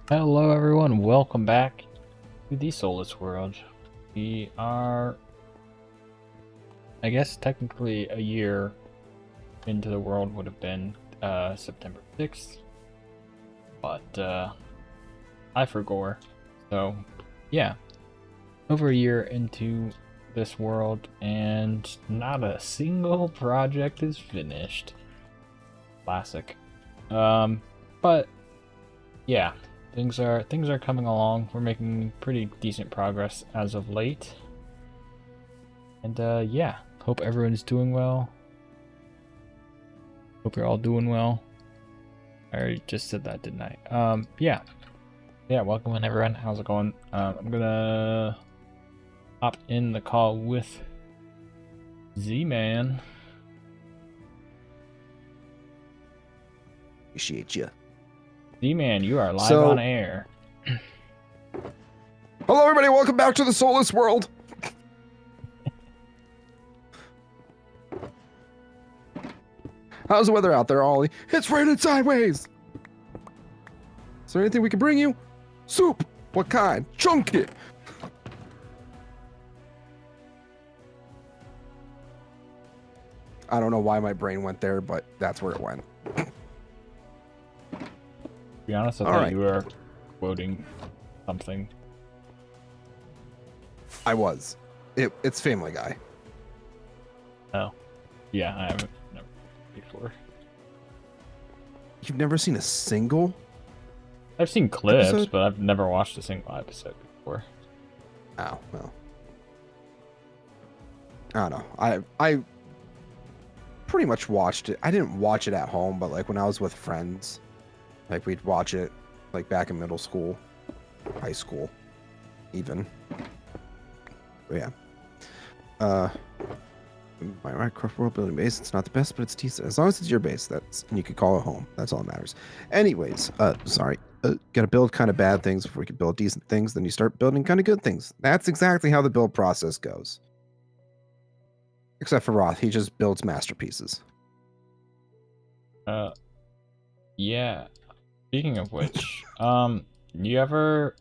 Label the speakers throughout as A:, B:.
A: Hello everyone, welcome back to the Soulless world. We are, I guess technically a year into the world would have been September 6th, but I forgot. So yeah, over a year into this world and not a single project is finished. Classic. But yeah. Things are coming along. We're making pretty decent progress as of late. And yeah, hope everyone's doing well. Hope you're all doing well. I already just said that, didn't I? Yeah. Yeah, welcome in everyone. How's it going? I'm gonna hop in the call with Z-Man.
B: Appreciate you.
A: Z-Man, you are live on air.
B: Hello everybody, welcome back to the Soulless world. How's the weather out there, Ollie? It's raining sideways. Is there anything we can bring you? Soup. What kind? Chunky. I don't know why my brain went there, but that's where it went.
A: To be honest, I thought you were quoting something.
B: I was. It's Family Guy.
A: Oh. Yeah, I haven't never before.
B: You've never seen a single?
A: I've seen clips,
B: episode?
A: but I've never watched a single episode before.
B: Oh, well. I don't know. I pretty much watched it. I didn't watch it at home, but like when I was with friends, like we'd watch it like back in middle school, high school, even. But yeah. My Minecraft world building base, it's not the best, but it's decent. As long as it's your base, and you can call it home. That's all that matters. Anyways, sorry. Gotta build kind of bad things before you can build decent things, then you start building kind of good things. That's exactly how the build process goes. Except for Roth, he just builds masterpieces.
A: Yeah. Speaking of which, you ever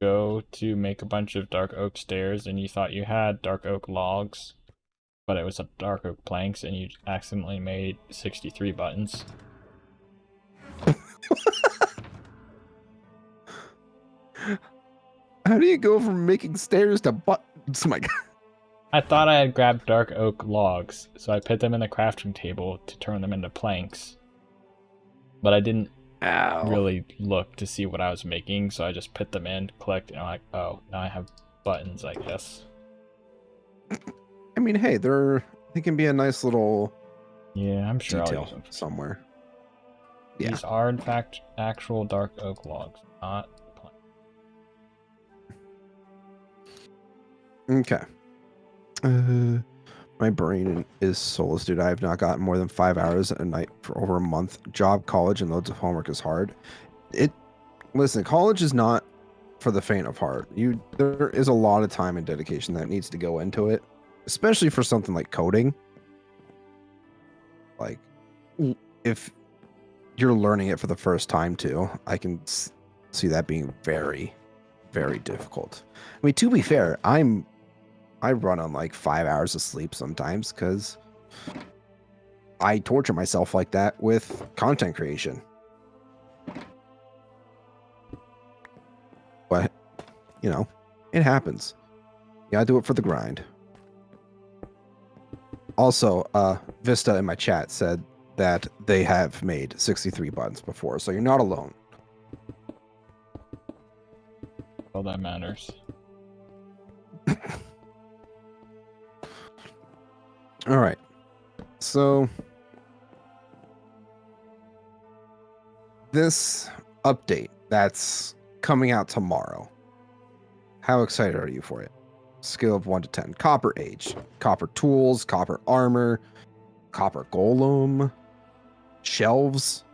A: go to make a bunch of dark oak stairs and you thought you had dark oak logs, but it was a dark oak planks and you accidentally made 63 buttons?
B: How do you go from making stairs to buttons? My God.
A: I thought I had grabbed dark oak logs, so I put them in the crafting table to turn them into planks. But I didn't really look to see what I was making, so I just put them in, clicked, and I'm like, oh, now I have buttons, I guess.
B: I mean, hey, they can be a nice little
A: I'm sure
B: detail
A: I'll use them
B: somewhere.
A: These are, in fact, actual dark oak logs, not planks.
B: Okay. My brain is soulless, dude. I have not gotten more than 5 hours a night for over a month. Job, college, and loads of homework is hard. Listen, college is not for the faint of heart. There is a lot of time and dedication that needs to go into it, especially for something like coding. Like, if you're learning it for the first time too, I can see that being very, very difficult. I mean, to be fair, I run on like 5 hours of sleep sometimes because I torture myself like that with content creation. But, you know, it happens. You gotta do it for the grind. Also, Vista in my chat said that they have made 63 buttons before, so you're not alone.
A: all that matters.
B: All right. So this update that's coming out tomorrow. How excited are you for it? Scale of 1 to 10. Copper age, copper tools, copper armor, copper golem, shelves.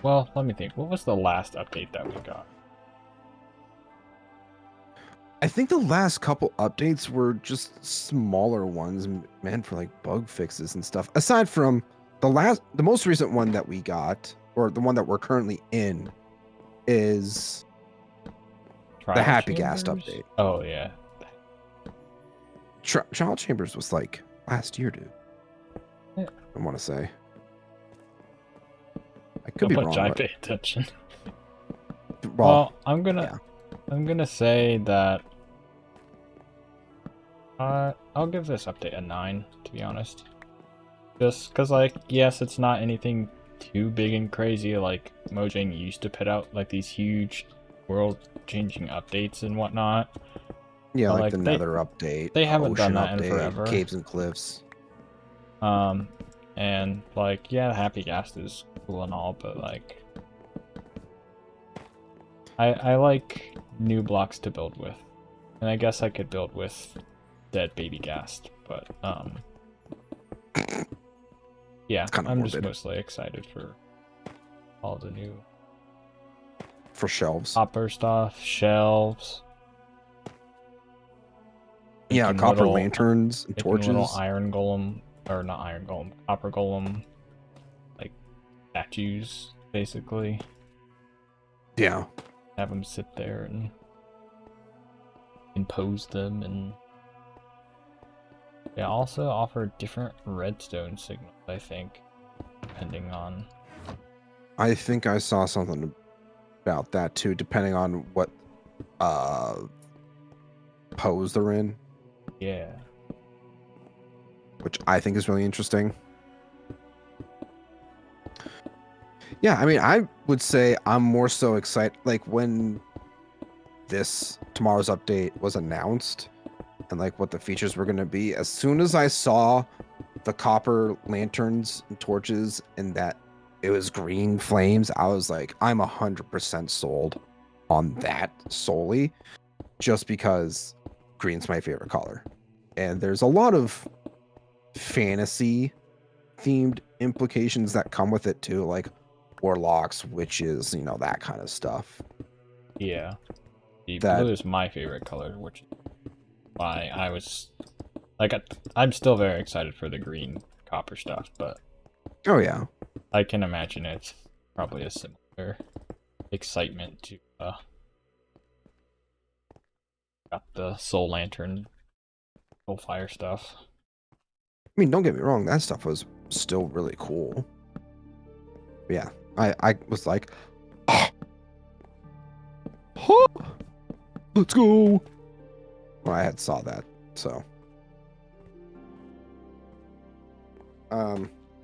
A: Well, let me think. What was the last update that we got?
B: I think the last couple updates were just smaller ones meant for like bug fixes and stuff. Aside from the most recent one that we got, or the one that we're currently in, is
A: Trial
B: the Happy Gas
A: Chambers?
B: update.
A: Oh, yeah.
B: Trial Chambers was like last year, dude.
A: Yeah.
B: I want to say. I could
A: How
B: be
A: much
B: wrong.
A: I
B: But,
A: pay attention.
B: well,
A: I'm gonna say that I'll give this update a 9, to be honest. Just because, like, yes, it's not anything too big and crazy like Mojang used to put out, like, these huge world-changing updates and whatnot.
B: yeah,
A: But,
B: like
A: like,
B: the Nether update.
A: they
B: the
A: haven't done
B: Ocean
A: that in
B: update,
A: forever.
B: Caves and Cliffs.
A: And, like, yeah, Happy Gas is cool and all, but, like, I like new blocks to build with. And I guess I could build with dead baby Ghast, but, yeah, I'm just mostly excited for all the new
B: for shelves.
A: copper stuff, shelves.
B: Yeah,
A: making
B: copper
A: little-
B: lanterns and
A: making
B: torches.
A: little iron golem, or not iron golem, copper golem, like statues, basically.
B: Yeah.
A: Have them sit there and impose them, and yeah, also offer different redstone signals, I think, depending on.
B: I think I saw something about that too, depending on what pose they're in.
A: Yeah.
B: Which I think is really interesting. Yeah, I mean, I would say I'm more so excited, like when tomorrow's update was announced and like what the features were going to be. As soon as I saw the copper lanterns and torches and that it was green flames, I was like, I'm 100% sold on that solely, just because green's my favorite color. And there's a lot of fantasy themed implications that come with it too, like warlocks, witches, that kind of stuff.
A: Yeah. The blue is my favorite color, which is why I was like, I'm still very excited for the green copper stuff, but
B: oh yeah,
A: I can imagine it's probably a similar excitement to got the soul lantern, soul fire stuff.
B: I mean, don't get me wrong, that stuff was still really cool. But yeah, I was like, oh, let's go. Well, I had saw that, so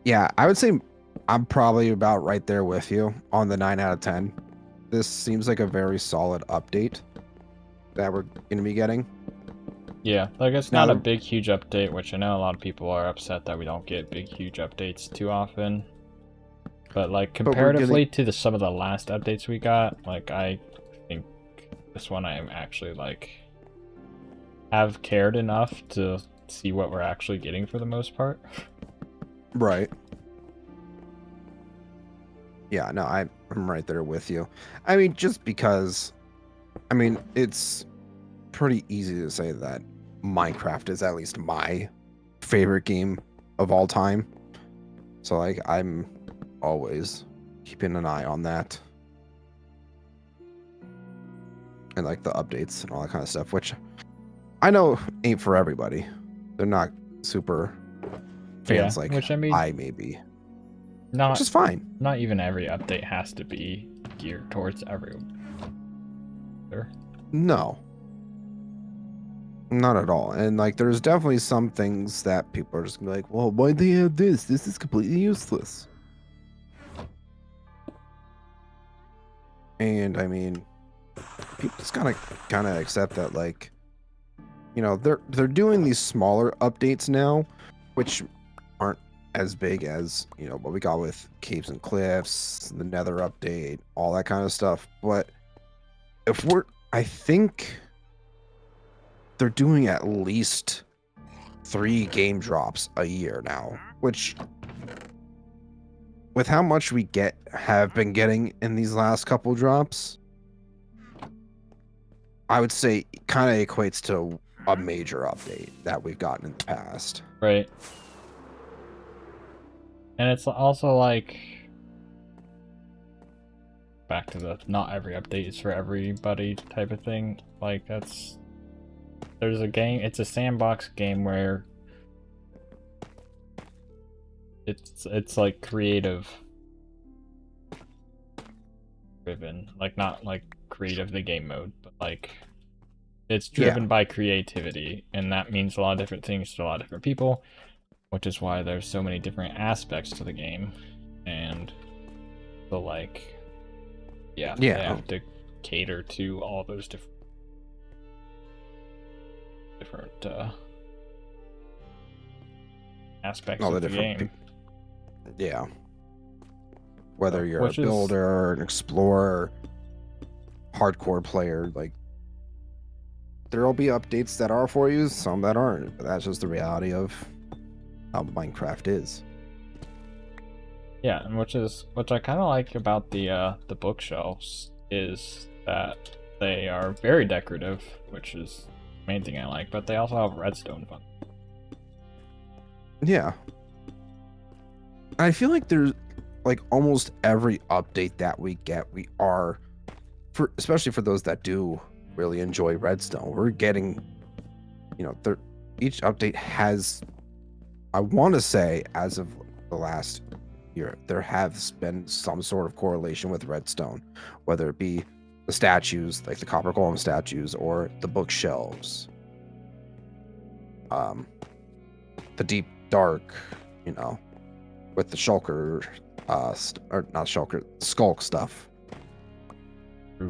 B: yeah, I would say I'm probably about right there with you on the 9 out of 10. This seems like a very solid update that we're gonna be getting.
A: Yeah, like it's not a big, huge update, which I know a lot of people are upset that we don't get big, huge updates too often. But like comparatively to some of the last updates we got, like I think this one I am actually like have cared enough to see what we're actually getting for the most part.
B: Right. Yeah, no, I'm right there with you. I mean, just because, I mean, it's pretty easy to say that Minecraft is at least my favorite game of all time. So, like, I'm always keeping an eye on that. And, like, the updates and all that kind of stuff, which I know ain't for everybody. They're not super fans like
A: which I mean,
B: I may be.
A: Not,
B: which is fine.
A: Not even every update has to be geared towards everyone.
B: No. Not at all. And like there's definitely some things that people are just gonna be like, well, why'd they add this? This is completely useless. And I mean, people just kind of accept that, like, you know, they're doing these smaller updates now, which aren't as big as, you know, what we got with Caves and Cliffs, the Nether update, all that kind of stuff. But if we're, I think they're doing at least 3 game drops a year now, which with how much we have been getting in these last couple drops, I would say kind of equates to a major update that we've gotten in the past.
A: Right. And it's also like, back to the not every update is for everybody type of thing. Like, there's a game, it's a sandbox game where it's like creative driven, like not like creative the game mode, but like it's driven by creativity, and that means a lot of different things to a lot of different people, which is why there's so many different aspects to the game. And so like they have to cater to all those different aspects of the game.
B: Yeah. Whether you're a builder, an explorer, hardcore player, like, there'll be updates that are for you, some that aren't. But that's just the reality of how Minecraft is.
A: Yeah, and which I kind of like about the bookshelves is that they are very decorative, which is the main thing I like. But they also have redstone fun.
B: Yeah. I feel like there's, like, almost every update that we get, especially for those that do really enjoy redstone, we're getting, you know, each update has, I want to say, as of the last year, there has been some sort of correlation with redstone, whether it be the statues, like the copper golem statues, or the bookshelves, the deep dark, you know, with the shulker, or not shulker, skulk stuff.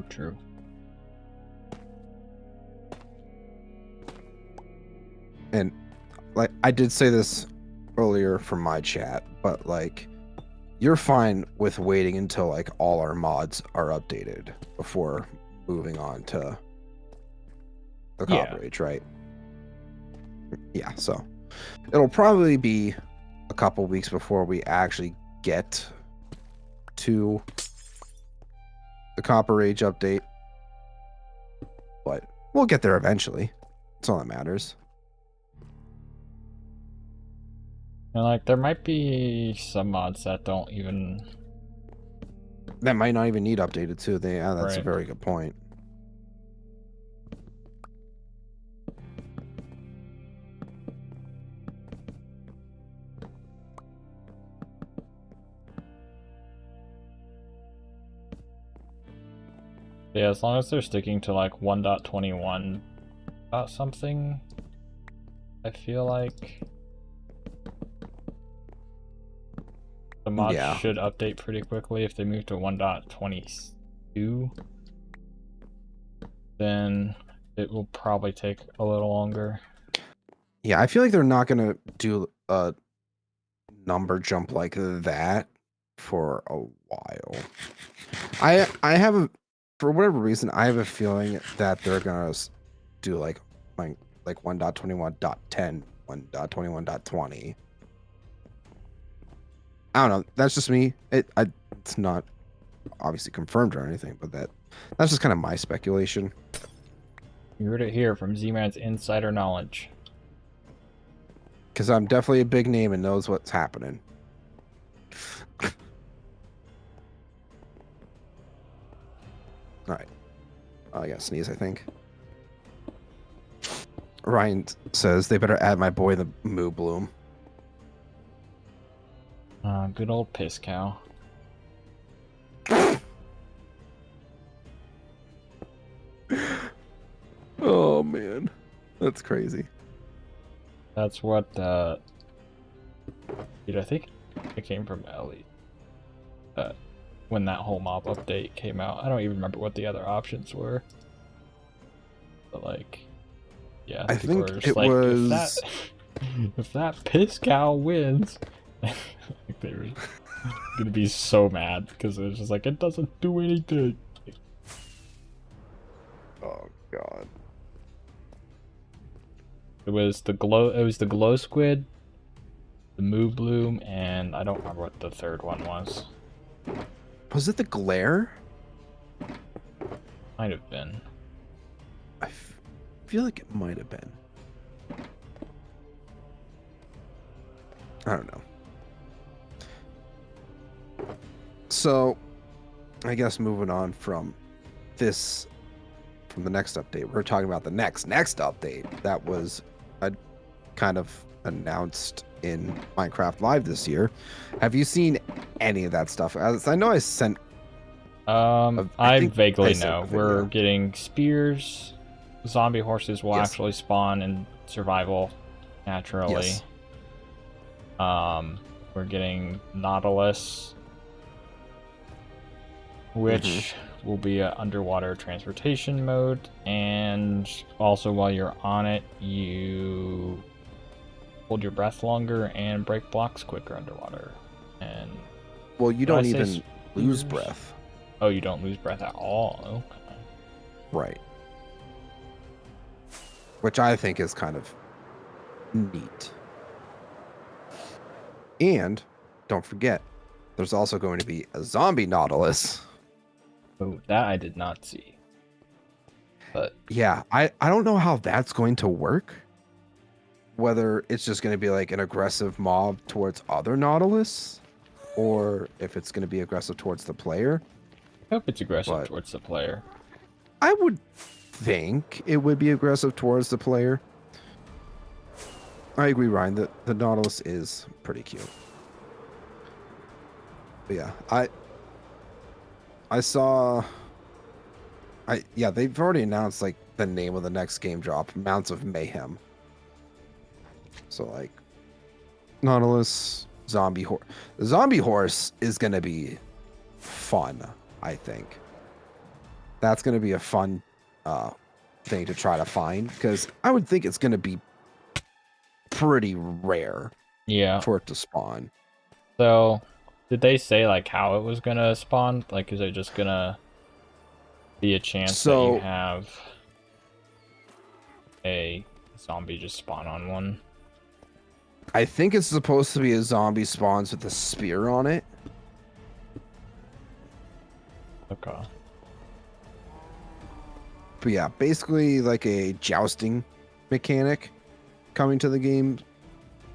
A: True.
B: And like, I did say this earlier from my chat, but like, you're fine with waiting until like all our mods are updated before moving on to the copper age, right? Yeah, so it'll probably be a couple weeks before we actually get to the copper age update, but we'll get there eventually. That's all that matters.
A: And like, there might be some mods that
B: might not even need updated too. That's a very good point.
A: Yeah, as long as they're sticking to like 1.21 something, I feel like the mod should update pretty quickly. If they move to 1.22, then it will probably take a little longer.
B: Yeah, I feel like they're not gonna do a number jump like that for a while. I have for whatever reason, I have a feeling that they're gonna do like 1.21.10, 1.21.20. I don't know. That's just me. It's not obviously confirmed or anything, but that's just kind of my speculation.
A: You heard it here from Z-Man's insider knowledge.
B: Because I'm definitely a big name and knows what's happening. All right. I gotta sneeze, I think. Ryan says they better add my boy the Moo Bloom.
A: Good old piss cow.
B: Oh man, that's crazy.
A: That's what dude, I think it came from Ellie. When that whole mob update came out, I don't even remember what the other options were. But like, yeah,
B: I
A: people
B: think
A: are just
B: it
A: like,
B: was.
A: if that piss cow wins, like they're gonna be so mad because it's just like it doesn't do anything.
B: Oh God.
A: It was the glow. It was the glow squid, the moo bloom, and I don't remember what the third one was.
B: Was it the glare?
A: Might have been.
B: I feel like it might have been. I don't know. So, I guess moving on from this, from the next update, we're talking about the next update that was kind of announced in Minecraft Live this year. Have you seen any of that stuff? I know I sent.
A: I
B: think
A: vaguely
B: I sent
A: know.
B: a
A: We're
B: video.
A: getting spears. Zombie horses will
B: Yes.
A: actually spawn in survival naturally.
B: Yes.
A: We're getting Nautilus, which will be an underwater transportation mode, and also while you're on it, you hold your breath longer and break blocks quicker underwater. And
B: Well, you
A: did I
B: don't
A: say
B: even lose
A: spears?
B: breath.
A: Oh, you don't lose breath at all. Okay.
B: Right. Which I think is kind of neat. And don't forget, there's also going to be a zombie Nautilus.
A: Oh, that I did not see. But
B: Yeah, I don't know how that's going to work. Whether it's just going to be like an aggressive mob towards other Nautilus, or if it's going to be aggressive towards the player.
A: I hope it's aggressive
B: But
A: towards the player.
B: I would think it would be aggressive towards the player. I agree, Ryan, that the Nautilus is pretty cute. But yeah, I saw yeah, they've already announced like the name of the next game drop, Mounts of Mayhem. So like Nautilus, zombie horse. The zombie horse is gonna be fun, I think. That's gonna be a fun thing to try to find, because I would think it's gonna be pretty rare
A: Yeah.
B: for it to spawn.
A: So, did they say like how it was gonna spawn? Like, is it just gonna be a chance that you have a zombie just spawn on one?
B: I think it's supposed to be a zombie spawns with a spear on it.
A: Okay.
B: But yeah, basically like a jousting mechanic coming to the game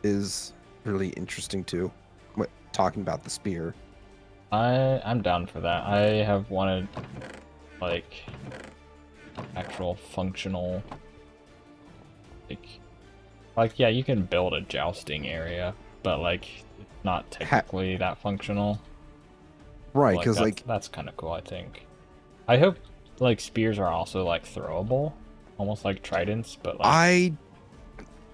B: is really interesting too. What, talking about the spear.
A: I'm down for that. I have wanted like actual functional like yeah, you can build a jousting area, but like it's not technically that functional.
B: Right, because like
A: that's kind of cool, I think. I hope like spears are also like throwable, almost like tridents, but like
B: I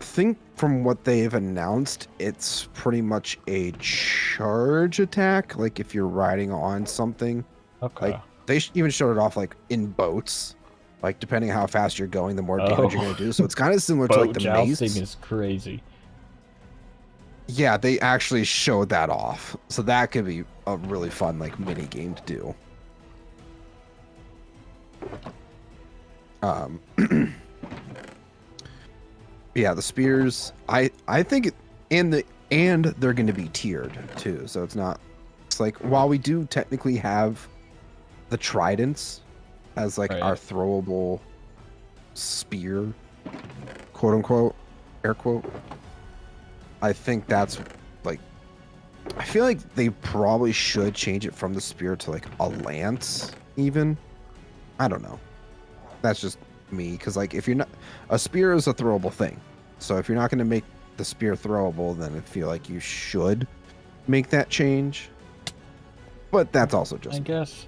B: think from what they've announced, it's pretty much a charge attack. Like if you're riding on something,
A: okay.
B: like they even showed it off like in boats. Like depending on how fast you're going, the more damage you're gonna do. So it's kind of similar to like the mace.
A: Jousting is crazy.
B: Yeah, they actually showed that off. So that could be a really fun like mini game to do. Yeah, the spears, I think and they're going to be tiered too. So it's like while we do technically have the tridents as like our throwable spear, quote unquote, air quote, I think that's like, I feel like they probably should change it from the spear to like a lance even. I don't know. That's just me, because like if you're not, a spear is a throwable thing. So if you're not going to make the spear throwable, then I feel like you should make that change. But that's also just
A: I guess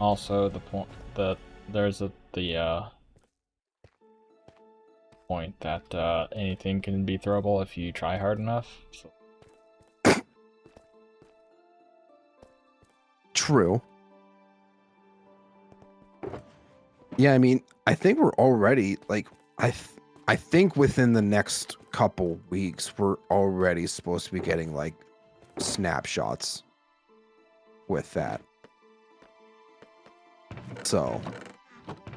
A: also the point that there's the point that anything can be throwable if you try hard enough. So.
B: True. Yeah, I mean, I think we're already like I think within the next couple weeks we're already supposed to be getting like snapshots with that. So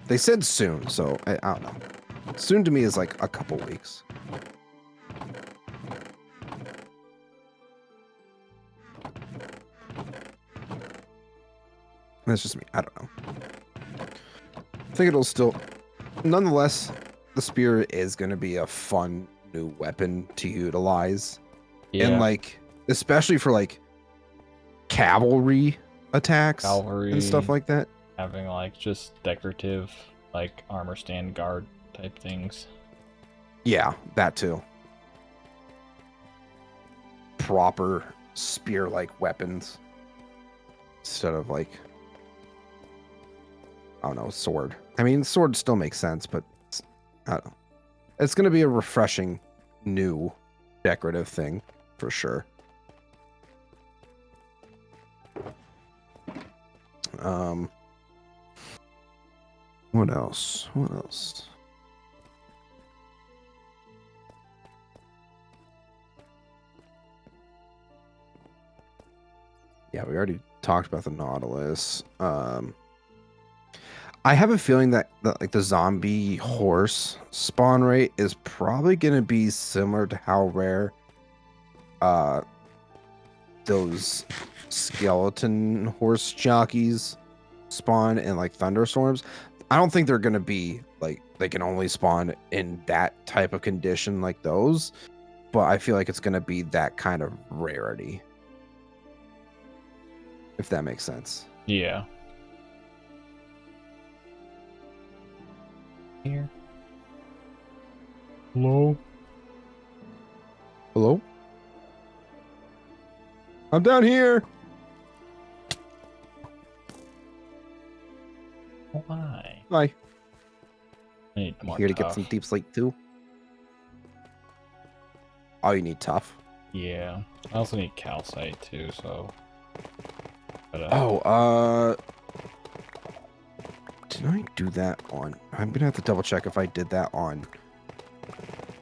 B: they said soon, so I don't know. Soon to me is like a couple weeks. That's just me. I don't know. I think it'll still, nonetheless, the spear is going to be a fun new weapon to utilize. And
A: Yeah,
B: like, especially for like cavalry attacks and stuff
A: cavalry,
B: like that.
A: having like just decorative, like armor stand guard type things.
B: Yeah, that too. Proper spear-like weapons instead of like, I don't know, sword. I mean, sword still makes sense, but I don't know. It's going to be a refreshing new decorative thing for sure. What else? What else? Yeah, we already talked about the Nautilus. I have a feeling that like the zombie horse spawn rate is probably going to be similar to how rare those skeleton horse jockeys spawn in like thunderstorms. I don't think they're going to be like they can only spawn in that type of condition like those, but I feel like it's going to be that kind of rarity. If that makes sense.
A: Yeah. Here. Hello?
B: Hello? I'm down here.
A: Why?
B: Hi.
A: I need
B: You
A: more
B: here to get
A: tough.
B: some deep sleep too? Oh, you need tough.
A: Yeah. I also need calcite too, so.
B: Oh, did I do that on? I'm gonna have to double check if I did that on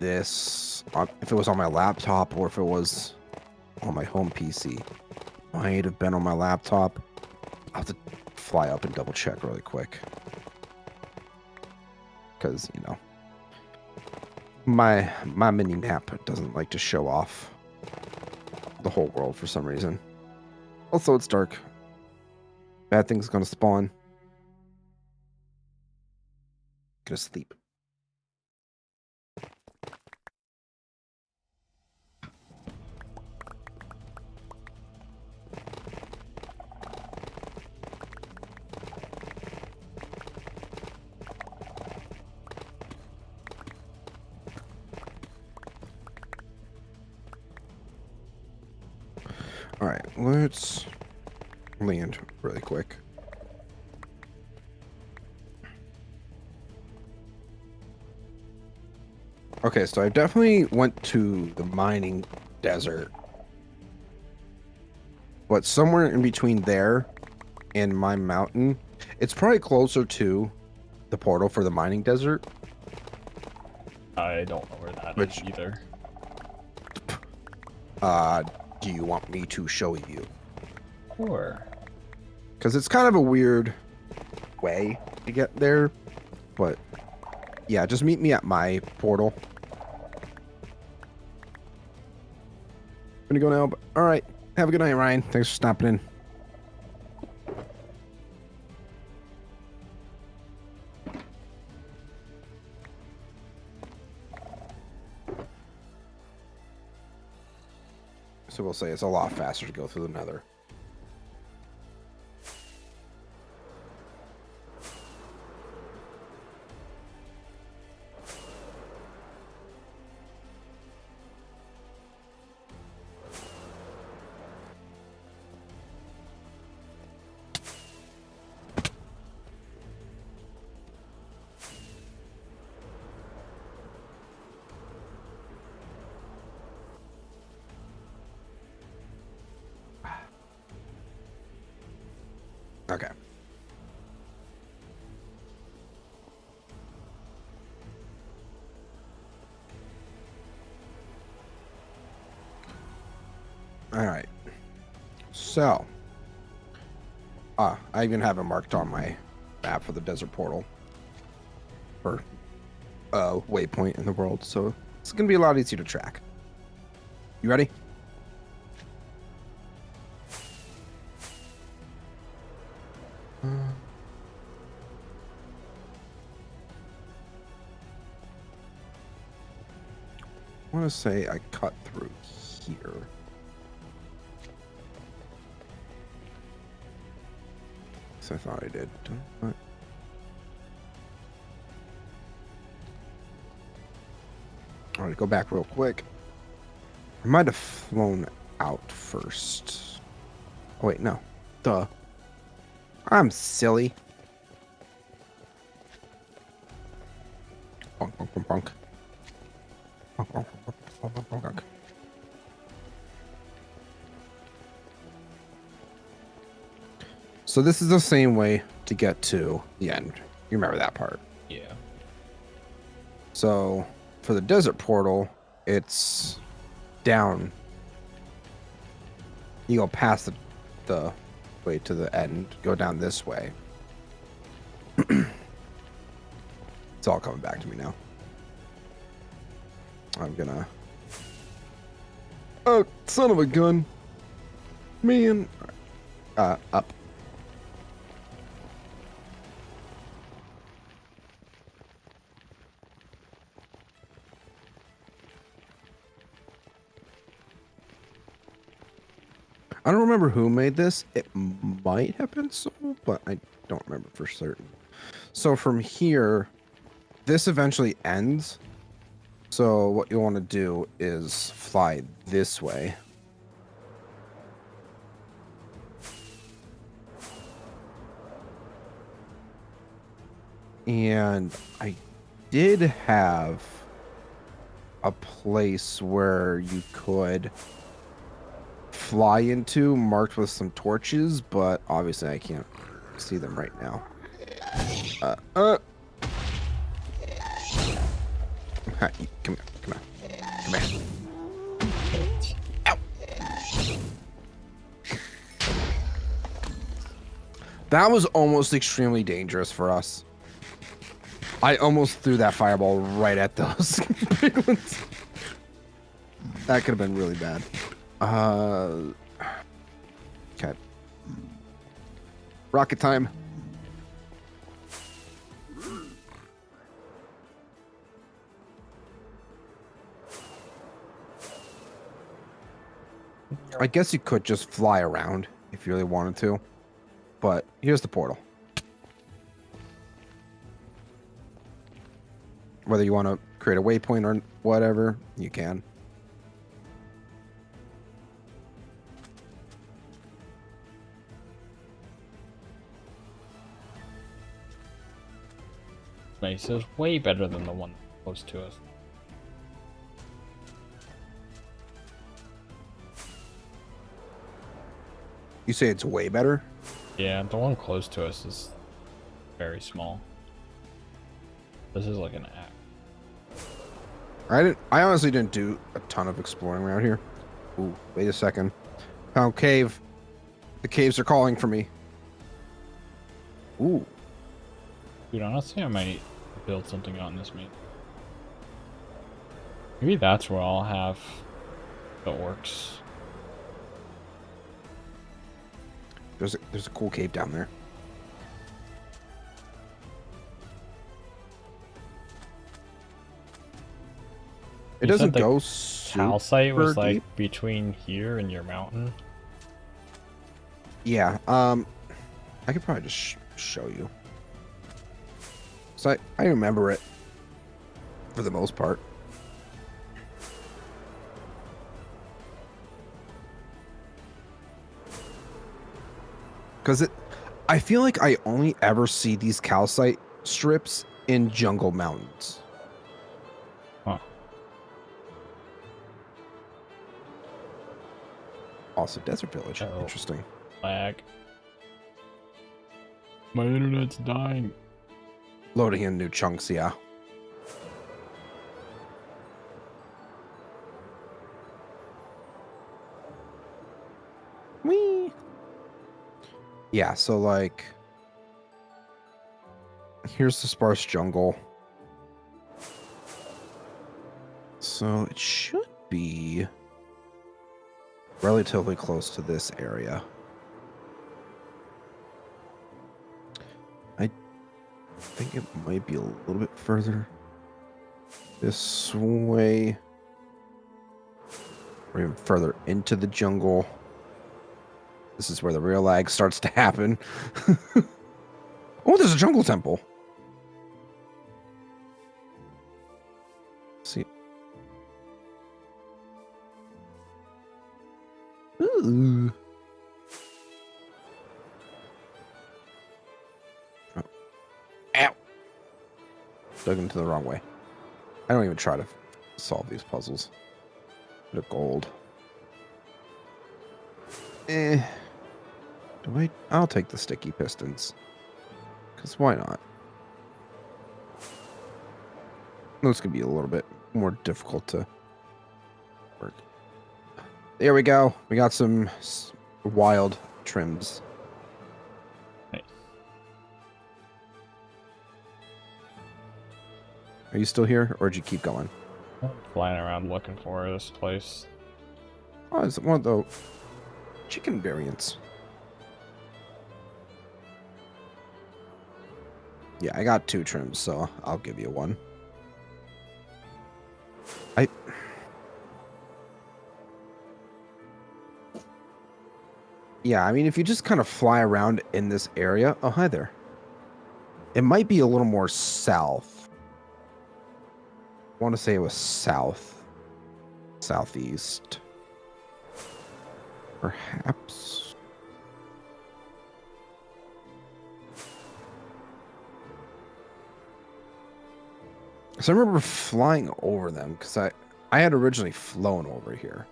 B: this, if it was on my laptop or if it was on my home PC. Might have been on my laptop. I'll have to fly up and double check really quick. Because, you know, my mini map doesn't like to show off the whole world for some reason. Also, it's dark. Bad things gonna spawn. Gonna sleep. All right, let's land really quick. Okay, so I definitely went to the mining desert, but somewhere in between there and my mountain, it's probably closer to the portal for the mining desert.
A: I don't know where that is either.
B: Do you want me to show you?
A: Sure.
B: Because it's kind of a weird way to get there, but yeah, just meet me at my portal. Gonna go now, but all right. Have a good night, Ryan. Thanks for stopping in. So we'll say it's a lot faster to go through the nether. Okay. So, I even have it marked on my map for the desert portal or waypoint in the world, so it's gonna be a lot easier to track. You ready? I want to say I cut through here. So I thought I did. But... All right, go back real quick. I might have flown out first. Oh, wait, no. Duh. I'm silly. Bonk, bonk, bonk, bonk. Bonk, bonk, bonk, bonk, bonk, bonk, bonk. So this is the same way to get to the end. You remember that part?
A: Yeah.
B: So for the desert portal, it's down. You go past the way to the end, go down this way. It's all coming back to me now. I'm gonna... Oh, son of a gun. Man. Up. I don't remember who made this. It might have been Soul, but I don't remember for certain. So from here, this eventually ends. So what you want to do is fly this way. And I did have a place where you could fly into marked with some torches, but obviously I can't see them right now. Hi, come here. Ow. That was almost extremely dangerous for us. I almost threw that fireball right at those piglins. That could have been really bad. Okay. Rocket time. I guess you could just fly around if you really wanted to. But here's the portal. Whether you want to create a waypoint or whatever, you can.
A: Nice. It was way better than the one close to us.
B: You say it's way better?
A: Yeah, the one close to us is very small. This is like an app.
B: I honestly didn't do a ton of exploring around here. Ooh, wait a second. Found cave. The caves are calling for me. Ooh.
A: Dude, honestly, I might build something on this meat. Maybe that's where I'll have the orcs.
B: There's a cool cave down there. It doesn't go
A: Calcite was like
B: deep.
A: between here and your mountain.
B: Yeah. I could probably just show you. So I remember it for the most part. Because I feel like I only ever see these calcite strips in jungle mountains.
A: Huh.
B: Also, desert village.
A: Uh-oh.
B: Interesting.
A: Lag. My internet's dying.
B: Loading in new chunks, yeah. Whee! Yeah, so like here's the sparse jungle. So it should be relatively close to this area. I think it might be a little bit further this way. Or even further into the jungle. This is where the real lag starts to happen. Oh, there's a jungle temple. Let's see. Ooh. Oh. Ow. Dug into the wrong way. I don't even try to solve these puzzles. The gold. I'll take the sticky pistons. Because why not? Those could be a little bit more difficult to work. There we go. We got some wild trims.
A: Nice.
B: Are you still here, or did you keep going?
A: I'm flying around looking for this place.
B: Oh, it's one of the chicken variants. Yeah, I got 2 trims, so I'll give you one. Yeah, I mean, if you just kind of fly around in this area... Oh, hi there. It might be a little more south. I want to say it was south. Southeast. Perhaps. So I remember flying over them, because I had originally flown over here.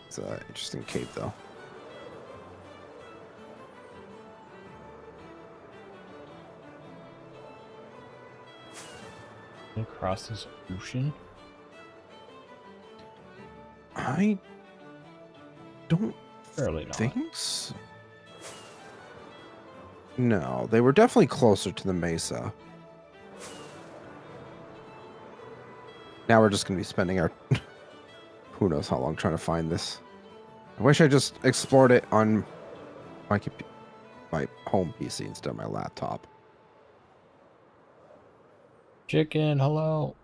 B: It's an interesting cave, though.
A: Across this ocean?
B: I don't
A: Surely not.
B: think so. No, they were definitely closer to the mesa. Now we're just going to be spending our... who knows how long trying to find this. I wish I just explored it on my home PC instead of my laptop.
A: Chicken, hello.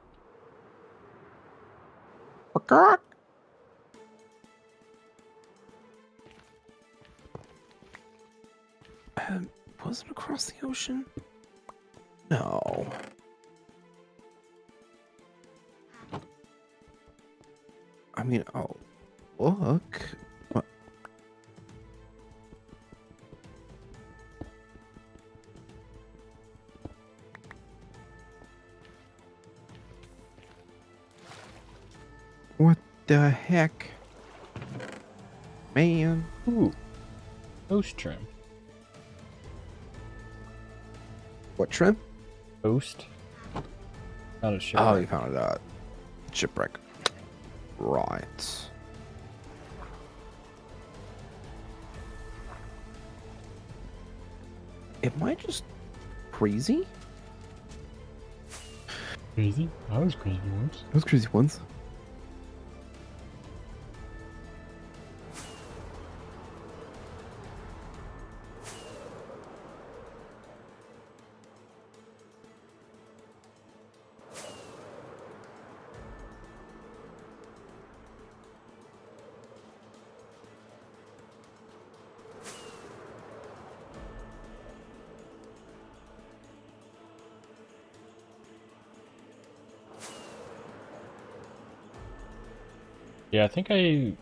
B: Was it across the ocean? No. I mean, oh, look. What? What the heck? Man.
A: Ooh. Ghost trim.
B: What trim?
A: Ghost? Not a ship.
B: Oh, you found a shipwreck. Right. Am I just crazy?
A: Crazy? I was crazy once.
B: Those crazy ones.
A: Yeah, I think I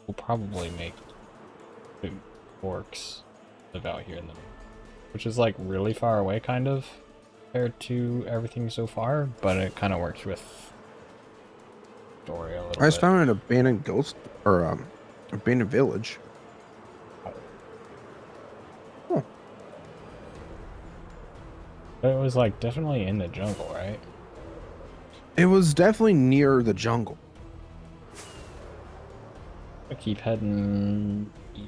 A: will probably make the orcs live out here in the which is like really far away kind of compared to everything so far, but it kind of works with story a little
B: I just
A: bit.
B: found an abandoned ghost or abandoned village. Oh.
A: But it was like definitely in the jungle, right?
B: It was definitely near the jungle.
A: I keep heading east.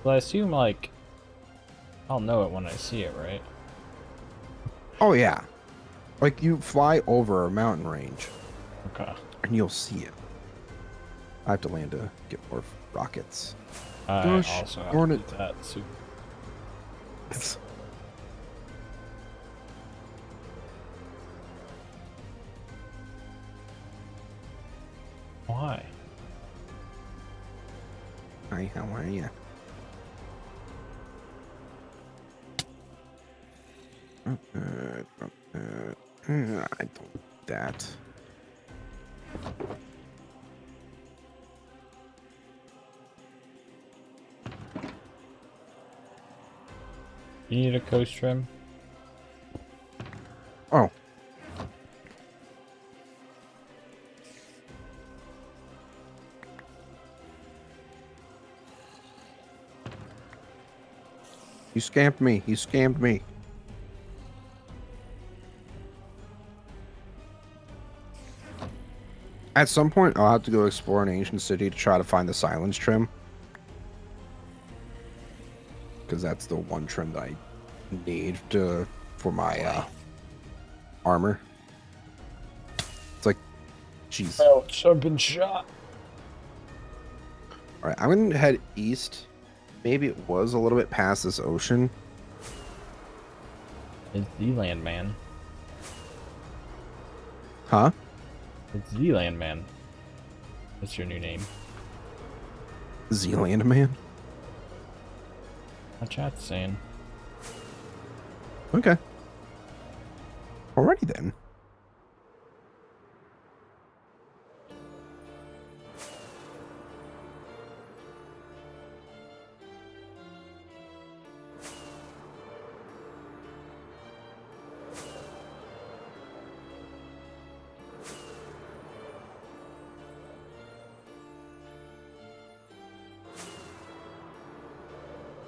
A: Well, I assume, like, I'll know it when I see it, right?
B: Oh yeah, like you fly over a mountain range
A: Okay.
B: and you'll see it. I have to land to get more rockets.
A: I
B: Gosh
A: also have
B: darn
A: to
B: it.
A: do that soon. Why?
B: Hi, how are you? I don't like that.
A: You need a coast trim?
B: Oh. You scammed me. You scammed me. At some point, I'll have to go explore an ancient city to try to find the silence trim. Because that's the one trim that I need for my armor. It's like, jeez.
A: Ouch, I've been shot.
B: All right, I'm going to head east. Maybe it was a little bit past this ocean.
A: It's Z-Land Man.
B: Huh?
A: It's Z-Land Man. That's your new name.
B: Zealand man?
A: My chat's saying.
B: Okay. Alrighty then.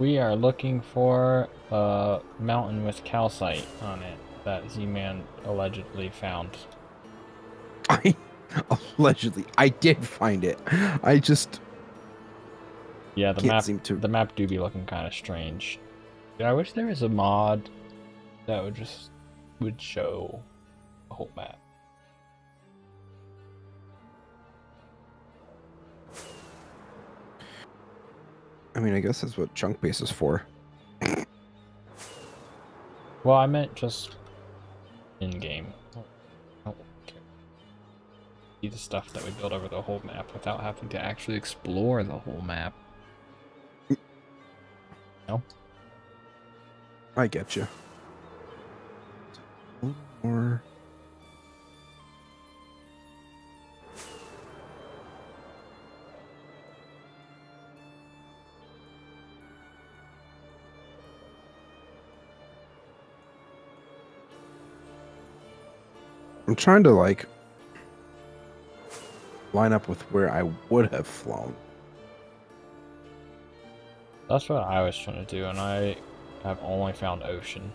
A: We are looking for a mountain with calcite on it that Z-Man allegedly found.
B: I allegedly, I did find it. I just
A: Yeah,
B: can't seem to.
A: the map do be looking kind of strange. Yeah, I wish there was a mod that would show the whole map.
B: I mean, I guess that's what chunk base is for.
A: Well, I meant just in game. I don't care. See the stuff that we build over the whole map without having to actually explore the whole map. No?
B: I get you. Or I'm trying to like line up with where I would have flown.
A: That's what I was trying to do, and I have only found ocean.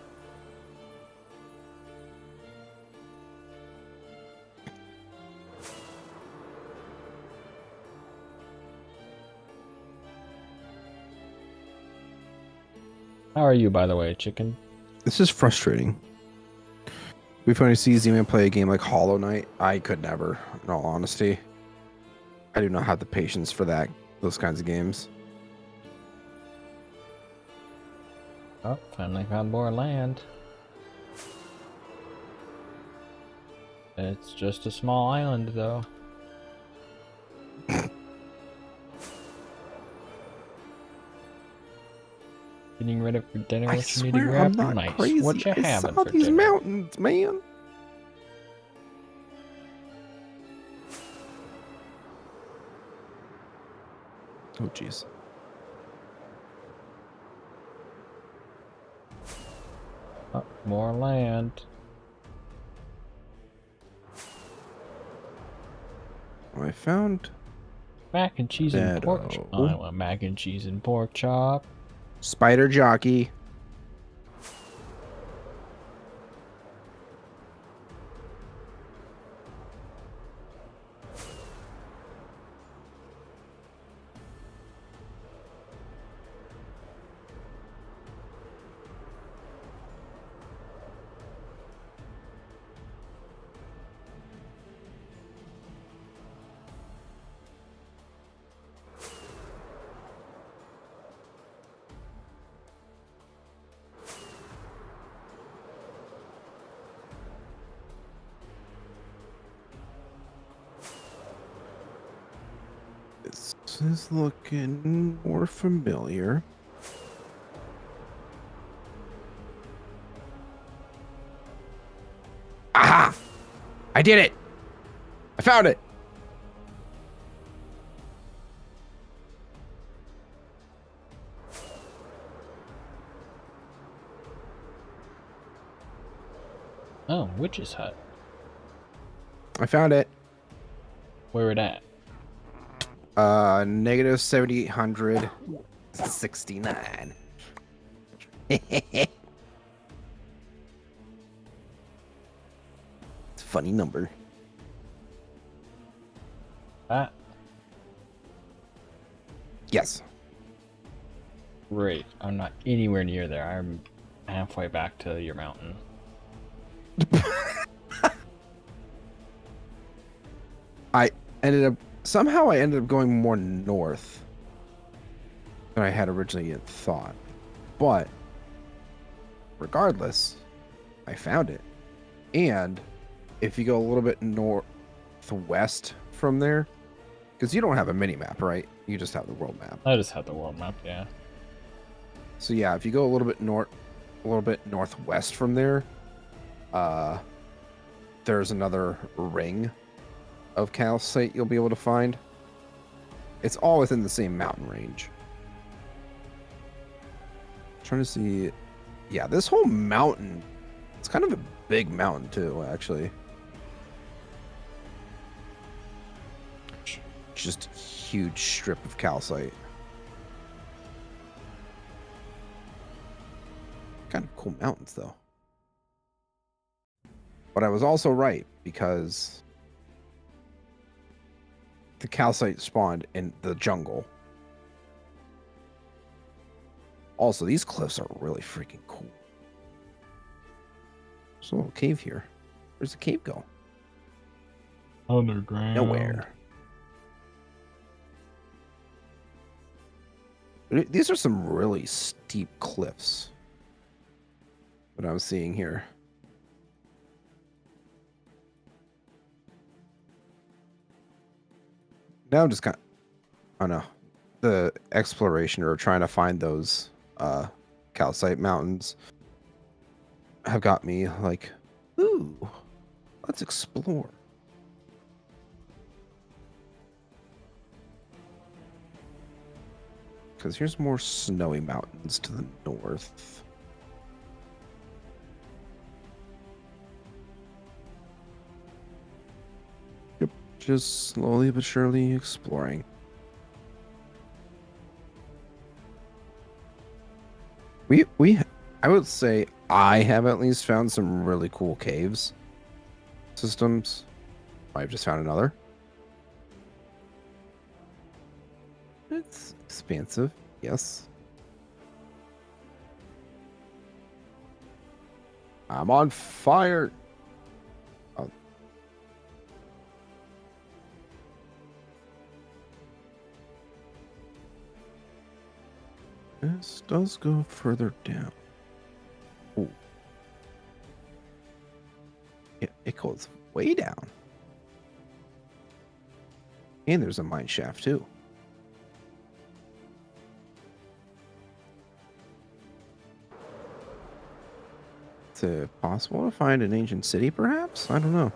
A: How are you, by the way, chicken?
B: This is frustrating. We finally see Z-Man play a game like Hollow Knight. I could never, in all honesty. I do not have the patience for those kinds of games.
A: Oh, finally found more land. It's just a small island, though. Getting ready for dinner.
B: I
A: What you need to
B: swear
A: grab?
B: I'm not
A: Nice.
B: crazy.
A: What you
B: I
A: having
B: saw
A: for
B: these
A: dinner?
B: mountains, man. Oh, jeez.
A: Oh, more land.
B: I found
A: Mac and cheese and pork.
B: Meadow.
A: I want mac and cheese and pork chop.
B: Spider Jockey. This is looking more familiar. Aha! I did it! I found it!
A: Oh, witch's hut.
B: I found it.
A: Where it at?
B: Negative 7,869. It's a funny number.
A: That?
B: Yes.
A: Great. I'm not anywhere near there. I'm halfway back to your mountain.
B: I ended up going more north than I had originally thought. But regardless, I found it. And if you go a little bit northwest from there, because you don't have a mini map, right? You just have the world map.
A: I just had the world map, yeah.
B: So yeah, if you go a little bit northwest from there, there's another ring of calcite you'll be able to find. It's all within the same mountain range. Trying to see, yeah, this whole mountain, it's kind of a big mountain too, actually. Just a huge strip of calcite. Kind of cool mountains though. But I was also right, because the calcite spawned in the jungle. Also, these cliffs are really freaking cool. There's a little cave here. Where's the cave go?
A: Underground.
B: Nowhere. These are some really steep cliffs that I'm seeing here. Now I'm just kind of, oh no, the exploration or trying to find those calcite mountains have got me like, ooh, let's explore. Because here's more snowy mountains to the north. Yep, just slowly but surely exploring. I would say I have at least found some really cool caves systems. I've just found another. It's expansive, yes. I'm on fire. Oh. This does go further down. Ooh. It goes way down. And there's a mine shaft too. Is it possible to find an ancient city, perhaps? I don't know.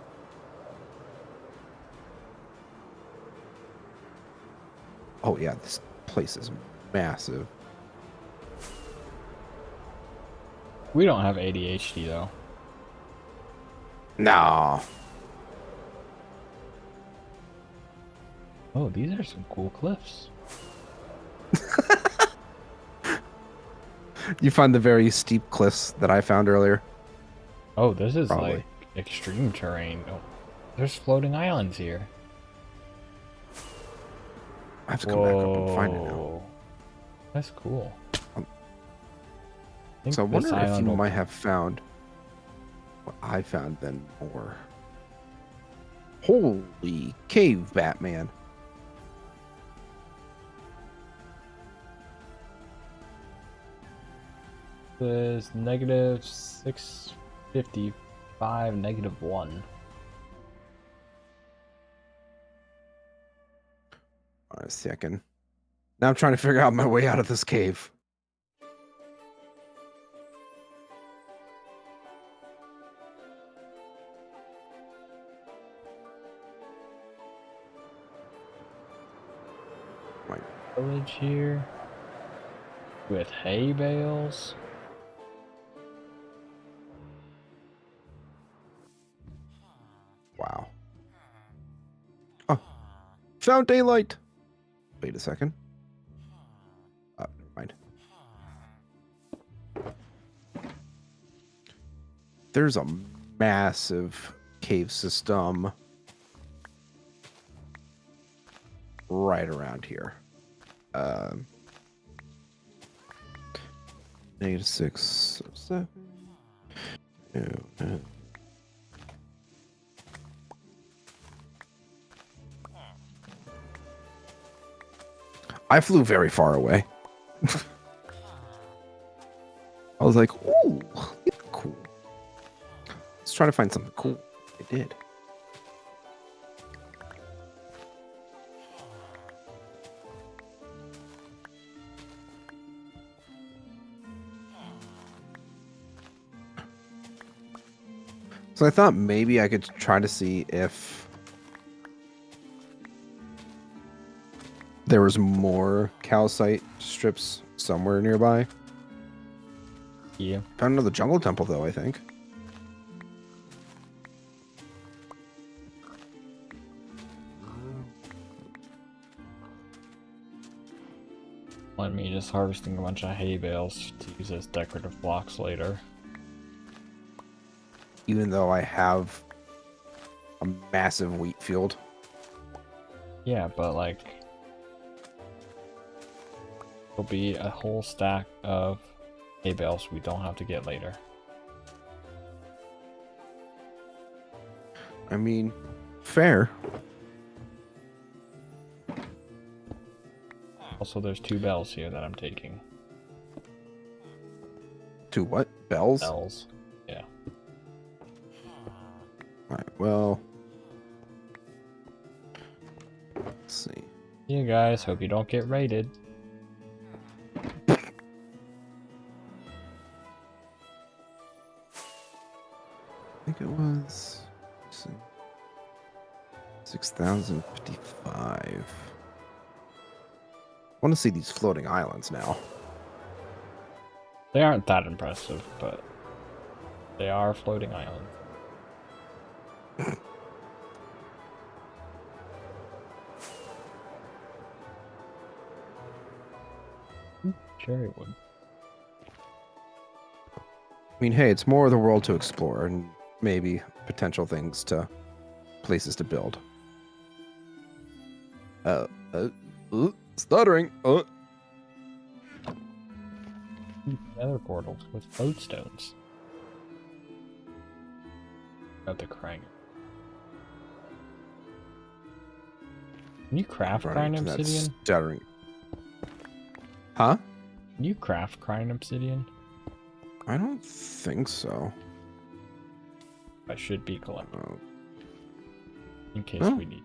B: Oh yeah, this place is massive.
A: We don't have ADHD though.
B: No.
A: Oh, these are some cool cliffs.
B: You find the very steep cliffs that I found earlier?
A: Oh, this is
B: Probably.
A: like extreme terrain. Oh, there's floating islands here.
B: I have to come back up and find it now.
A: That's cool.
B: So I wonder if you might have found what I found then more. Holy cave, Batman.
A: Says negative 655, -1.
B: A second. Now I'm trying to figure out my way out of this cave.
A: Village here with hay bales.
B: Wow. Oh, found daylight. Wait a second. Never mind. There's a massive cave system right around here. -6, 7. No. I flew very far away. I was like, ooh, cool. Let's try to find something cool. I did. So I thought maybe I could try to see if there was more calcite strips somewhere nearby.
A: Yeah.
B: Found another jungle temple, though, I think.
A: Let me just harvesting a bunch of hay bales to use as decorative blocks later.
B: Even though I have a massive wheat field.
A: Yeah, but like, there'll be a whole stack of hay bales we don't have to get later.
B: I mean, fair.
A: Also, there's 2 bells here that I'm taking.
B: 2 what? Bells?
A: Bells. Yeah.
B: Alright, well. Let's see.
A: See you guys. Hope you don't get raided.
B: I think it was. Let's see. 6,055. I want to see these floating islands now.
A: They aren't that impressive, but they are floating islands. Cherry wood.
B: I mean, hey, it's more of the world to explore and maybe potential things to places to build. Stuttering.
A: Nether portals with lodestones. Got the crank. Can you craft crying obsidian?
B: Stuttering. Huh?
A: Can you craft crying obsidian?
B: I don't think so.
A: I should be collecting.
B: Oh.
A: In case
B: Oh.
A: we need.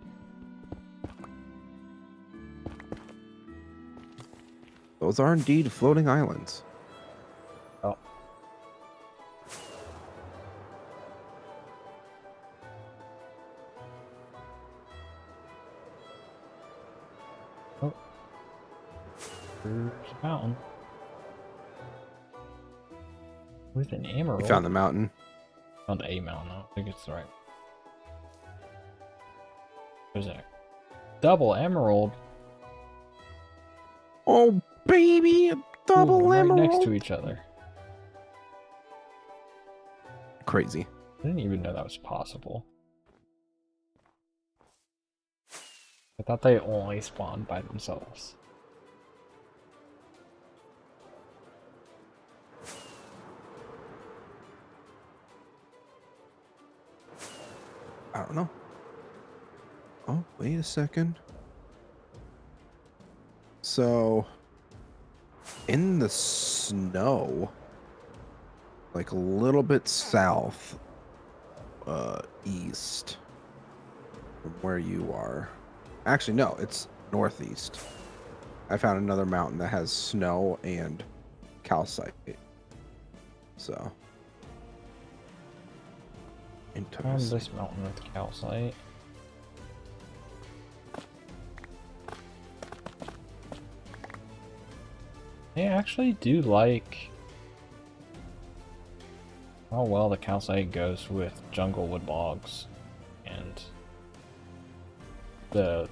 B: Those are indeed floating islands.
A: Oh. Oh. There's a mountain. With an emerald.
B: We found the mountain.
A: Found a mountain. I don't think it's the right. There's a double emerald.
B: Oh, baby, a double
A: Ooh, right
B: emerald.
A: next to each other.
B: Crazy.
A: I didn't even know that was possible. I thought they only spawned by themselves.
B: I don't know. Oh, wait a second. So, in the snow, like a little bit south, east from where you are. Actually, no, it's northeast. I found another mountain that has snow and calcite. So.
A: Found
B: Interesting.
A: this mountain with calcite. They actually do like how well the calcite goes with jungle wood logs and the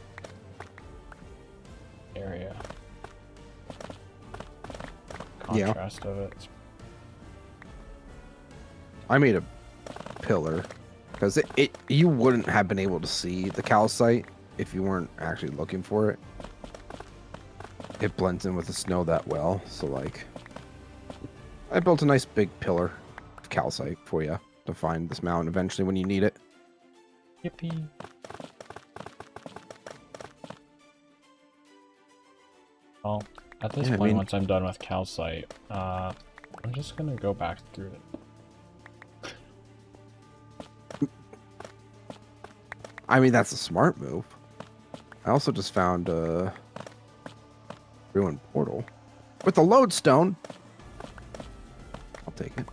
A: area contrast of it.
B: I made a pillar because you wouldn't have been able to see the calcite if you weren't actually looking for it. It blends in with the snow that well, so like I built a nice big pillar of calcite for you to find this mountain eventually when you need it.
A: Yippee. Well, at this point, once I'm done with calcite, I'm just gonna go back through it.
B: I mean, that's a smart move. I also just found a ruined portal with a lodestone. I'll take it.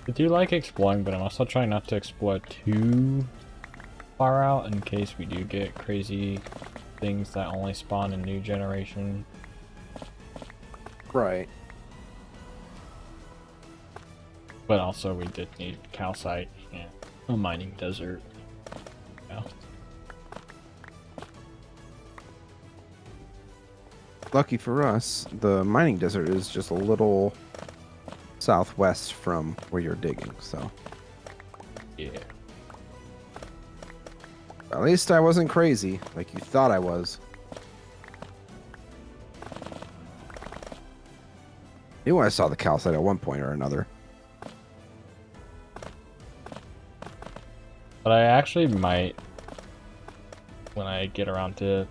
A: I do like exploring, but I'm also trying not to explore too far out in case we do get crazy things that only spawn in new generation.
B: Right.
A: But also we did need calcite and a mining desert. Yeah.
B: Lucky for us, the mining desert is just a little southwest from where you're digging, so.
A: Yeah.
B: At least I wasn't crazy, like you thought I was. Knew I saw the calcite at one point or another.
A: But I actually might, when I get around to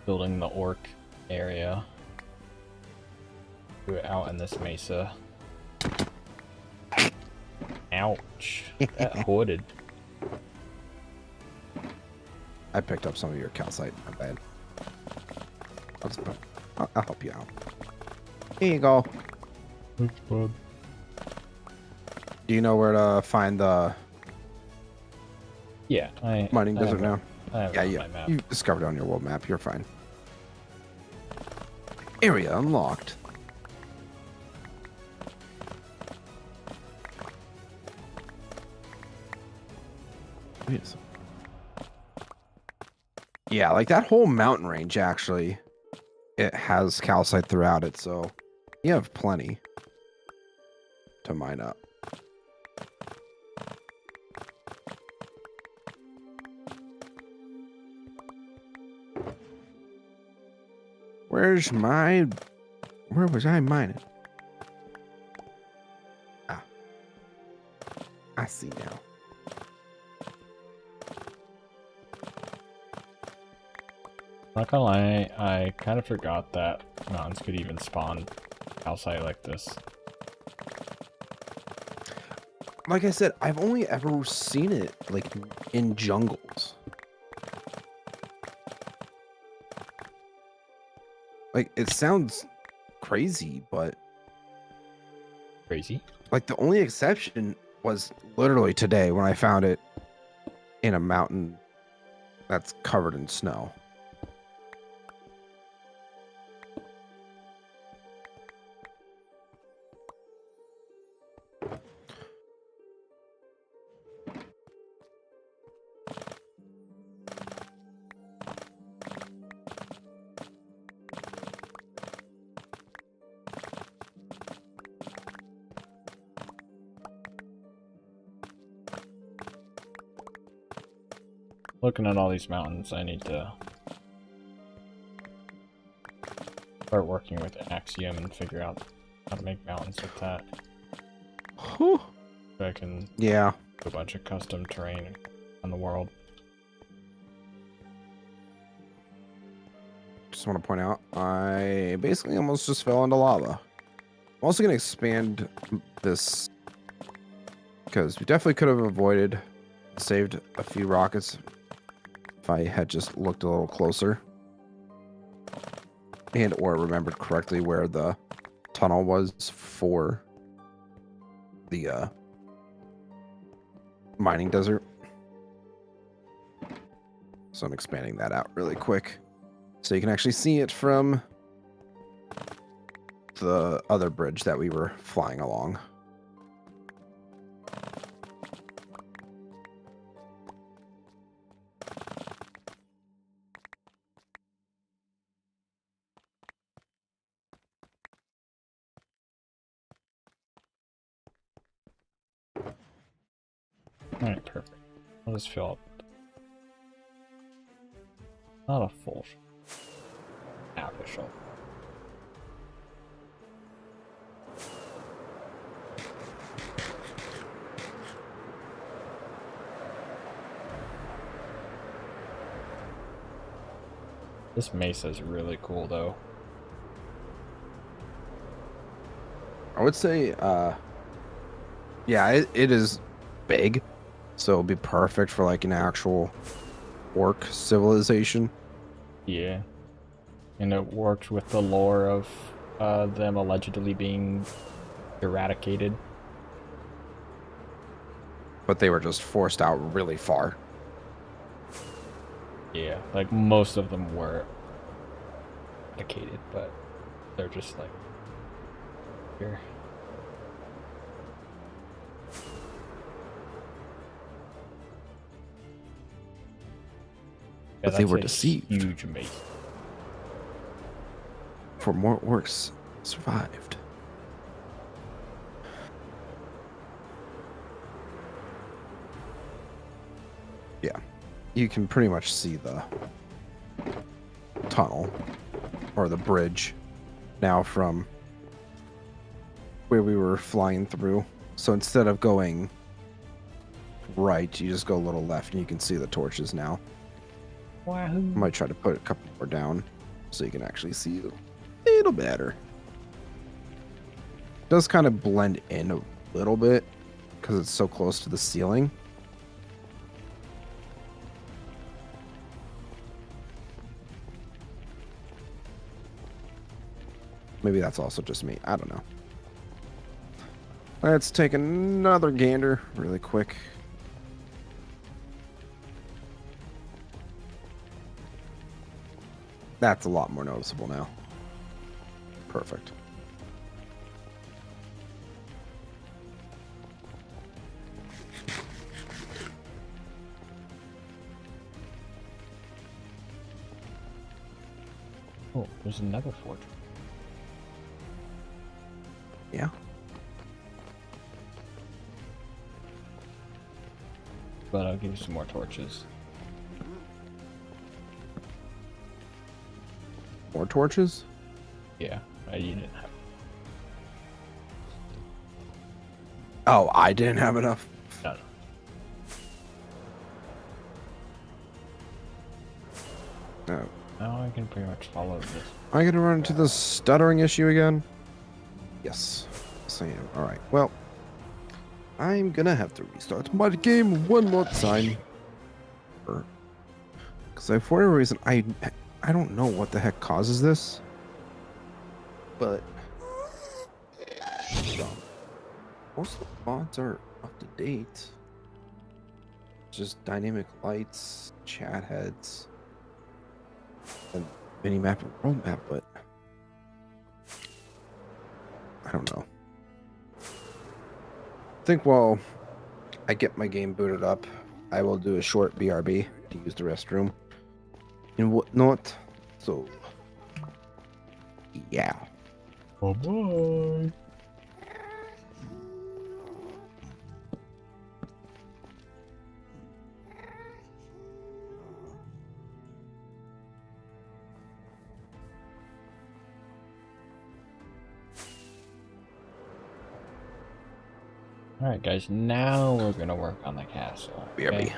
A: building the orc area, do it out in this mesa. Ouch. That hooded.
B: I picked up some of your calcite, my bad. I'll help you out. Here you go.
A: Thanks, bud.
B: Do you know where to find the
A: Yeah,
B: mining desert now?
A: I have it on my map.
B: You discovered it on your world map. You're fine. Area unlocked. Yes. Yeah, like that whole mountain range actually, it has calcite throughout it, so you have plenty to mine up. Where was I mining? Ah, I see now.
A: Not gonna lie, I kind of forgot that mountains could even spawn calcite like this.
B: Like I said, I've only ever seen it like in jungles. Like it sounds crazy, but
A: Crazy.
B: like the only exception was literally today when I found it in a mountain that's covered in snow.
A: Looking at all these mountains, I need to start working with Axiom and figure out how to make mountains with that.
B: Whew.
A: So I can do a bunch of custom terrain on the world.
B: Just want to point out, I basically almost just fell into lava. I'm also going to expand this because we definitely could have saved a few rockets if I had just looked a little closer and or remembered correctly where the tunnel was for the mining desert. So I'm expanding that out really quick so you can actually see it from the other bridge that we were flying along.
A: Alright, perfect. I'll just fill up. Not a full official. This mesa is really cool, though.
B: I would say, yeah, it is big, so it'll be perfect for like an actual orc civilization.
A: Yeah. And it works with the lore of them allegedly being eradicated.
B: But they were just forced out really far.
A: Yeah, like most of them were eradicated, but they're just like here. Yeah,
B: But they were
A: a
B: deceived.
A: huge mate.
B: For more orcs survived. Yeah, you can pretty much see the tunnel or the bridge now from where we were flying through. So instead of going right, you just go a little left and you can see the torches now.
A: Wahoo!
B: I might try to put a couple more down so you can actually see a little better. It does kind of blend in a little bit because it's so close to the ceiling. Maybe that's also just me. I don't know. Let's take another gander really quick. That's a lot more noticeable now. Perfect.
A: Oh, there's another fortress.
B: Yeah.
A: But I'll give you some more torches.
B: More torches?
A: Yeah, you didn't have.
B: Oh, I didn't have enough.
A: No.
B: No.
A: Now I can pretty much follow this.
B: Am I going to run into the stuttering issue again? Yes. Yes, I am. All right. Well, I'm going to have to restart my game one more time. Because for whatever reason, I don't know what the heck causes this. But most of the mods are up to date. Just dynamic lights, chat heads, and mini map and world map, but I don't know. I think while I get my game booted up, I will do a short BRB to use the restroom and whatnot. So, yeah.
A: Bye-bye. Alright guys, now we're gonna work on the castle.
B: BRB.
A: Okay?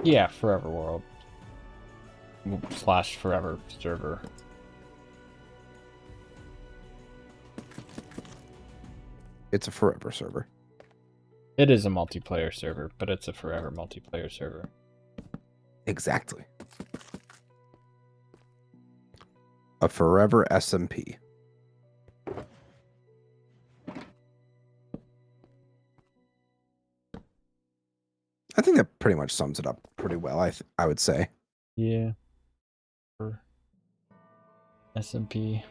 A: Yeah, Forever World. / Forever Server.
B: It's a forever server.
A: It is a multiplayer server, but it's a forever multiplayer server.
B: Exactly. A forever SMP. I think that pretty much sums it up pretty well, I would say.
A: Yeah. For SMP.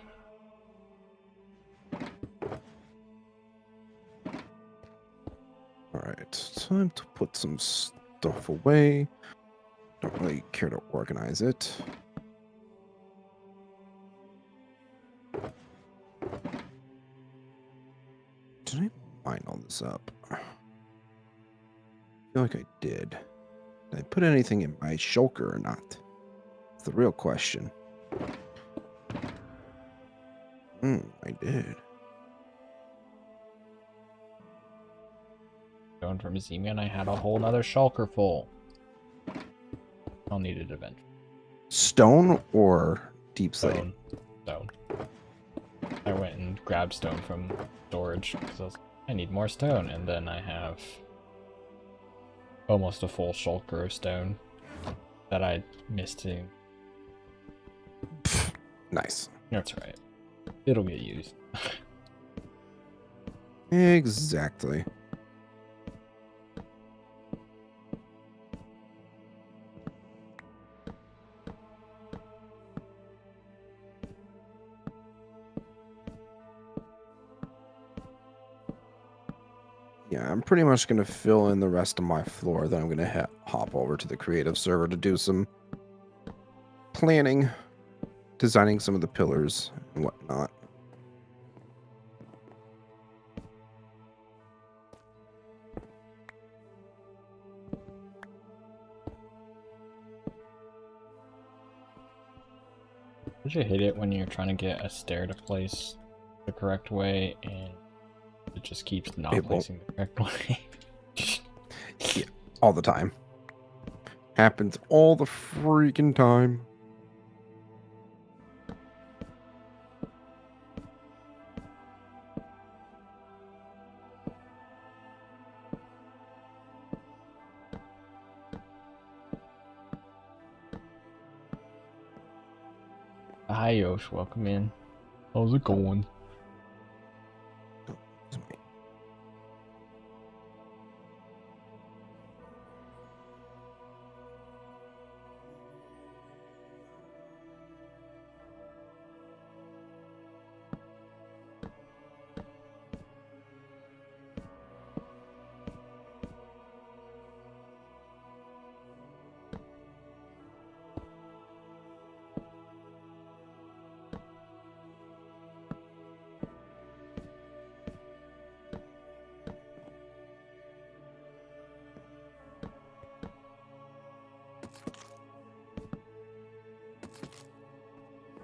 B: All right, time to put some stuff away. Don't really care to organize it. Did I line all this up? I feel like I did. Did I put anything in my shulker or not? It's the real question. I did.
A: Going from Zemian, I had a whole nother shulker full. I'll need it eventually.
B: Stone or deep slate?
A: Stone. I went and grabbed stone from storage because I need more stone, and then I have almost a full shulker of stone that I missed in.
B: Nice.
A: That's right. It'll get used.
B: Exactly. Yeah, I'm pretty much going to fill in the rest of my floor. Then I'm going to hop over to the creative server to do some planning, designing some of the pillars and whatnot.
A: Did you hate it when you're trying to get a stair to place the correct way and it just keeps not placing the correct way?
B: Yeah, all the time. Happens all the freaking time.
A: Hi Yosh, welcome in. How's it going?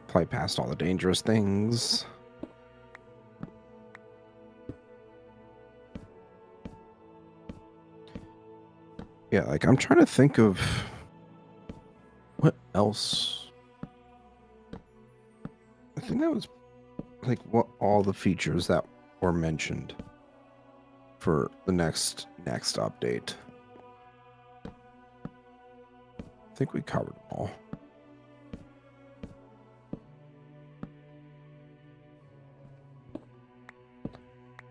B: Probably past all the dangerous things. Yeah, like I'm trying to think of what else. I think that was like what all the features that were mentioned for the next update. I think we covered them all.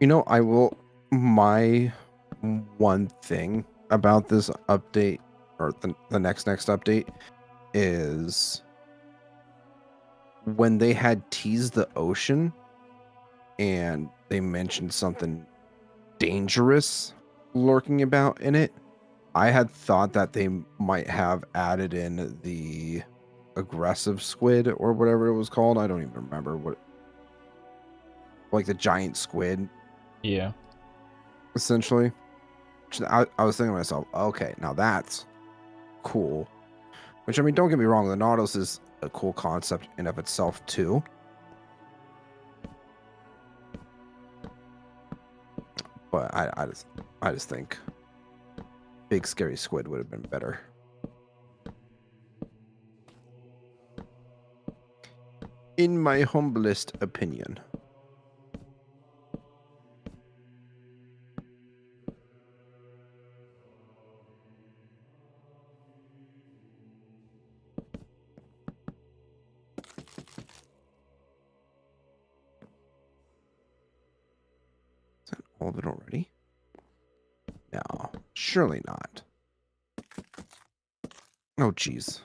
B: You know, I will. My one thing about this update, or the next update, is when they had teased the ocean and they mentioned something dangerous lurking about in it. I had thought that they might have added in the aggressive squid or whatever it was called. I don't even remember what, like the giant squid.
A: Yeah.
B: Essentially. I was thinking to myself, okay, now that's cool. Which, I mean, don't get me wrong, the Nautilus is a cool concept in of itself too. But I just think big scary squid would have been better. In my humblest opinion. Is that all of it already? No, surely not. Oh, jeez.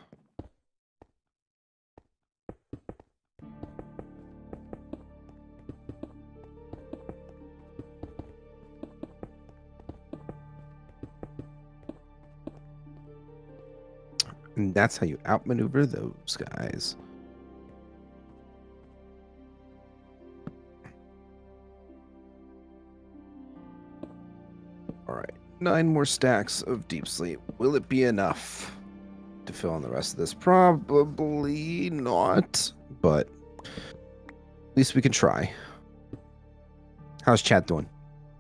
B: And that's how you outmaneuver those guys. All right, 9 more stacks of deep sleep. Will it be enough to fill in the rest of this? Probably not, but at least we can try. How's chat doing?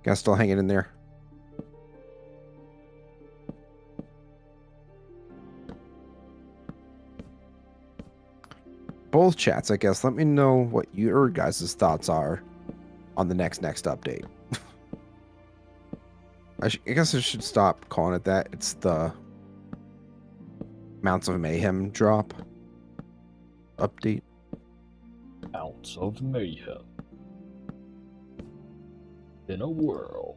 B: Guys still hanging in there? Both chats, I guess. Let me know what your guys' thoughts are on the next update. I guess I should stop calling it that. It's the Mounts of Mayhem drop update.
A: Ounce of mayhem in a whirl.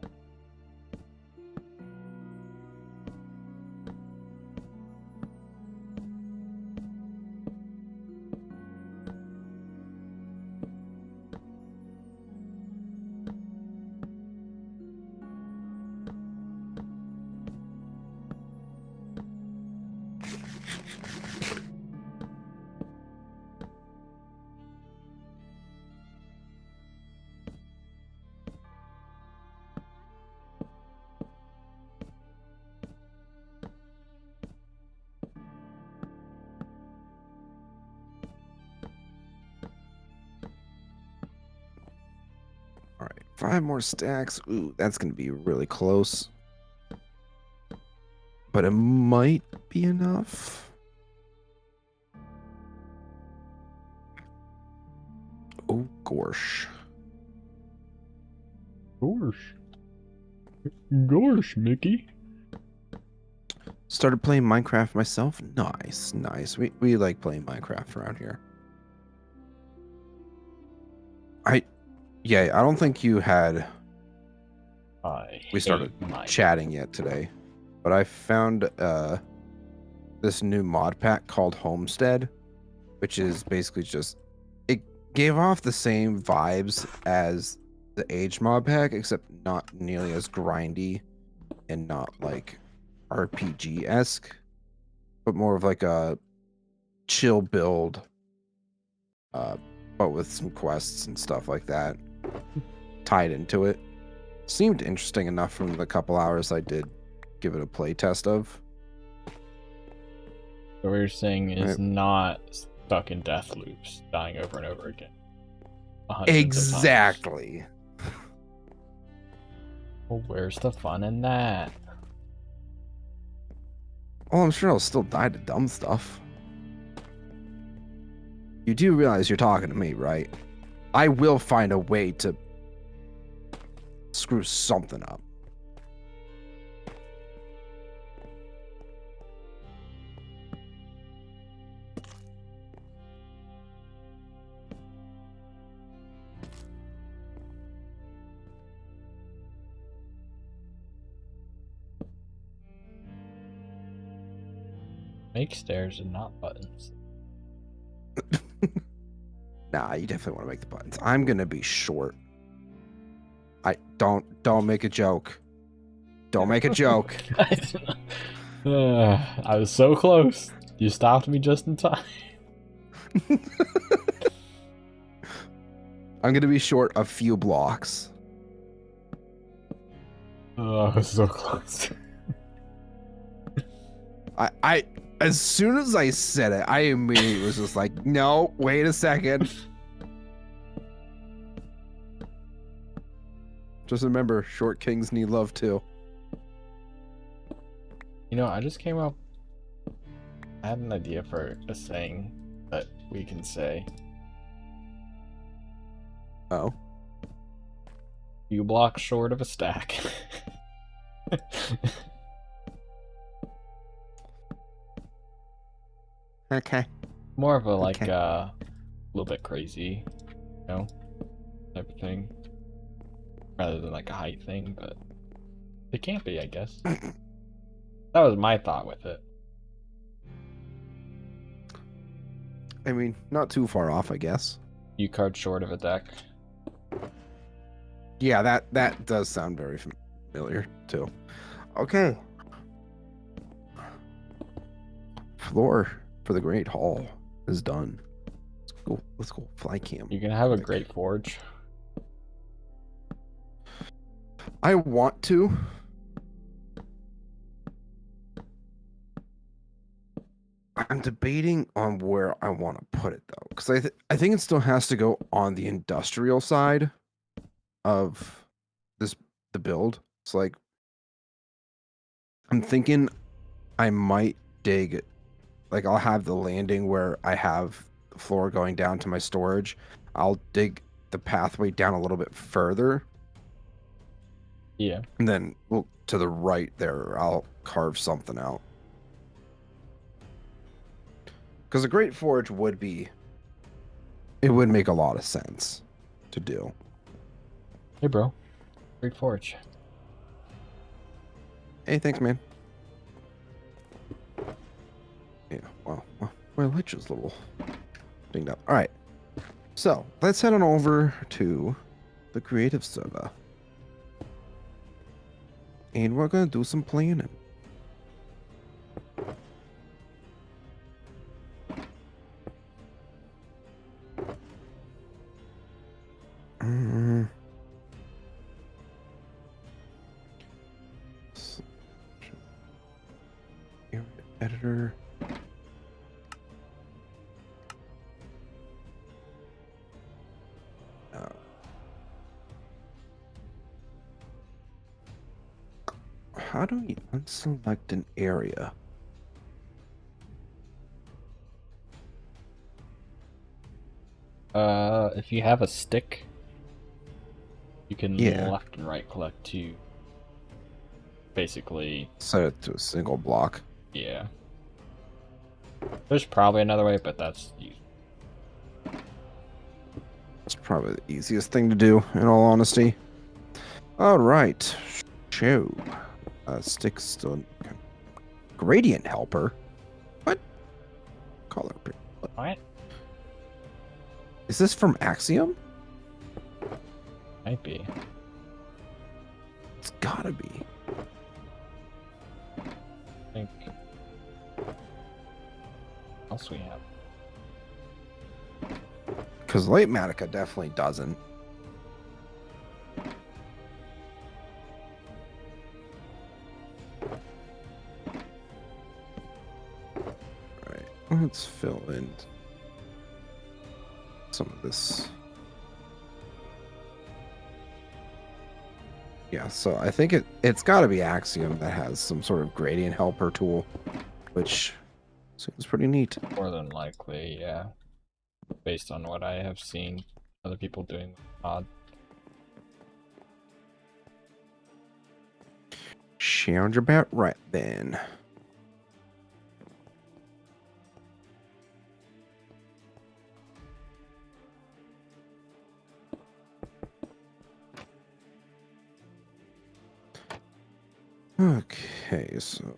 B: All right, 5 more stacks. Ooh, that's going to be really close. But it might be enough. Oh, gosh.
A: Gosh. Gosh, Mickey.
B: Started playing Minecraft myself. Nice, nice. We like playing Minecraft around here. Yeah, I don't think you had... We started chatting yet today. But I found this new mod pack called Homestead, which is basically just... It gave off the same vibes as the Age mod pack, except not nearly as grindy and not like RPG-esque, but more of like a chill build, but with some quests and stuff like that tied into it. Seemed interesting enough from the couple hours I did give it a play test of.
A: So what you're saying is not stuck in death loops, dying over and over again.
B: Exactly.
A: Well, where's the fun in that?
B: Oh, I'm sure I'll still die to dumb stuff. You do realize you're talking to me, right? I will find a way to screw something up.
A: Make stairs and not buttons.
B: Nah, you definitely want to make the buttons. I'm gonna be short. Don't make a joke. Don't make a joke.
A: I was so close. You stopped me just in time.
B: I'm gonna be short a few blocks.
A: Oh, I was so close.
B: I as soon as I said it, I immediately was just like, no, wait a second. Just remember, short kings need love too.
A: You know, I just came up. I had an idea for a saying that we can say.
B: Oh.
A: You block short of a stack.
B: Okay.
A: More of a
B: Okay.
A: little bit crazy, you know, type of thing, rather than like a height thing. But it can't be, I guess. That was my thought with it.
B: I mean, not too far off, I guess.
A: You card short of a deck.
B: Yeah, that does sound very familiar too. Okay. Floor for the Great Hall is done. Let's go fly cam.
A: You can have a
B: quick.
A: great forge.
B: I want to. I'm debating on where I want to put it though, because I think it still has to go on the industrial side of the build. It's like I'm thinking I might dig, like I'll have the landing where I have the floor going down to my storage. I'll dig the pathway down a little bit further.
A: Yeah.
B: And then to the right there, I'll carve something out. Because a great forge would make a lot of sense to do.
A: Hey, bro. Great forge.
B: Hey, thanks, man. Yeah, well, my lich is a little dinged up. All right, so let's head on over to the creative server. And we're going to do some planning. Editor. How do we unselect an area?
A: If you have a stick, you can
B: Yeah.
A: left and right click to basically
B: Set it to a single block.
A: Yeah. There's probably another way, but that's
B: It's probably the easiest thing to do, in all honesty. All right. Show. Stick still. Gradient helper. What? Color.
A: What?
B: Is this from Axiom?
A: Might be.
B: It's gotta be.
A: I think. What else we have?
B: Because Light Matica definitely doesn't. Alright, let's fill in some of this. Yeah, so I think it's got to be Axiom that has some sort of gradient helper tool, which seems pretty neat.
A: More than likely, yeah. Based on what I have seen other people doing with mod.
B: Sounds about right then. Okay, so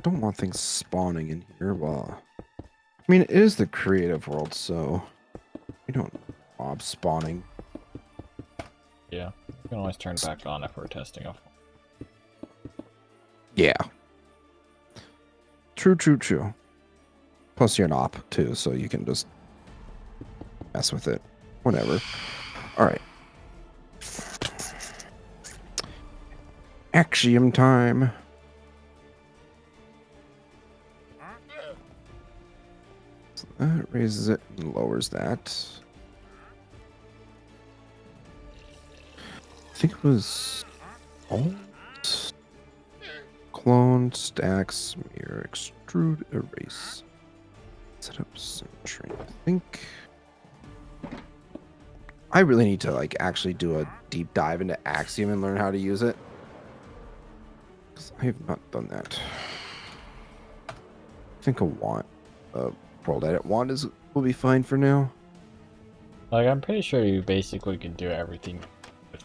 B: don't want things spawning in here. Well, I mean, it is the creative world, so we don't mob spawning.
A: Yeah. You can always turn it back on if we're testing off.
B: Yeah. True. Plus, you're an op too, so you can just mess with it. Whatever. All right. Axiom time. So that raises it and lowers that. I think it was alt, clone, stack, smear, extrude, erase. Set up symmetry. I think I really need to like actually do a deep dive into Axiom and learn how to use it. Because I have not done that. I think a world edit wand will be fine for now.
A: Like, I'm pretty sure you basically can do everything with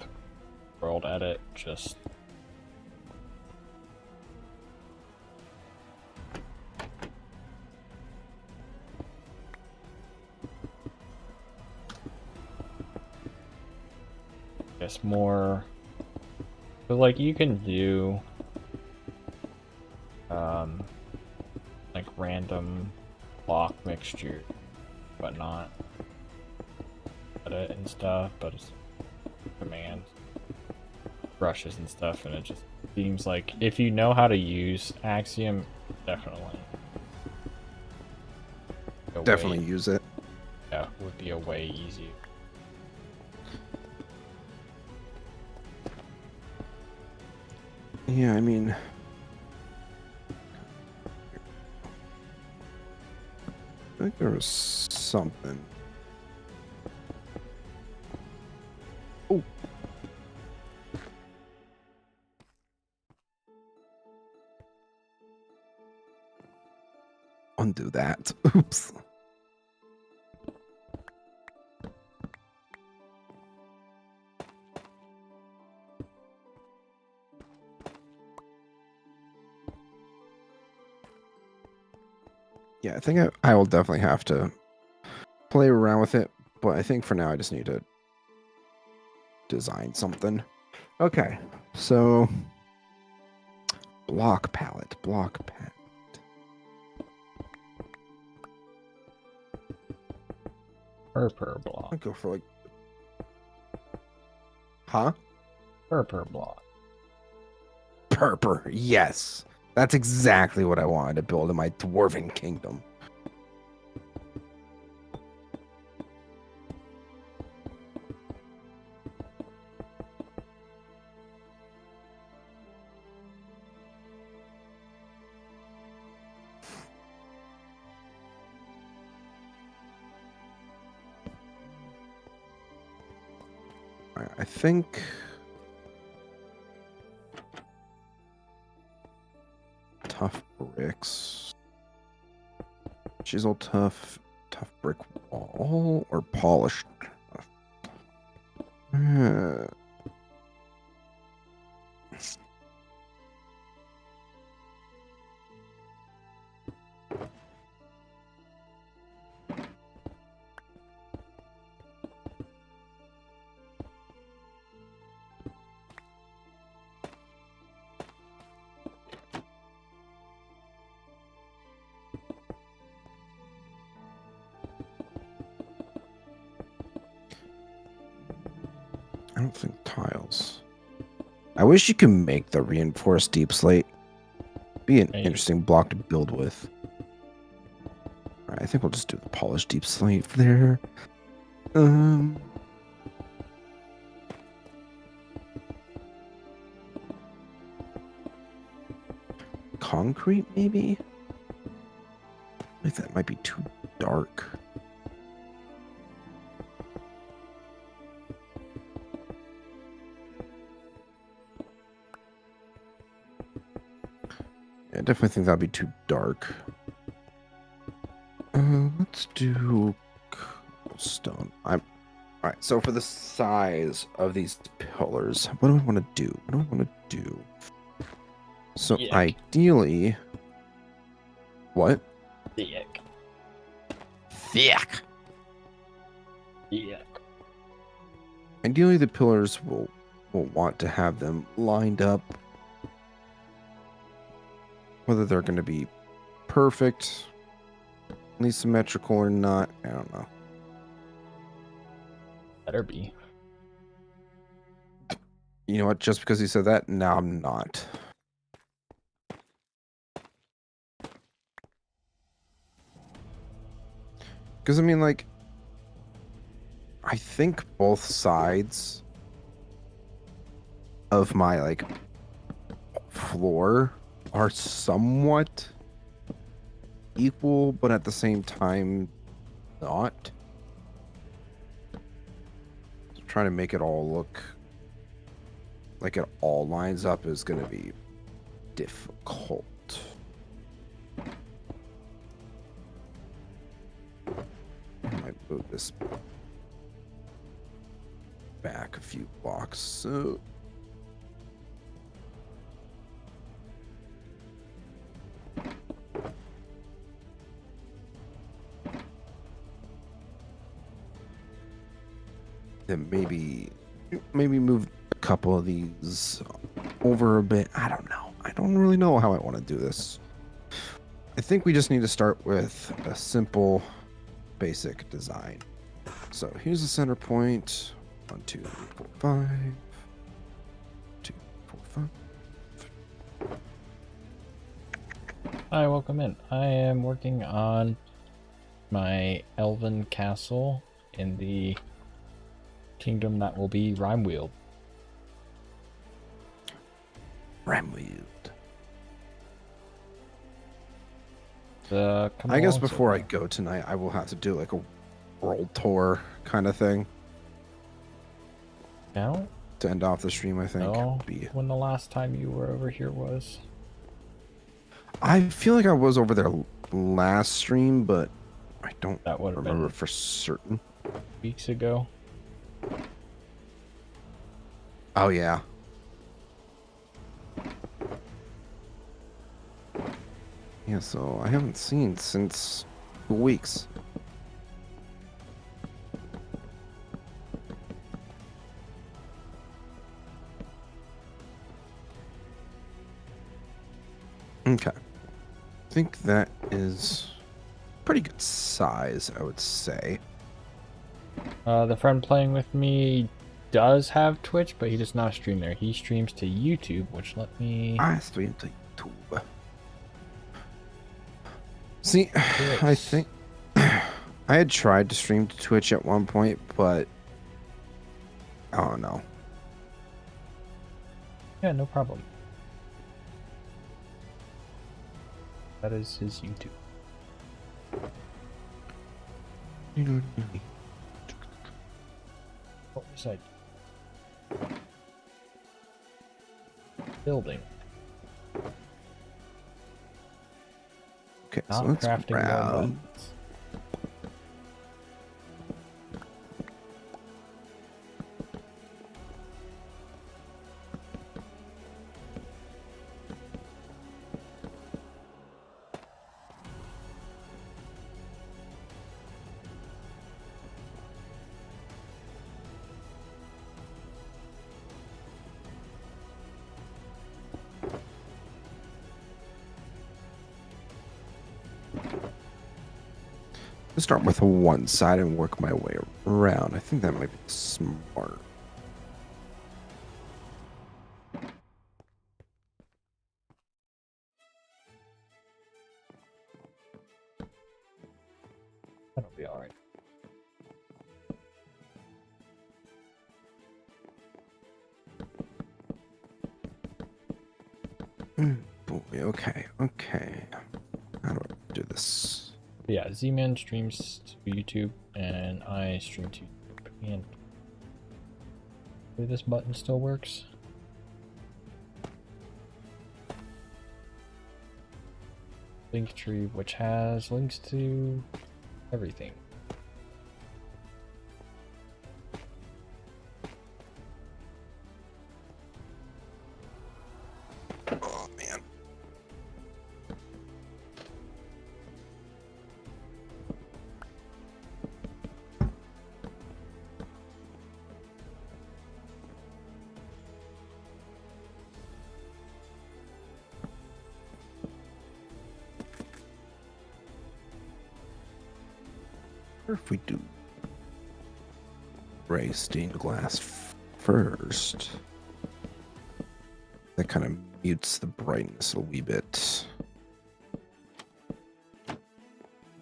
A: world edit, just... guess more... But, like, you can do... like, random block mixture, whatnot. Edit and stuff, but it's commands, brushes and stuff, and it just seems like if you know how to use Axiom, definitely
B: Use it.
A: Yeah, would be a way easier.
B: Yeah, I mean, I think there was something. Oh. Undo that. Oops. Yeah, I think I will definitely have to play around with it, but I think for now I just need to design something. Okay, so block palette.
A: Per block.
B: I'll go for like, huh?
A: Per block.
B: Purper, yes. That's exactly what I wanted to build in my dwarven kingdom. I think tough bricks, chisel tough brick wall, or polished. I don't think tiles. I wish you could make the reinforced deep slate. Be an interesting block to build with. All right, I think we'll just do the polished deep slate there. Concrete, maybe? I think that might be too dark. Yeah, I definitely think that'd be too dark. Let's do stone. All right. So for the size of these pillars, what do I want to do? So
A: Yuck.
B: ideally, what?
A: Thick.
B: Ideally, the pillars will want to have them lined up. Whether they're going to be perfect, symmetrical or not, I don't know.
A: Better be.
B: You know what? Just because he said that, now I'm not. Because, I mean, like, I think both sides of my, like, floor are somewhat equal, but at the same time, not. So trying to make it all look like it all lines up is going to be difficult. I might move this back a few blocks. So then maybe move a couple of these over a bit. I don't know. I don't really know how I want to do this. I think we just need to start with a simple, basic design. So here's the center point. 1, 2, 3, 4, 5. 2, 4, 5.
A: Hi, welcome in. I am working on my elven castle in the kingdom that will be Rhymeweald.
B: Rhymeweald.
A: I
B: guess before I go tonight, I will have to do like a world tour kind of thing.
A: Now?
B: To end off the stream, I think.
A: No, when the last time you were over here was?
B: I feel like I was over there last stream, but I don't remember for certain.
A: Weeks ago.
B: Oh, yeah. Yeah, so I haven't seen since weeks. Okay. I think that is pretty good size, I would say.
A: The friend playing with me does have Twitch, but he does not stream there. He streams to YouTube, which let me...
B: I stream to YouTube. See, Twitch. I think... I had tried to stream to Twitch at one point, but... I don't know.
A: Yeah, no problem. That is his YouTube. What was I building?
B: Okay,
A: not
B: so let's
A: crafting
B: grab...
A: more buttons.
B: Let's start with one side and work my way around. I think that might be smart.
A: That'll be alright.
B: Boy, okay. How do I do this?
A: Yeah, Z-Man streams to YouTube, and I stream to YouTube. And maybe this button still works. Linktree, which has links to everything.
B: Oh, man. What if we do gray stained glass first. That kind of mutes the brightness a wee bit.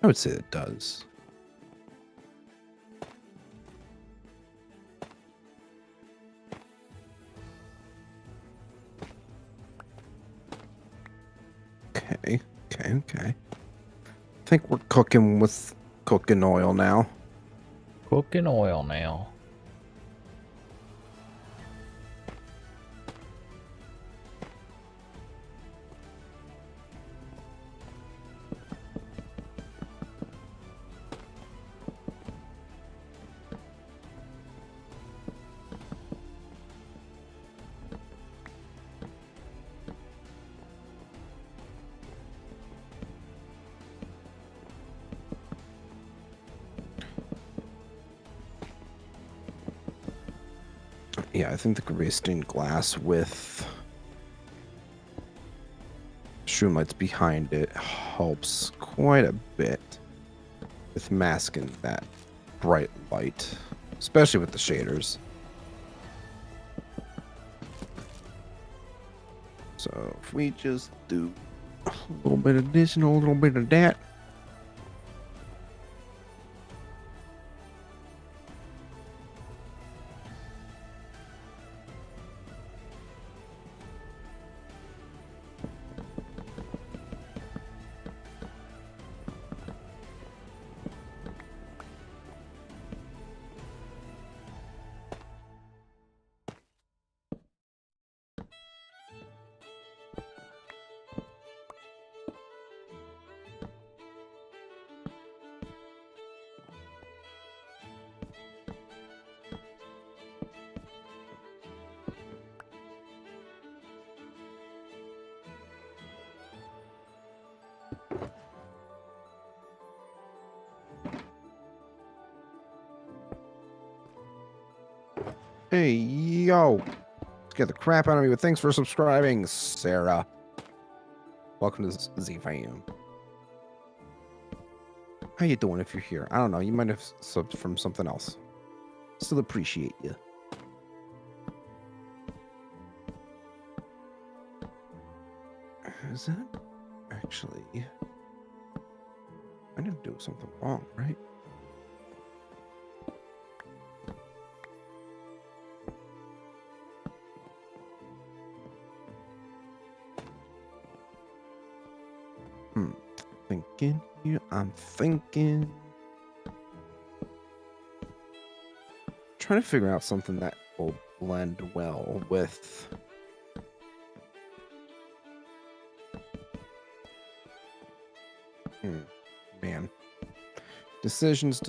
B: I would say it does. Okay. I think we're cooking with cooking oil now.
A: Cooking oil now.
B: Yeah, I think the gray stained glass with streamlights behind it helps quite a bit with masking that bright light, especially with the shaders. So if we just do a little bit of this and a little bit of that. Hey, yo. Scared the crap out of me, but thanks for subscribing, Sarah. Welcome to Z-Fam. How you doing if you're here? I don't know. You might have subbed from something else. Still appreciate you. Is that actually... I didn't do something wrong, right? Thinking here, I'm thinking. Trying to figure out something that will blend well with. Man. Decisions.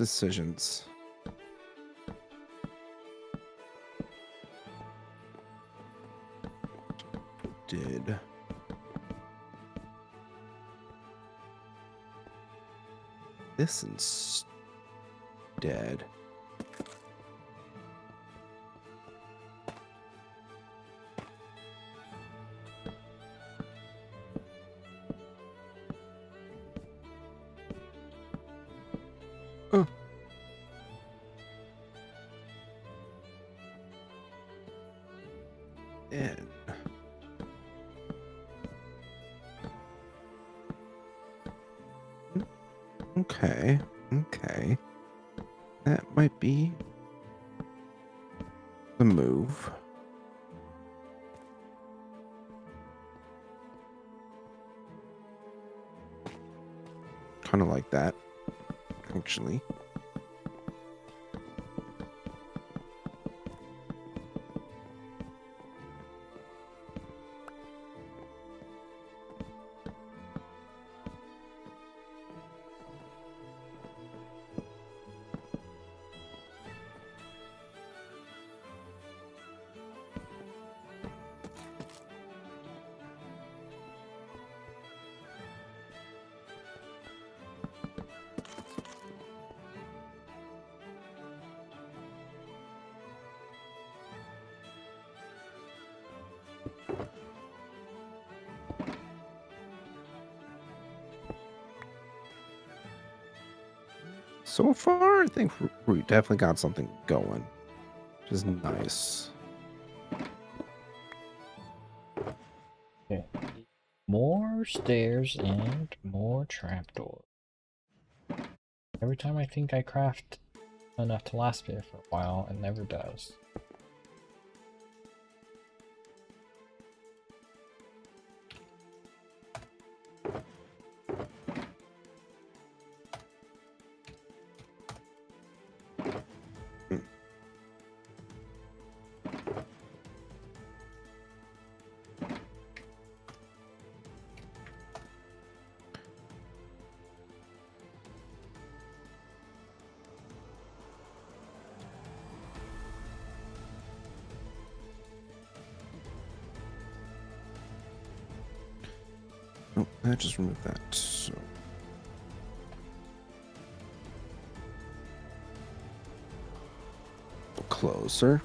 B: Did. This instead. And okay. That might be the move. Kind of like that, actually. So far, I think we definitely got something going. which is nice.
A: Okay. More stairs and more trapdoors. Every time I think I craft enough to last me for a while, it never does.
B: Oh, I just removed that. So. Closer.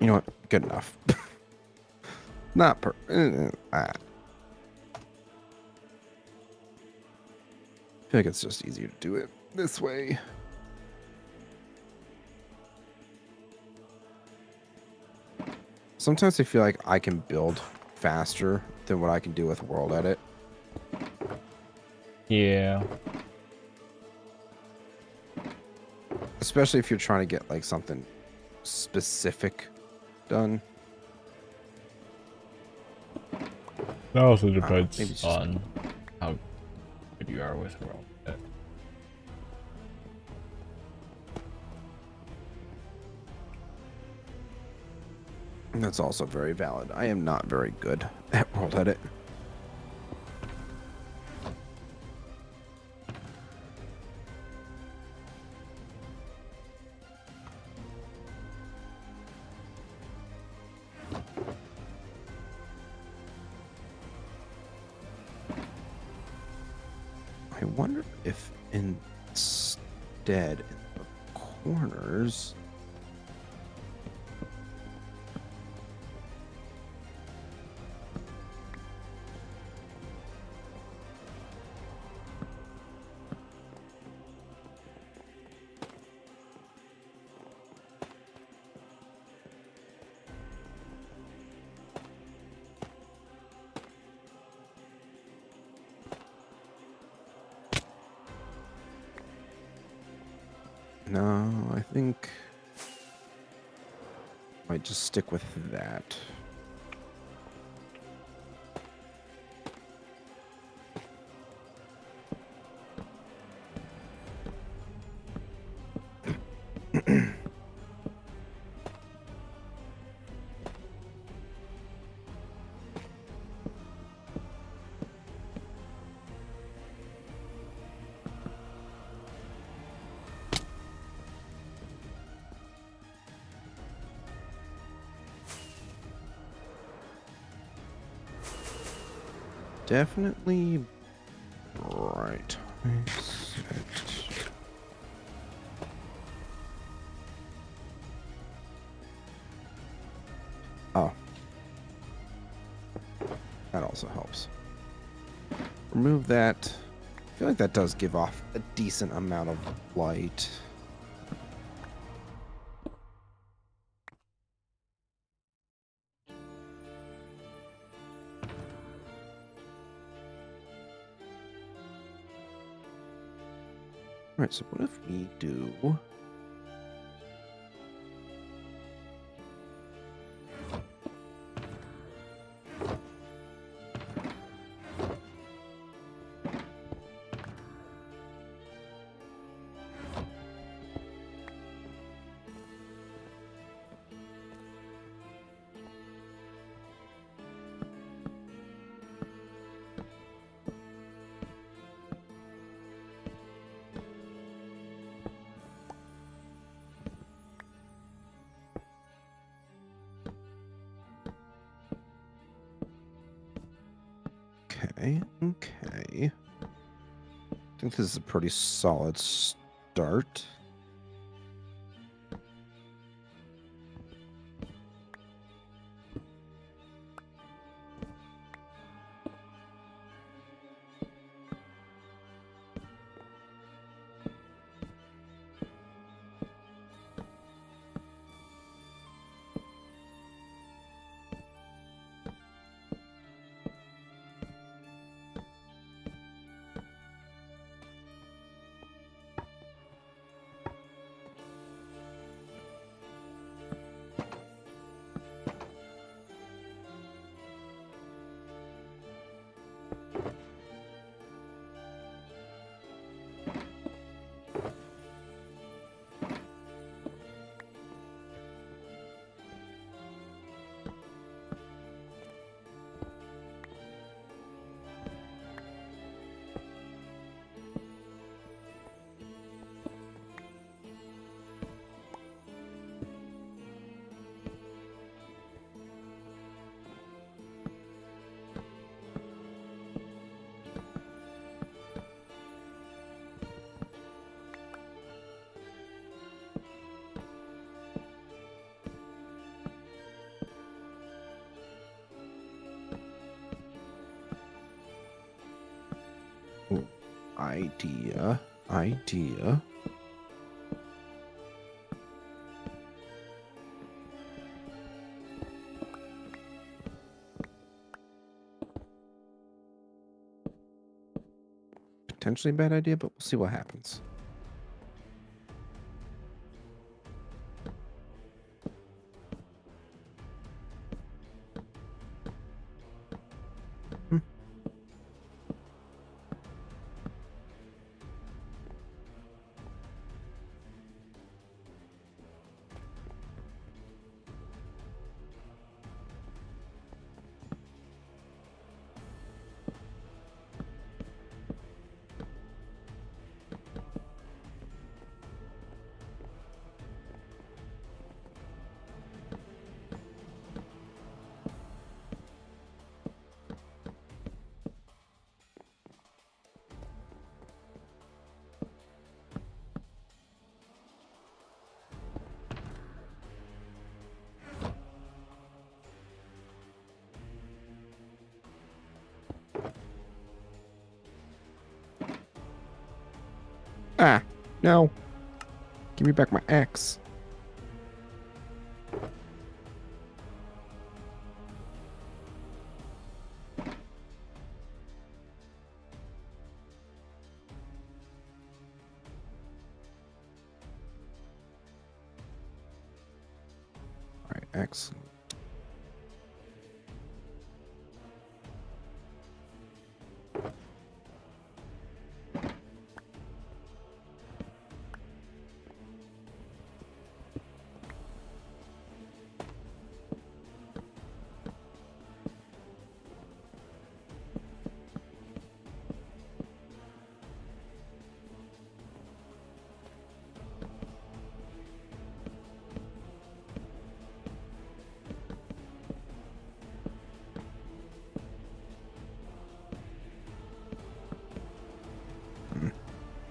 B: You know what? Good enough. Not per. I feel like it's just easier to do it this way. Sometimes I feel like I can build faster than what I can do with World Edit.
A: Yeah.
B: Especially if you're trying to get like something specific done.
A: That also
B: maybe
A: depends
B: it's just-
A: on how good you are with world.
B: That's also very valid. I am not very good at World Edit. I wonder if instead in the corners. No, I think I might just stick with that. Definitely right. Oh. That also helps. Remove that. I feel like that does give off a decent amount of light. Alright, so what if we do... Okay. I think this is a pretty solid start. Ooh, idea. Potentially a bad idea, but we'll see what happens. Hmm. Ah, no. Give me back my X. All right, excellent.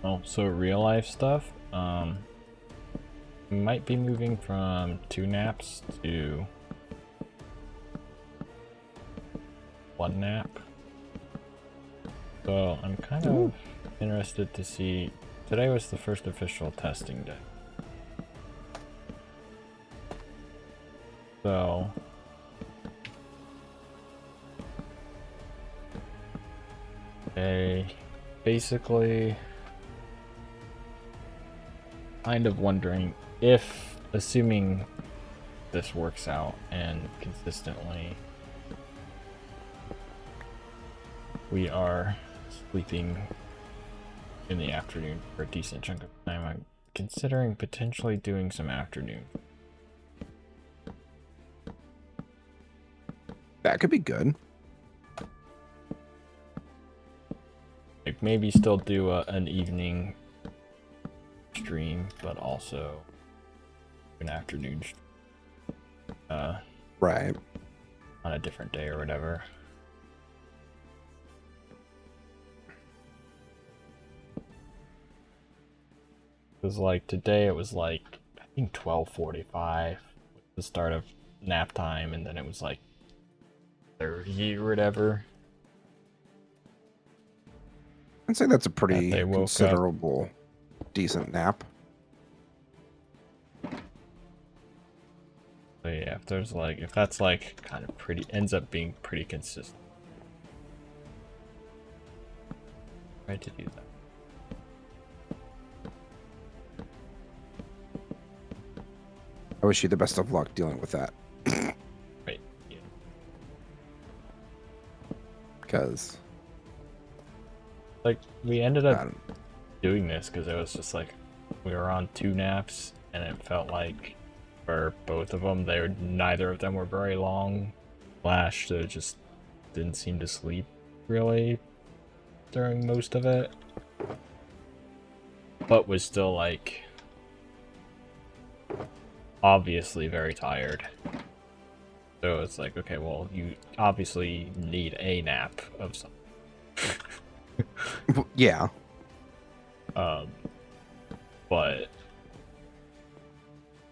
A: Oh, so real life stuff. Might be moving from 2 naps to 1 nap. So I'm kind of interested to see. Today was the first official testing day. So basically kind of wondering if, assuming this works out and consistently we are sleeping in the afternoon for a decent chunk of time, I'm considering potentially doing some afternoon.
B: That could be good.
A: Like maybe still do an evening stream, but also an afternoon
B: Right.
A: on a different day or whatever. Because like today it was like I think 12:45 the start of nap time, and then it was like 30 or whatever
B: I'd say that's a
A: that
B: pretty
A: they woke up.
B: considerable, decent nap.
A: So yeah, if there's like if that's like kind of pretty ends up being pretty consistent. Try to do that.
B: I wish you the best of luck dealing with that.
A: Right. Yeah.
B: Because
A: Like we ended up doing this because it was just like we were on 2 naps, and it felt like for both of them, neither of them were very long. Flash, so it just didn't seem to sleep really during most of it, but was still like obviously very tired. So it's like, okay, well, you obviously need a nap of some.
B: yeah.
A: But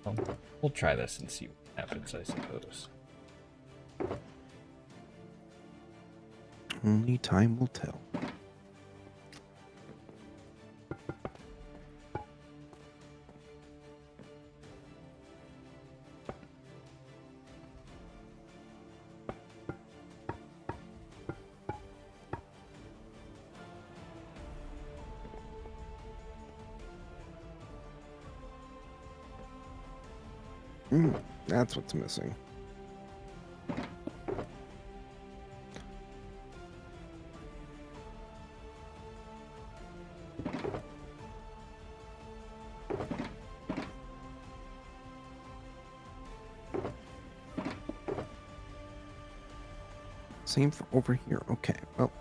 A: well, we'll try this and see what happens, I suppose.
B: Only time will tell. That's what's missing. Same for over here. Okay, well.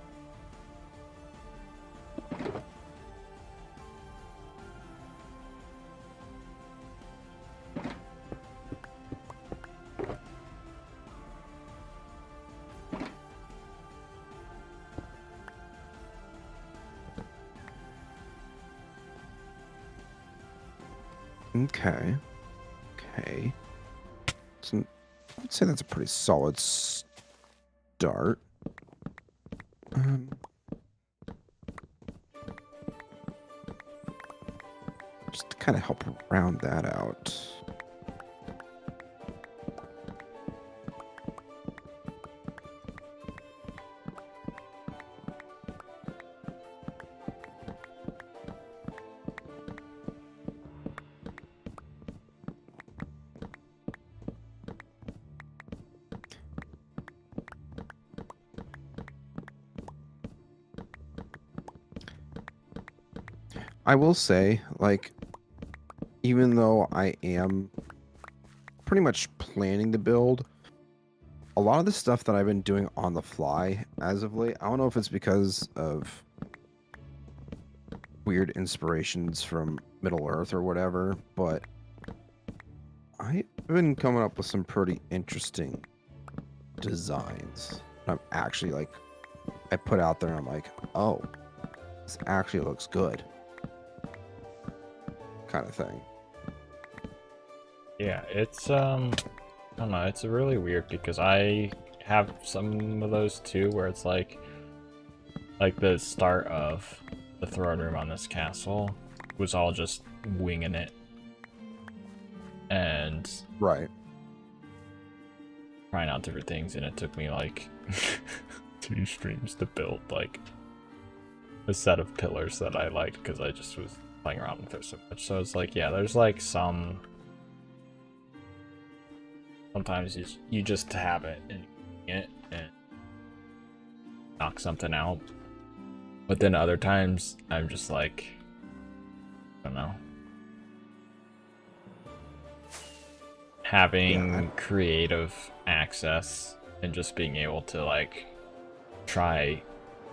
B: Okay. Okay. So I'd say that's a pretty solid start. Just to kind of help round that out. I will say, like, even though I am pretty much planning to build, a lot of the stuff that I've been doing on the fly as of late, I don't know if it's because of weird inspirations from Middle Earth or whatever, but I've been coming up with some pretty interesting designs. I'm actually like, I put out there and I'm like, oh, this actually looks good. Kind of thing.
A: Yeah, it's I don't know, it's really weird because I have some of those too where it's like the start of the throne room on this castle was all just winging it and
B: Right.
A: trying out different things, and it took me like 2 streams to build like a set of pillars that I liked because I just was playing around with it so much. So it's like, yeah, there's like sometimes you just have it and knock something out, but then other times I'm just like, I don't know, having creative access and just being able to like try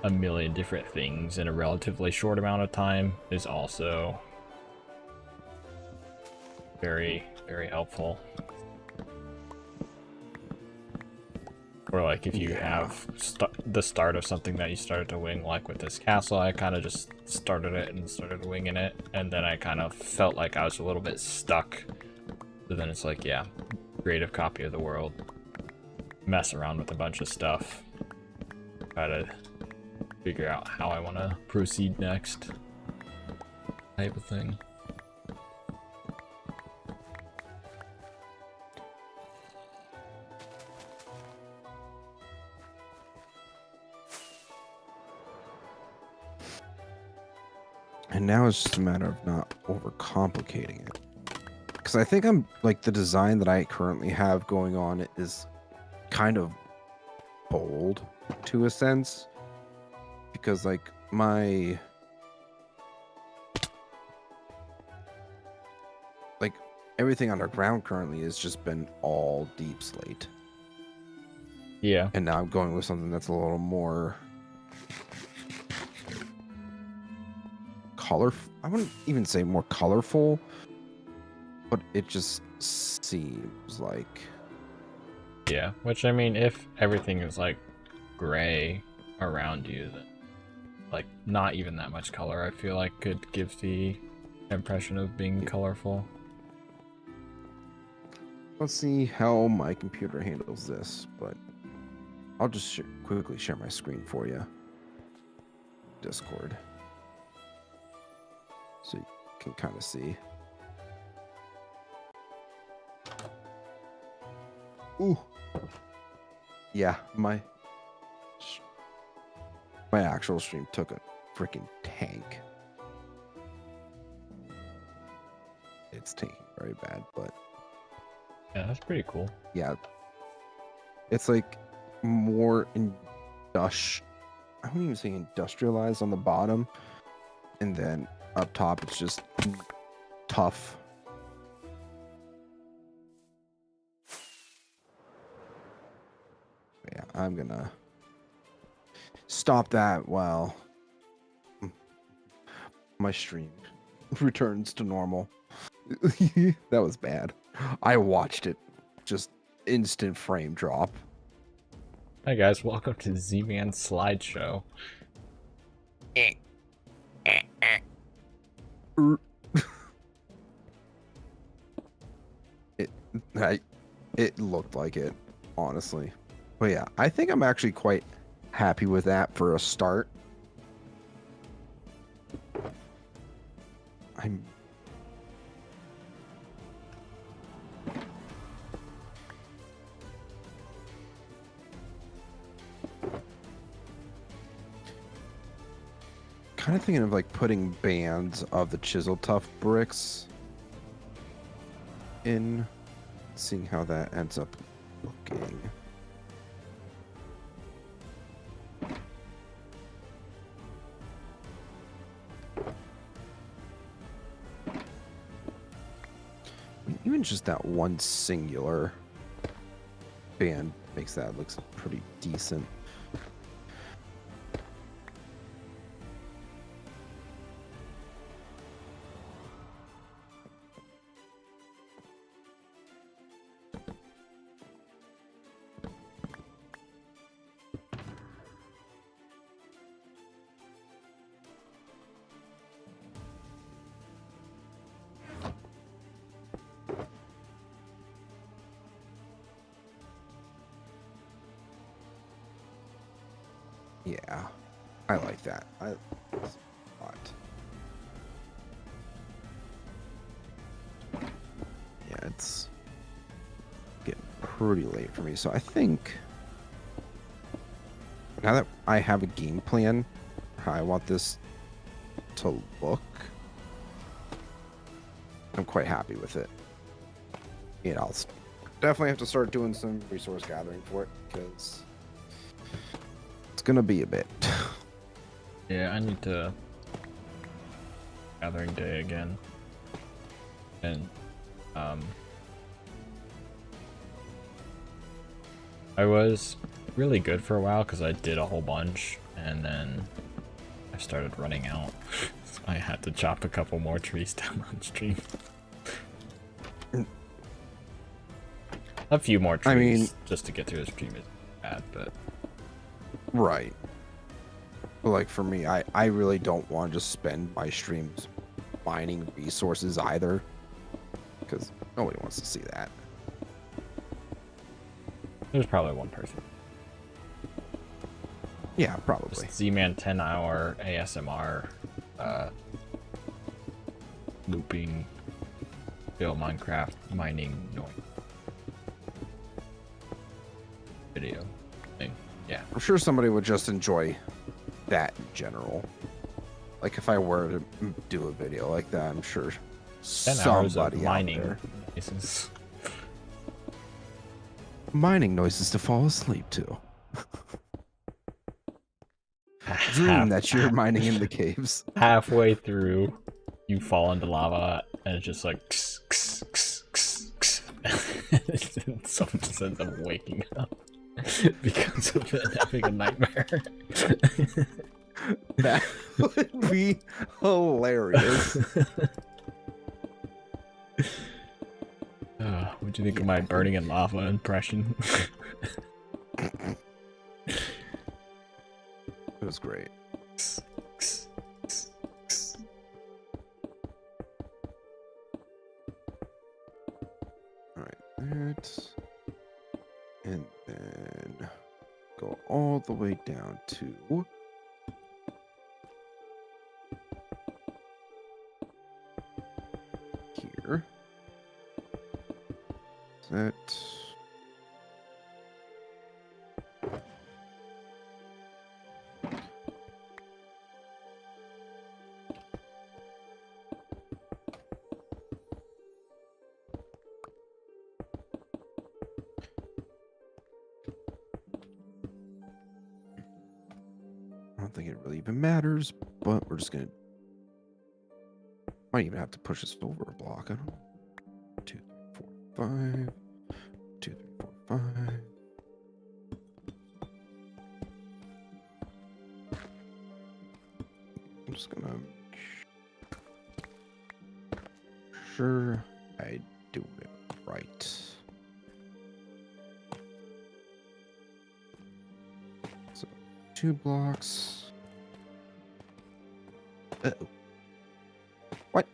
A: a million different things in a relatively short amount of time is also very, very helpful. Or like if you
B: Yeah.
A: have the start of something that you started to wing, like with this castle, I kind of just started it and started winging it, and then I kind of felt like I was a little bit stuck. So then it's like, yeah, creative copy of the world, mess around with a bunch of stuff, try to figure out how I want to proceed next, type of thing.
B: And now it's just a matter of not overcomplicating it. Because I think I'm like the design that I currently have going on is kind of bold to a sense. Because like like everything underground currently has just been all deep slate.
A: Yeah.
B: And now I'm going with something that's a little more colorful. I wouldn't even say more colorful, but it just seems like.
A: Yeah, which I mean, if everything is like gray around you, then like not even that much color, I feel like could give the impression of being colorful.
B: Let's see how my computer handles this, but I'll just quickly share my screen for you. Discord. So you can kind of see. Ooh. Yeah, my actual stream took a freaking tank. It's tanking very bad, but
A: Yeah, that's pretty cool.
B: yeah. It's like more I wouldn't even say industrialized on the bottom, and then up top it's just tough. Yeah, I'm gonna stop that while my stream returns to normal. That was bad. I watched it just instant frame drop.
A: Hi guys, welcome to Z-Man Slideshow.
B: It looked like it, honestly. But yeah, I think I'm actually quite happy with that for a start. I'm kind of thinking of like putting bands of the chisel tough bricks in, seeing how that ends up looking. I mean, even just that one singular band makes that looks pretty decent. Yeah, I like that. I like this a lot. Yeah, it's getting pretty late for me, so I think now that I have a game plan how I want this to look, I'm quite happy with it. You know, I'll definitely have to start doing some resource gathering for it because it's gonna be a bit.
A: Yeah, I need to gathering day again. And I was really good for a while because I did a whole bunch and then I started running out. So I had to chop a couple more trees down on stream. A few more trees
B: I mean,
A: just to get through the stream bad, but
B: Right. But like for me, I really don't want to just spend my streams mining resources either, because nobody wants to see that.
A: there's probably one person.
B: Yeah, probably.
A: Just Z-Man 10-hour ASMR looping Bill Minecraft mining noise video thing. Yeah.
B: I'm sure somebody would just enjoy that in general. Like if I were to do a video like that, I'm sure
A: 10 hours of
B: somebody out
A: mining
B: there.
A: noises.
B: Mining noises to fall asleep to. Dream
A: Half-
B: that you're mining in the caves.
A: halfway through, you fall into lava, and it's just like someone just ends up waking up because of it having a nightmare.
B: That would be hilarious.
A: What'd you think of my burning in lava impression?
B: It was great. Alright, that. And then go all the way down to here. That. I don't think it really even matters, but we're just gonna. Might even have to push this over a block. I don't know. 2, 3, 4, 5. 2, 3, 4, 5. I'm just gonna make sure I do it right. So 2 blocks. Uh-oh. What?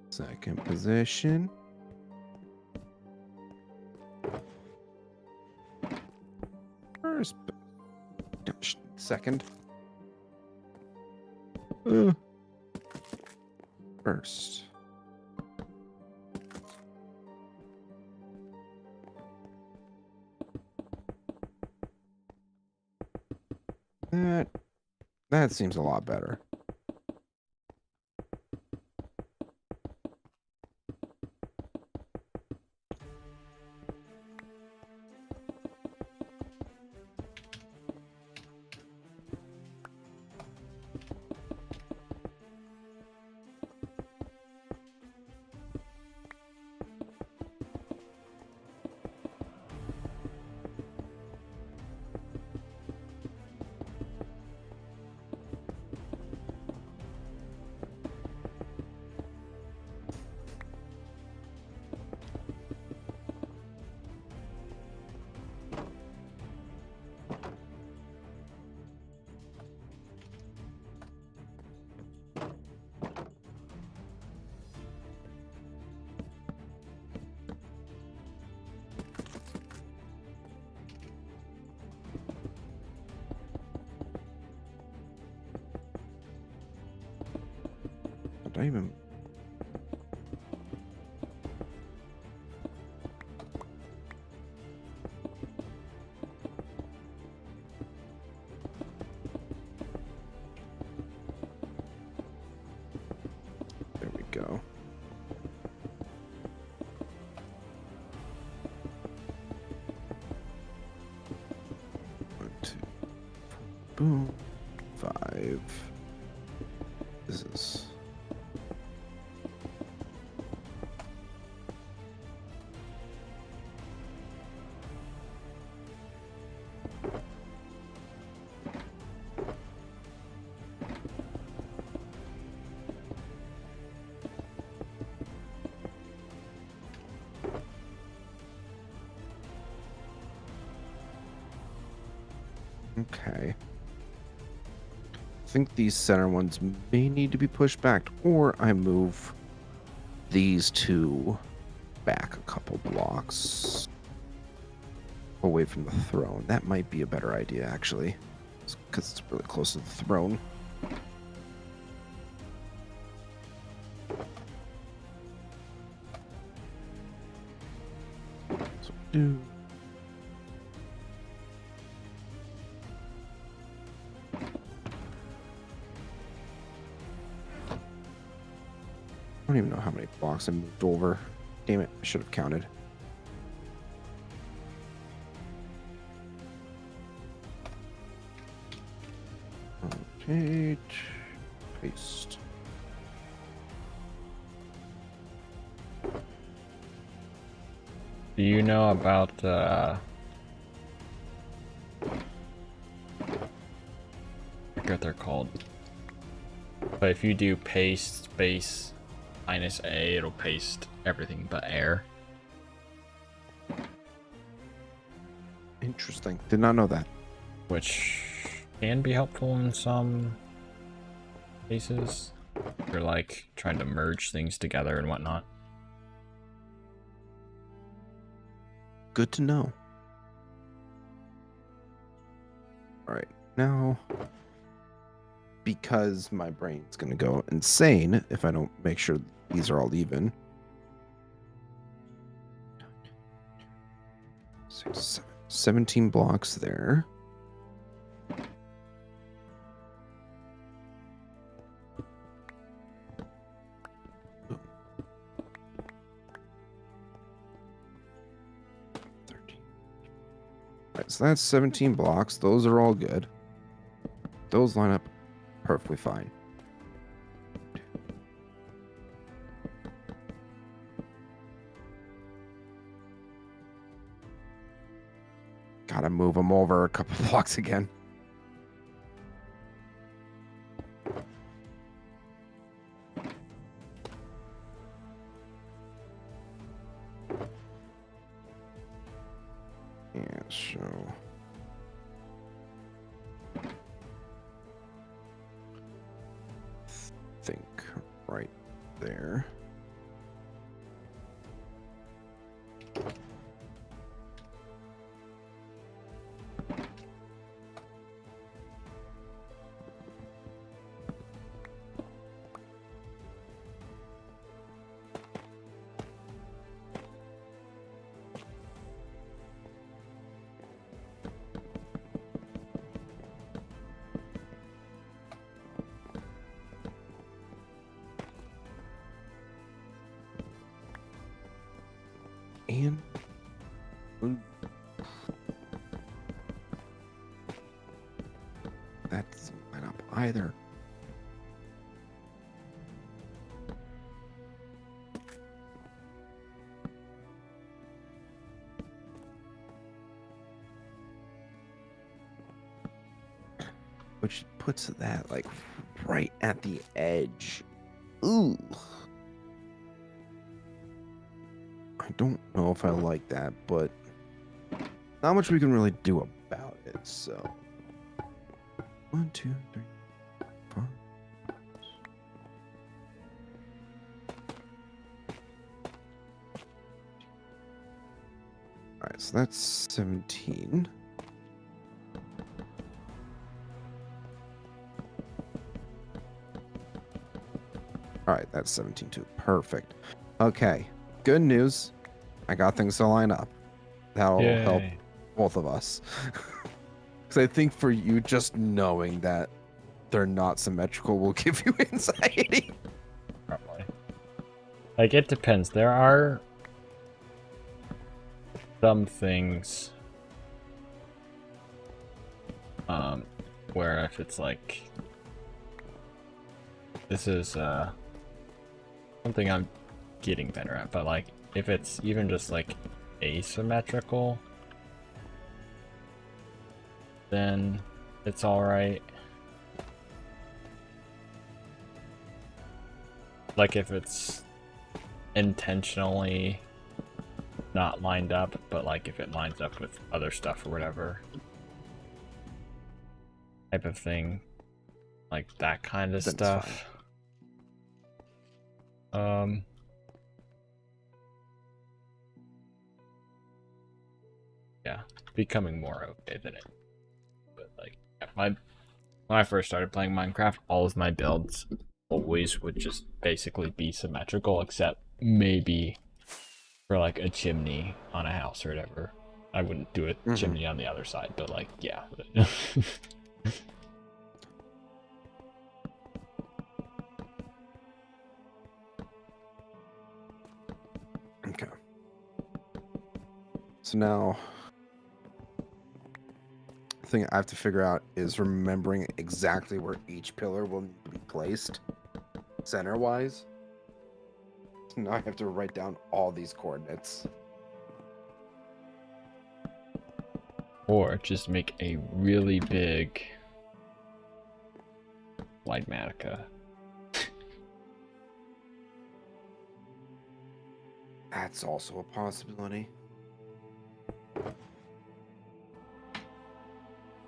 B: Second position. First. Second. First. That seems a lot better. Don't even. There we go. One, two, boom, 5. This is. Okay. I think these center ones may need to be pushed back, or I move these two back a couple blocks away from the throne. That might be a better idea, actually, because it's really close to the throne. So do. I don't even know how many blocks I moved over. Damn it, I should have counted. Rotate, paste.
A: Do you know about I forget what they're called. But if you do paste space -A, it'll paste everything but air.
B: Interesting. Did not know that.
A: Which can be helpful in some cases. You're like trying to merge things together and whatnot.
B: Good to know. All right, now, because my brain's going to go insane if I don't make sure these are all even. 6, 7, 17 blocks there. So that's 17 blocks. Those are all good. Those line up perfectly fine. Gotta move them over a couple blocks again. Yeah, so think right there. And that doesn't line up either. Which puts that like right at the edge. Ooh. I don't know if I like that, but not much we can really do about it, so. 1, 2, 3, 4. Alright, so that's 17. Alright, that's 17 too. Perfect. Okay. Good news. I got things to line up. That'll help
A: Yay.
B: both of us. Because I think for you, just knowing that they're not symmetrical will give you anxiety.
A: Probably. Like, it depends. There are some things where if it's like, this is something I'm getting better at, but like if it's even just like asymmetrical, then it's all right. Like if it's intentionally not lined up, but like if it lines up with other stuff or whatever, type of thing, like that kind of
B: Then it's fine.
A: stuff. Um, yeah, becoming more okay than it. But like, yeah, when I first started playing Minecraft, all of my builds always would just basically be symmetrical, except maybe for like a chimney on a house or whatever. I wouldn't do a chimney on the other side, but like, yeah.
B: Okay. So now, the thing I have to figure out is remembering exactly where each pillar will need to be placed, center-wise. So now I have to write down all these coordinates.
A: Or just make a really big Ligmatica.
B: That's also a possibility.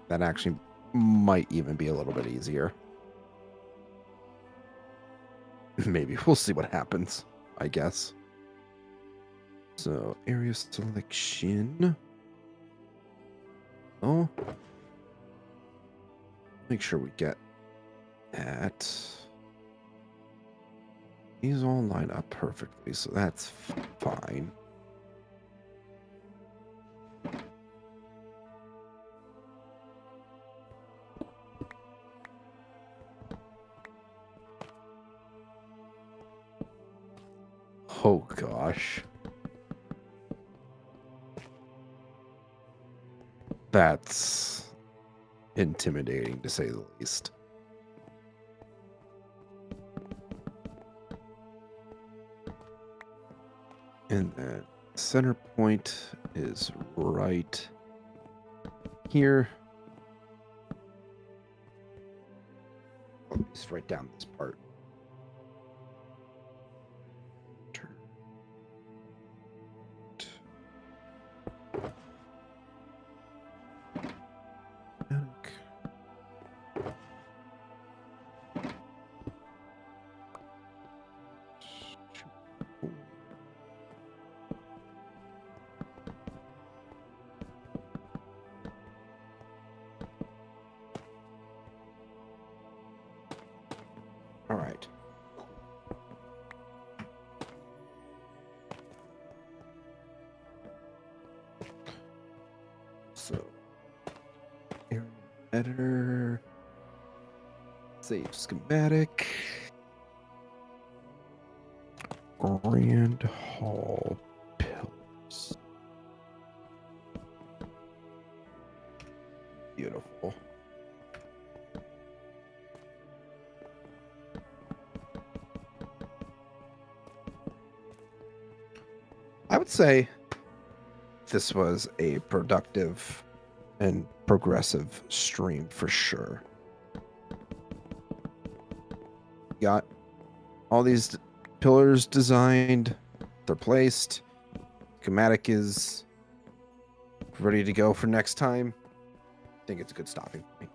B: That actually might even be a little bit easier. Maybe we'll see what happens, I guess. So, area selection. Oh. Make sure we get that. These all line up perfectly, so that's fine. Oh gosh. That's intimidating to say the least. And then center point is right here. Let me just write down this part. All right. So, area editor, save schematic, Grand Hall pillars. Beautiful. I would say this was a productive and progressive stream for sure. Got all these pillars designed, they're placed. Schematic is ready to go for next time. I think it's a good stopping point.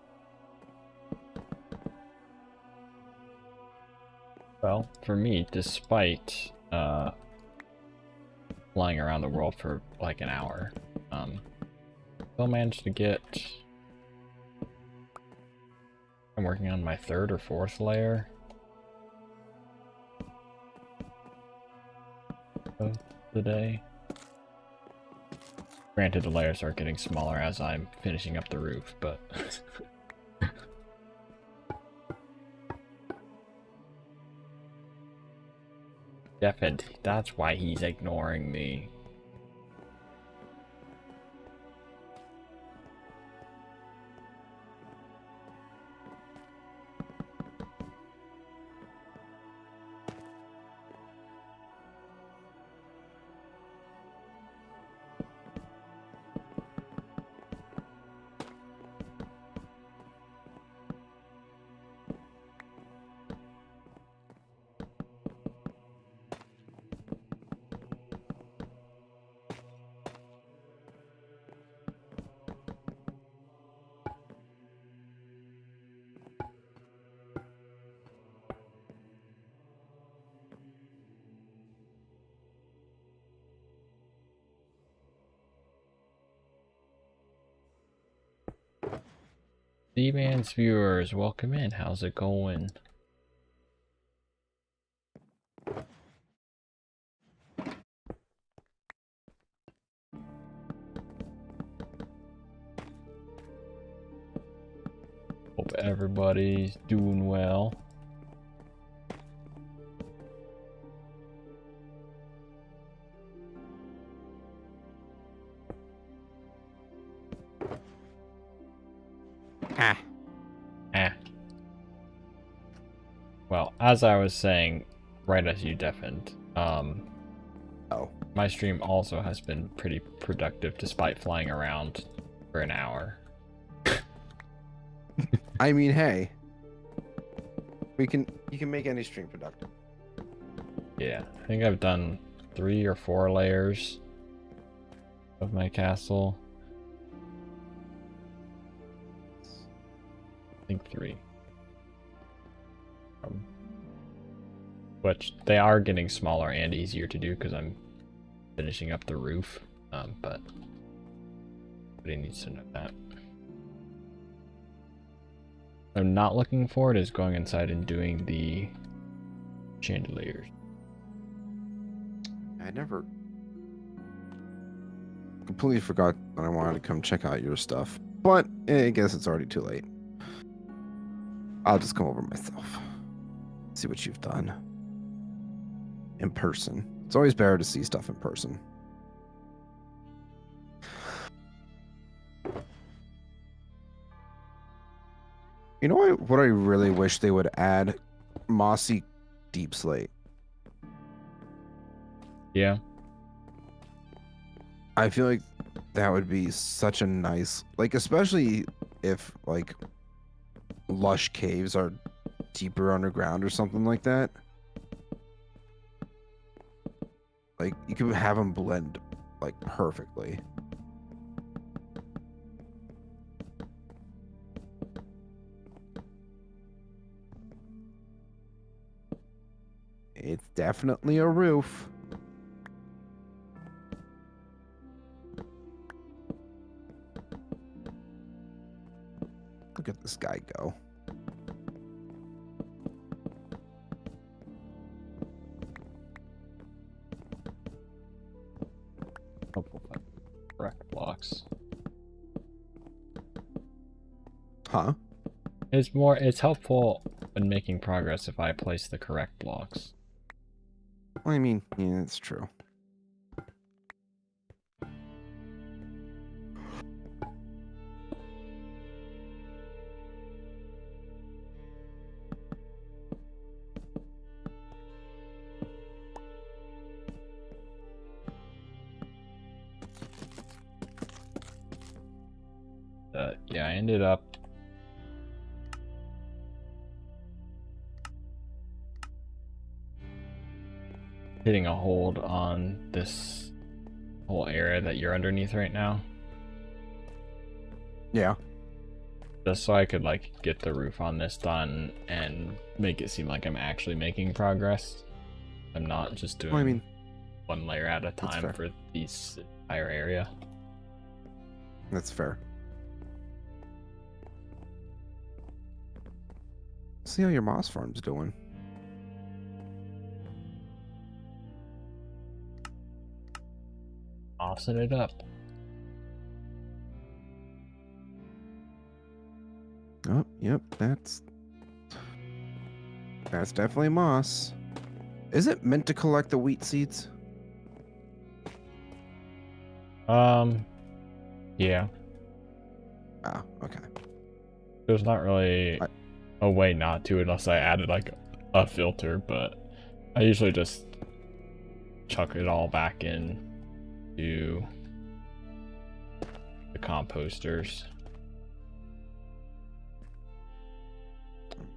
A: Well, for me, despite flying around the world for like an hour, still managed to get. I'm working on my 3rd or 4th layer of the day. Granted, the layers are getting smaller as I'm finishing up the roof, but definitely that's why he's ignoring me. D-Man's viewers, welcome in. How's it going? Hope everybody's doing well.
B: Ah.
A: Well, as I was saying, right as you deafened,
B: Oh.
A: my stream also has been pretty productive despite flying around for an hour.
B: I mean, hey. You can make any stream productive.
A: Yeah, I think I've done 3 or 4 layers of my castle. I think 3. Which they are getting smaller and easier to do because I'm finishing up the roof. But everybody needs to know that. What I'm not looking forward is going inside and doing the chandeliers.
B: I never completely forgot that I wanted to come check out your stuff. But I guess it's already too late. I'll just come over myself. See what you've done. In person. It's always better to see stuff in person. You know what I really wish they would add? Mossy deep slate.
A: Yeah.
B: I feel like that would be such a nice, like, especially if like lush caves are deeper underground or something like that. Like, you could have them blend like perfectly. It's definitely a roof. Look at this guy go.
A: Correct blocks.
B: Huh?
A: It's helpful in making progress if I place the correct blocks.
B: Well, I mean, yeah, it's true.
A: Yeah, I ended up hitting a hold on this whole area that you're underneath right now.
B: Yeah.
A: Just so I could like get the roof on this done and make it seem like I'm actually making progress. I'm not just doing
B: Well, I mean,
A: one layer at a time for this entire area.
B: That's fair. See how your moss farm's doing.
A: Mossing it up.
B: Oh, yep, that's definitely moss. Is it meant to collect the wheat seeds?
A: Yeah.
B: Ah, okay.
A: There's not really a way not to unless I added like a filter, but I usually just chuck it all back in to the composters.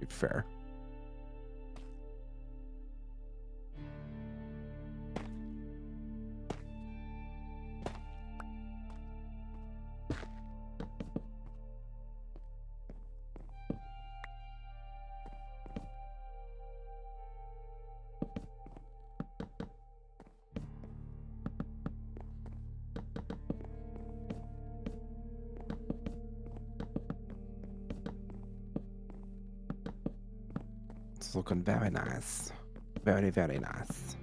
B: Fair. It's looking very nice. Very, very nice.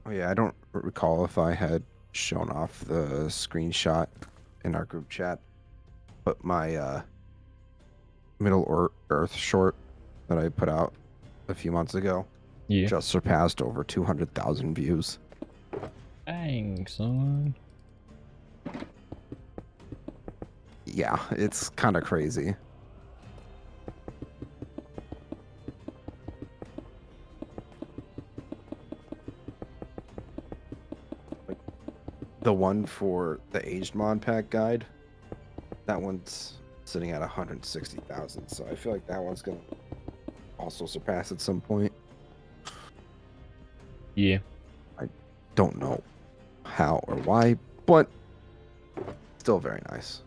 B: Oh yeah, I don't recall if I had shown off the screenshot in our group chat, but my Earth short that I put out a few months ago
A: Yeah.
B: just surpassed over 200,000 views.
A: Dang, son.
B: Yeah, it's kind of crazy. Like the one for the aged mod pack guide, that one's sitting at 160,000. So I feel like that one's gonna also surpass at some point.
A: Yeah.
B: I don't know how or why, but still very nice.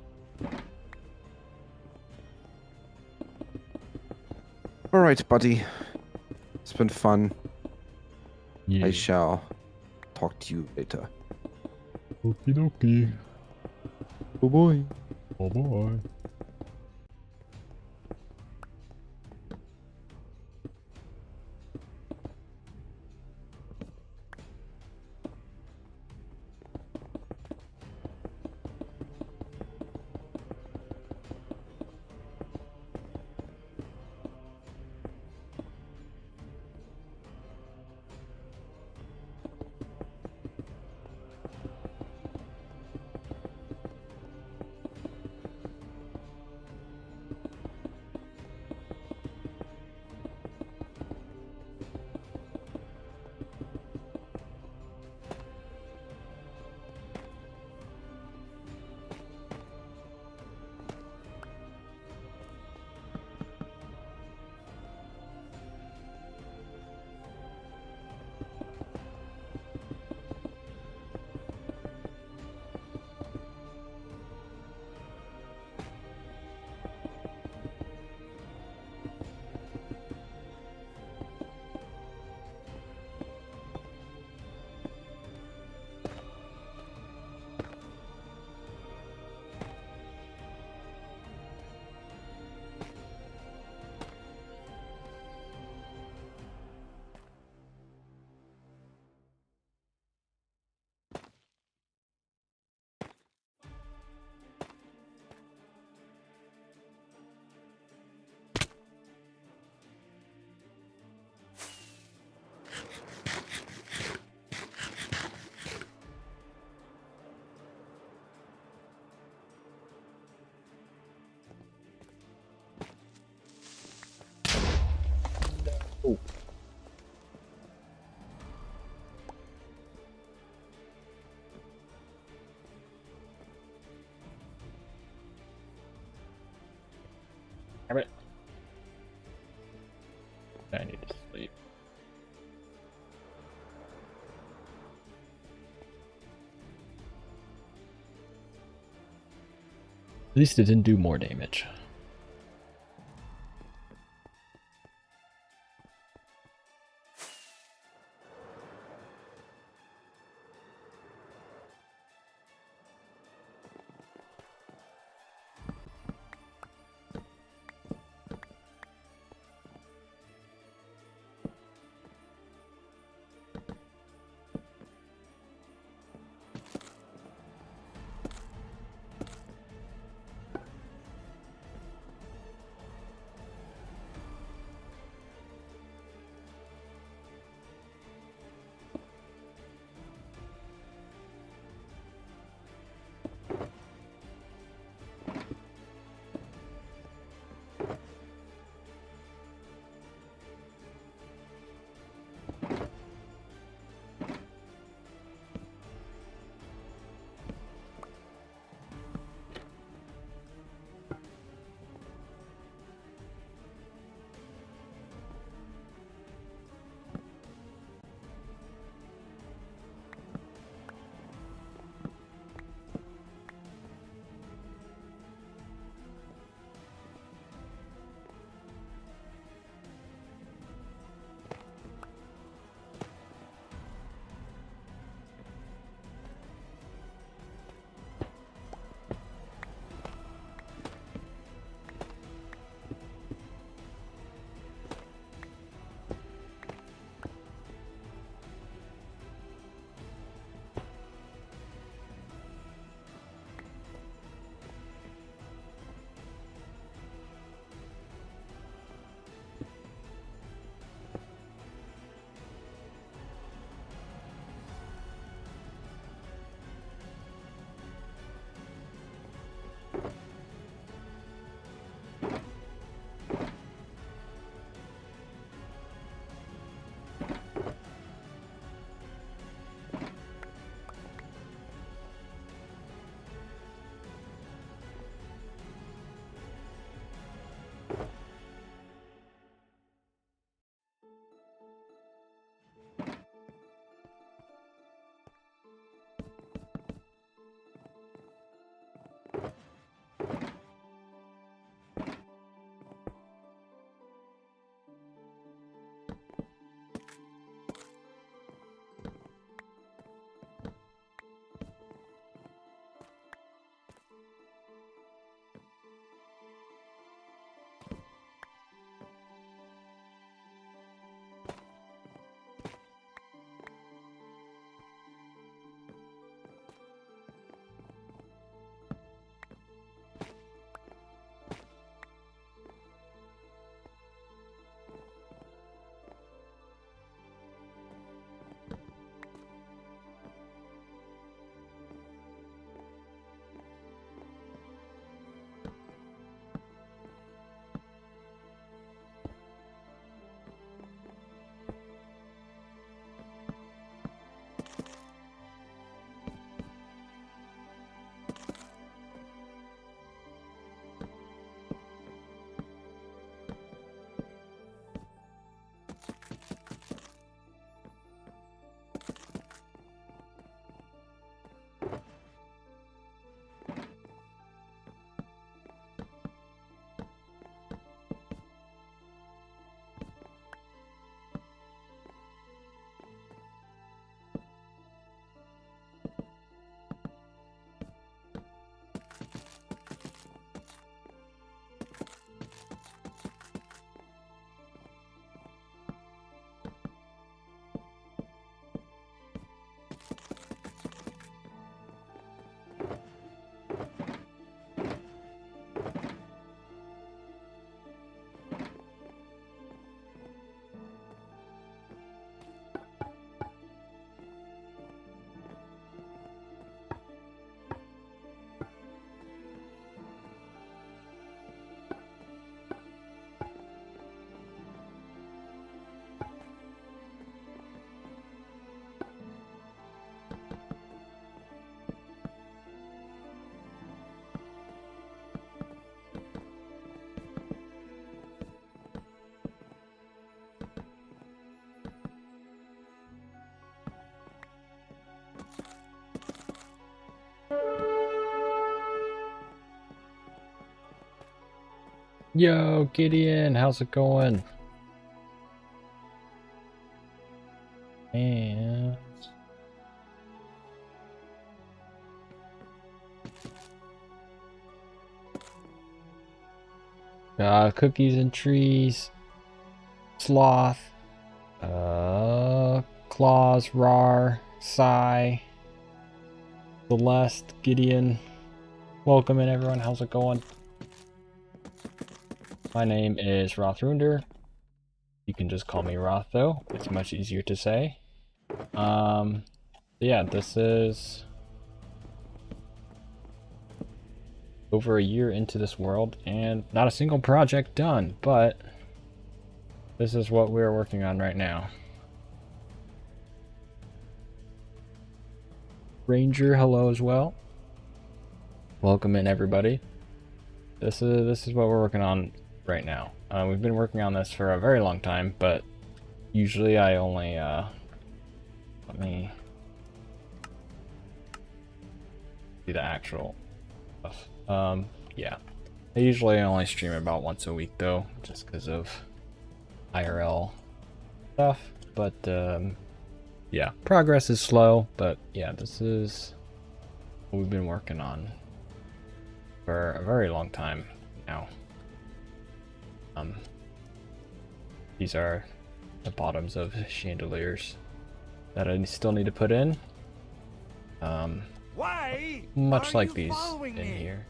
B: All right, buddy. It's been fun.
A: Yeah.
B: I shall talk to you later.
A: Okie dokie.
B: Oh boy.
A: Oh boy.
B: Oh.
A: Damn it. I need to sleep. At least it didn't do more damage. Yo, Gideon, how's it going? And cookies and trees, sloth, claws, rar, sigh, Celeste, Gideon. Welcome in, everyone. How's it going? My name is Rothrunder. You can just call me Roth, though. It's much easier to say. Yeah, this is over a year into this world, and not a single project done, but this is what we're working on right now. Ranger, hello as well. Welcome in, everybody. This is what we're working on right now. We've been working on this for a very long time, but usually I only let me see the actual stuff. Yeah, I usually only stream about once a week though, just because of IRL stuff. But yeah, progress is slow, but yeah, this is what we've been working on for a very long time now. These are the bottoms of chandeliers that I still need to put in.
C: Why
A: Much like these in here.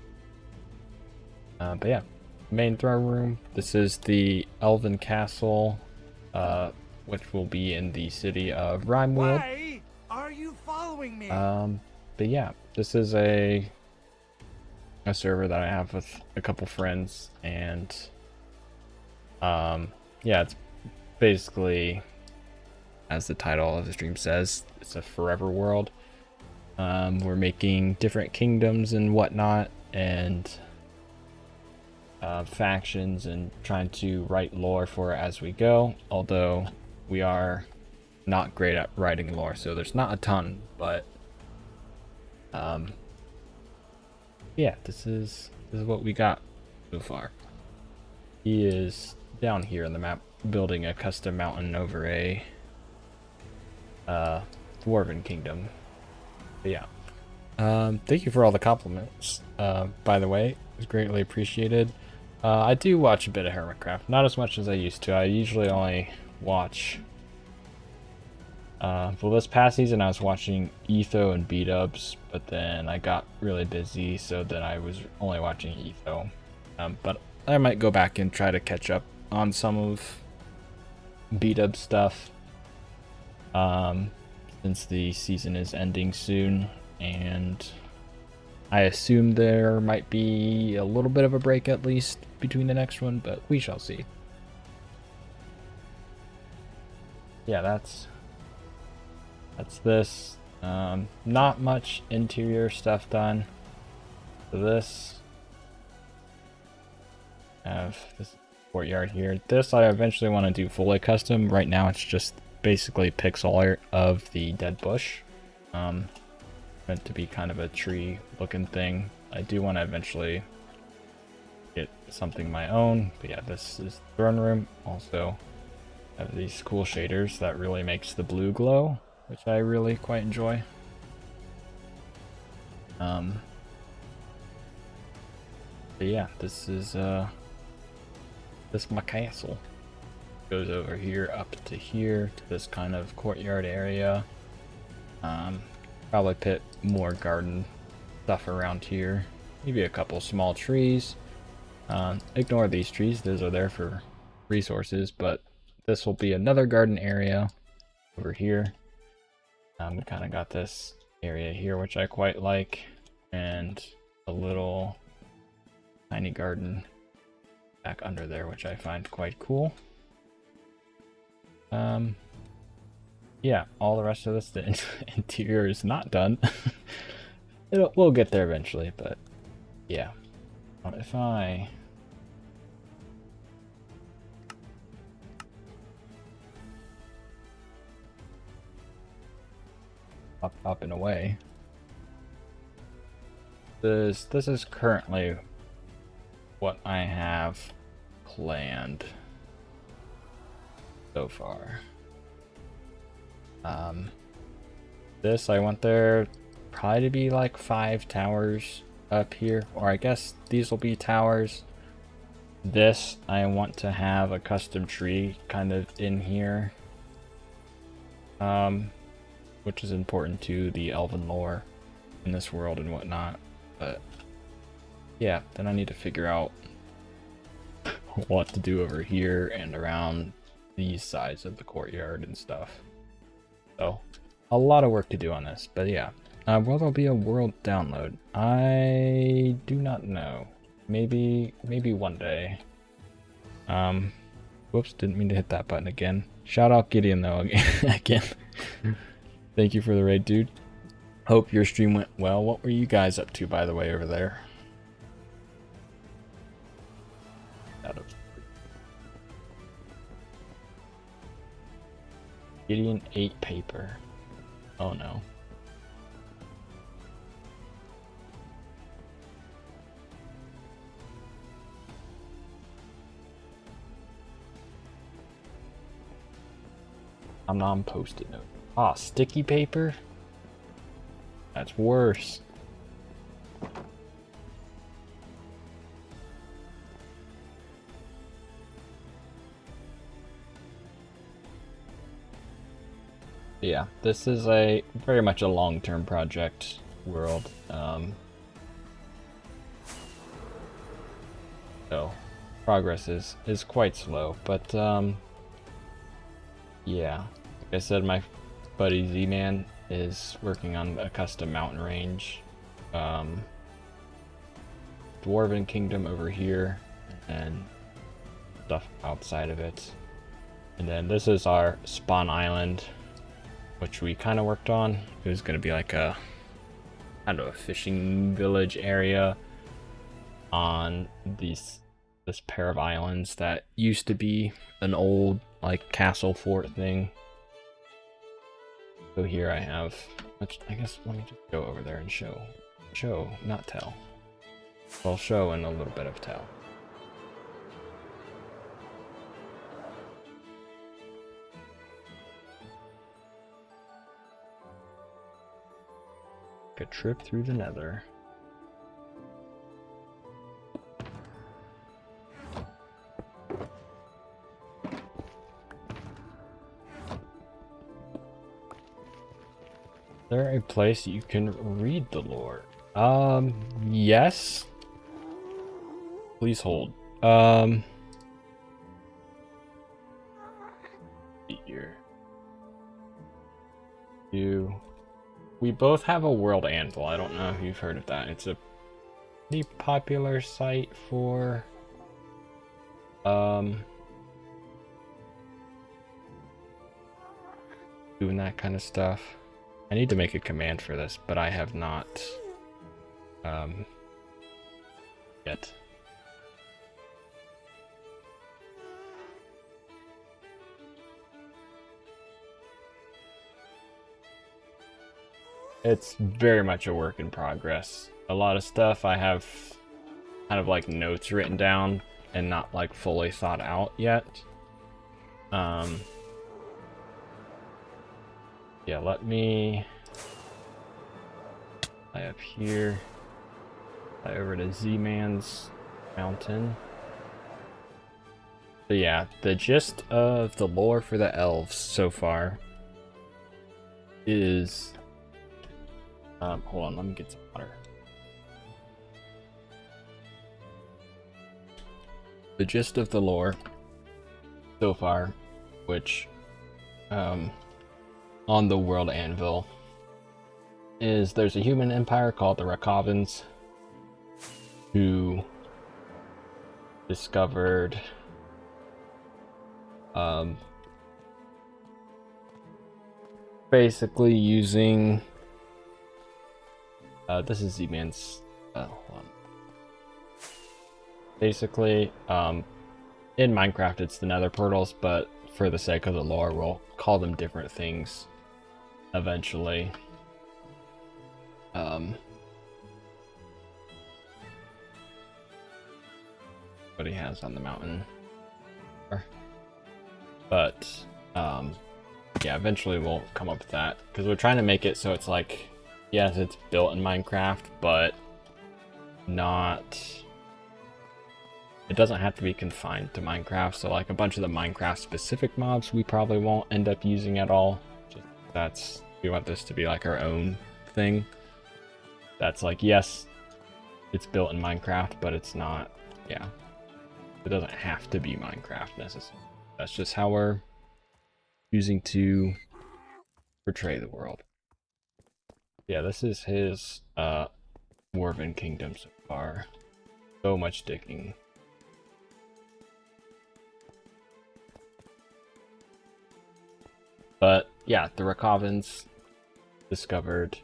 A: But yeah, main throne room. This is the Elven Castle, which will be in the city of Rimewood.
C: Why are you following me?
A: But yeah, this is a server that I have with a couple friends, and yeah, it's basically, as the title of the stream says, it's a forever world. We're making different kingdoms and whatnot, and factions, and trying to write lore for it as we go, although we are not great at writing lore, so there's not a ton, but yeah, this is what we got so far. He is down here in the map building a custom mountain over a dwarven kingdom. But yeah, thank you for all the compliments, by the way. It was greatly appreciated. I do watch a bit of Hermitcraft, not as much as I used to. I usually only watch well, this past season I was watching Etho and B-dubs, but then I got really busy, so then I was only watching Etho. But I might go back and try to catch up on some of B-dub stuff, since the season is ending soon, and I assume there might be a little bit of a break at least between the next one, but we shall see. Yeah, that's this. Not much interior stuff done. So this, I have this courtyard here. This I eventually want to do fully custom. Right now it's just basically pixel art of the dead bush. Meant to be kind of a tree looking thing. I do want to eventually get something of my own, but yeah, this is the throne room. Also have these cool shaders that really makes the blue glow, which I really quite enjoy. But yeah, this is this my castle. Goes over here up to here to this kind of courtyard area. Probably put more garden stuff around here. Maybe a couple small trees. Ignore these trees, those are there for resources, but this will be another garden area over here. We kind of got this area here, which I quite like, and a little tiny garden back under there, which I find quite cool. Yeah, all the rest of this, the interior is not done. We'll get there eventually, but yeah. If I up and away, this is currently what I have planned so far. This, I want there probably to be like 5 towers up here, or I guess these will be towers. This, I want to have a custom tree kind of in here, which is important to the elven lore in this world and whatnot. But yeah, then I need to figure out what to do over here and around these sides of the courtyard and stuff. So a lot of work to do on this, but yeah. Will there be a world download? I do not know. Maybe one day. Whoops, didn't mean to hit that button again. Shout out Gideon though again. Thank you for the raid, dude. Hope your stream went well. What were you guys up to, by the way, over there? Gideon ate paper. Oh no. I'm non post-it note. Ah, sticky paper? That's worse. Yeah, this is a very much a long-term project world. So progress is quite slow, but yeah, like I said, my buddy Z-Man is working on a custom mountain range, Dwarven Kingdom over here, and stuff outside of it. And then this is our spawn island, which we kind of worked on. It was going to be like a kind of a fishing village area on this pair of islands that used to be an old like castle fort thing. So here I have, which I guess let me just go over there and show, not tell. Well, show and a little bit of tell. A trip through the nether. Is there a place you can read the lore? Yes. Please hold. Here. We both have a world anvil. I don't know if you've heard of that. It's a pretty popular site for doing that kind of stuff. I need to make a command for this, but I have not yet. It's very much a work in progress. A lot of stuff I have kind of like notes written down and not like fully thought out yet. Yeah, let me fly up here, fly over to Z-Man's mountain. So yeah, the gist of the lore for the elves so far is hold on, let me get some water. The gist of the lore so far, which on the world anvil, is there's a human empire called the Rakovans who discovered basically using this is Z-Man's hold on. Basically in Minecraft it's the nether portals, but for the sake of the lore we'll call them different things eventually. What he has on the mountain. But yeah, eventually we'll come up with that because we're trying to make it so it's like, yes, it's built in Minecraft, but not. It doesn't have to be confined to Minecraft. So like a bunch of the Minecraft specific mobs we probably won't end up using at all. Just we want this to be like our own thing. That's like, yes, it's built in Minecraft, but it's not, yeah. It doesn't have to be Minecraft necessarily. That's just how we're choosing to portray the world. Yeah, this is his Dwarven Kingdom so far. So much digging. But yeah, the Rakovans discovered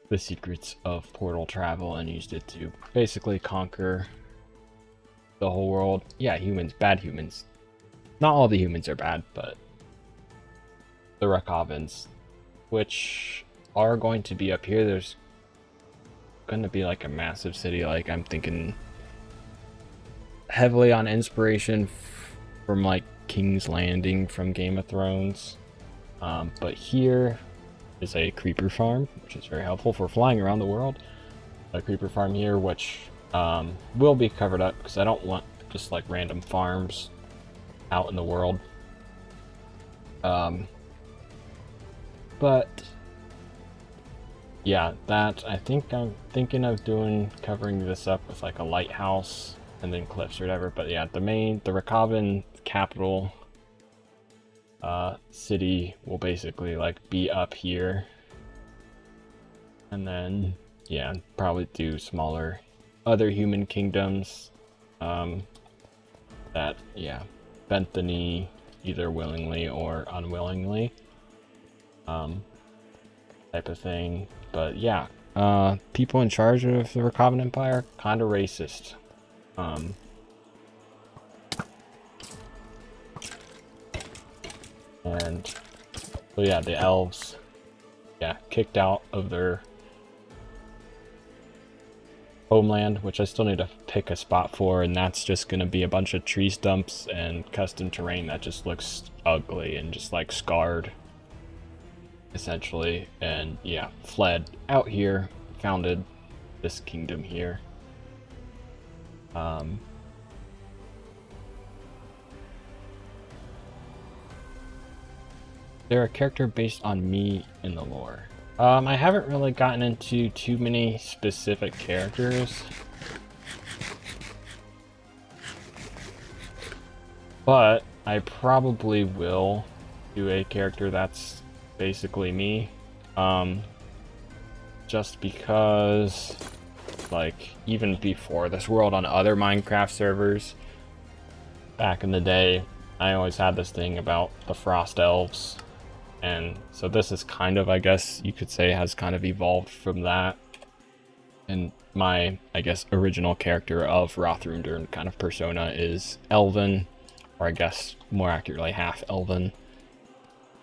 A: the secrets of portal travel and used it to basically conquer the whole world. Yeah, humans, bad humans. Not all the humans are bad, but the Rakovans, which are going to be up here. There's going to be like a massive city. Like I'm thinking heavily on inspiration from like King's Landing from Game of Thrones. But here is a creeper farm, which is very helpful for flying around the world. A creeper farm here, which will be covered up because I don't want just like random farms out in the world. But yeah, that I think I'm thinking of covering this up with like a lighthouse and then cliffs or whatever. But yeah, the Rakovan capital city will basically like be up here, and then yeah, probably do smaller other human kingdoms that yeah bent the knee either willingly or unwillingly type of thing. But yeah, people in charge of the Rakovan Empire kind of racist. And so yeah, the elves, yeah, kicked out of their homeland, which I still need to pick a spot for, and that's just gonna be a bunch of tree stumps and custom terrain that just looks ugly and just like scarred, essentially. And yeah, fled out here, founded this kingdom here. They're a character based on me in the lore. I haven't really gotten into too many specific characters, but I probably will do a character that's basically me, just because, like, even before this world on other Minecraft servers, back in the day, I always had this thing about the Frost Elves. And so this is kind of, I guess you could say, has kind of evolved from that. And my, I guess, original character of Rothrundern kind of persona is Elven, or I guess more accurately half Elven.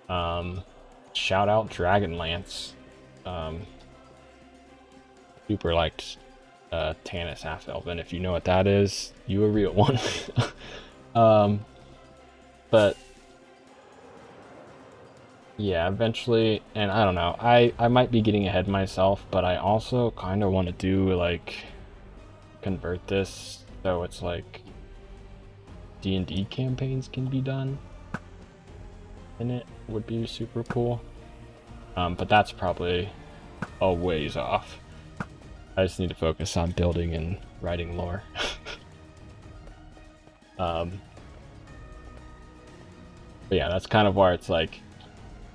A: Shout out Dragonlance. Super liked Tanis half Elven. If you know what that is, you a real one. But yeah, eventually, and I don't know, I might be getting ahead myself, but I also kind of want to do, like, convert this so it's like D&D campaigns can be done in it. Would be super cool. But that's probably a ways off. I just need to focus on building and writing lore. But yeah, that's kind of where it's like,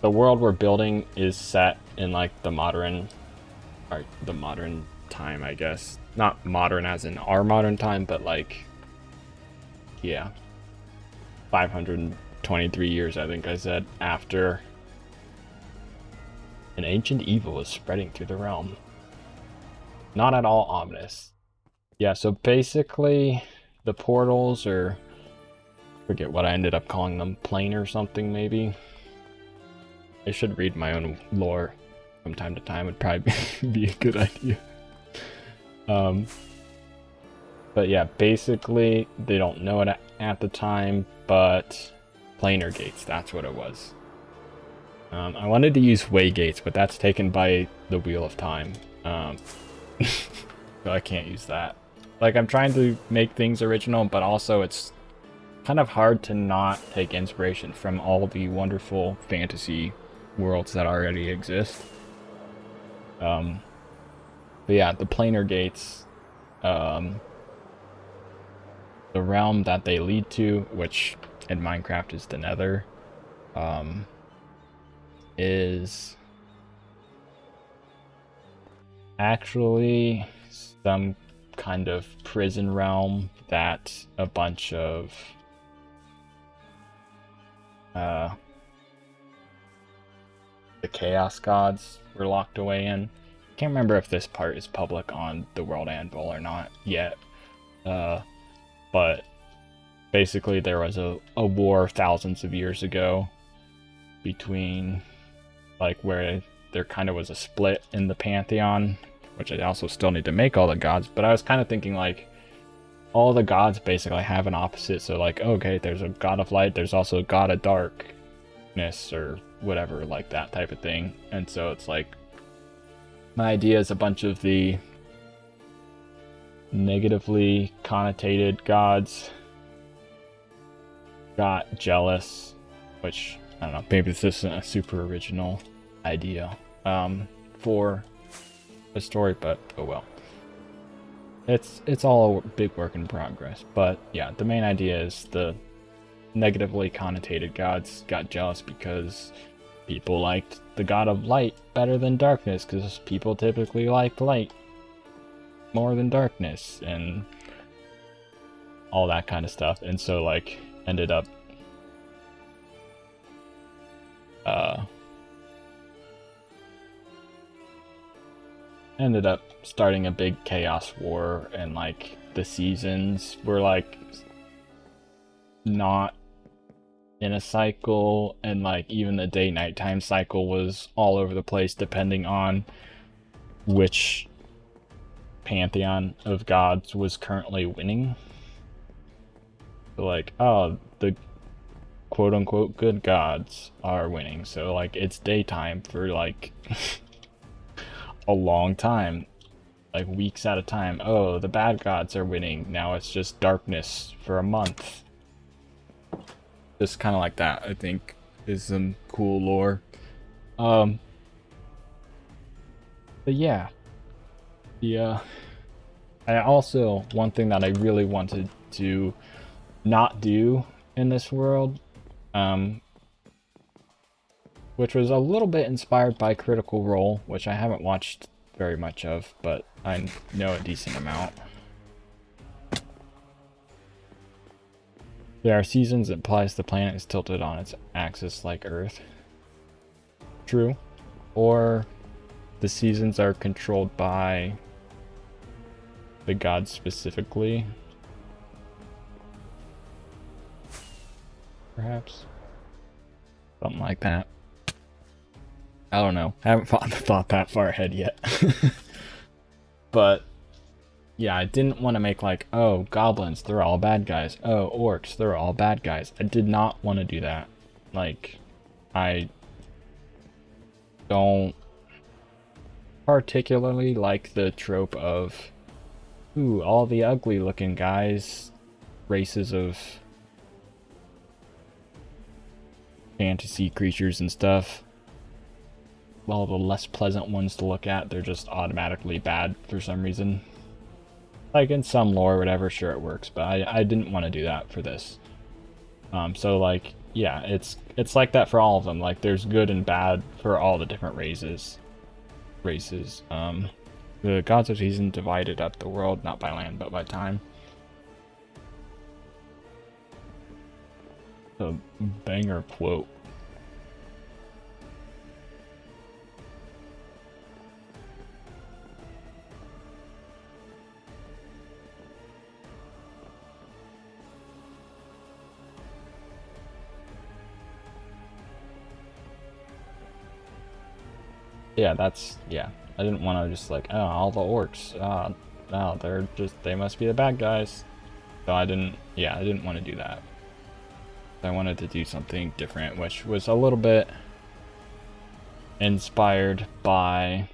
A: the world we're building is set in like the modern time, I guess. Not modern as in our modern time, but like, yeah, 523 years, I think I said, after an ancient evil is spreading through the realm. Not at all ominous. Yeah, so basically the portals, or forget what I ended up calling them, plane or something maybe. I should read my own lore from time to time. Would probably be a good idea. But But yeah, basically, they don't know it at the time, but planar gates, that's what it was. I wanted to use way gates, but that's taken by the Wheel of Time. So I can't use that. Like, I'm trying to make things original, but also it's kind of hard to not take inspiration from all the wonderful fantasy worlds that already exist. But yeah, the planar gates, the realm that they lead to, which in Minecraft is the Nether, is actually some kind of prison realm that a bunch of the Chaos Gods were locked away in. Can't remember if this part is public on the World Anvil or not yet. But basically there was a war thousands of years ago between, like, where there kind of was a split in the pantheon, which I also still need to make all the gods, but I was kind of thinking, like, all the gods basically have an opposite. So, like, okay, there's a god of light, there's also a god of darkness, or whatever, like that type of thing. And so it's like, my idea is a bunch of the negatively connotated gods got jealous, which, I don't know, maybe this isn't a super original idea for a story, but oh well. It's all a big work in progress. But yeah, the main idea is the negatively connotated gods got jealous because people liked the god of light better than darkness, because people typically liked light more than darkness and all that kind of stuff. And so, like, ended up starting a big chaos war, and like the seasons were like not in a cycle, and like even the day nighttime cycle was all over the place depending on which pantheon of gods was currently winning. So, like, oh, the quote-unquote good gods are winning, so like it's daytime for like a long time, like weeks at a time. Oh, the bad gods are winning, now it's just darkness for a month. Just kind of like that, I think, is some cool lore. But yeah, I also, one thing that I really wanted to not do in this world, which was a little bit inspired by Critical Role, which I haven't watched very much of, but I know a decent amount. There are seasons that implies the planet is tilted on its axis like Earth. True. Or the seasons are controlled by the gods specifically. Perhaps. Something like that. I don't know. I haven't thought that far ahead yet. But yeah, I didn't want to make like, oh, goblins, they're all bad guys. Oh, orcs, they're all bad guys. I did not want to do that. Like, I don't particularly like the trope of, ooh, all the ugly looking guys, races of fantasy creatures and stuff. All the less pleasant ones to look at, they're just automatically bad for some reason. Like in some lore or whatever, sure it works, but I didn't want to do that for this. So like, yeah, it's like that for all of them. Like, there's good and bad for all the different races. The gods of season divided up the world, not by land, but by time. A banger quote. Yeah, I didn't want to just like, oh, all the orcs, no, they must be the bad guys. So I didn't want to do that. I wanted to do something different, which was a little bit inspired by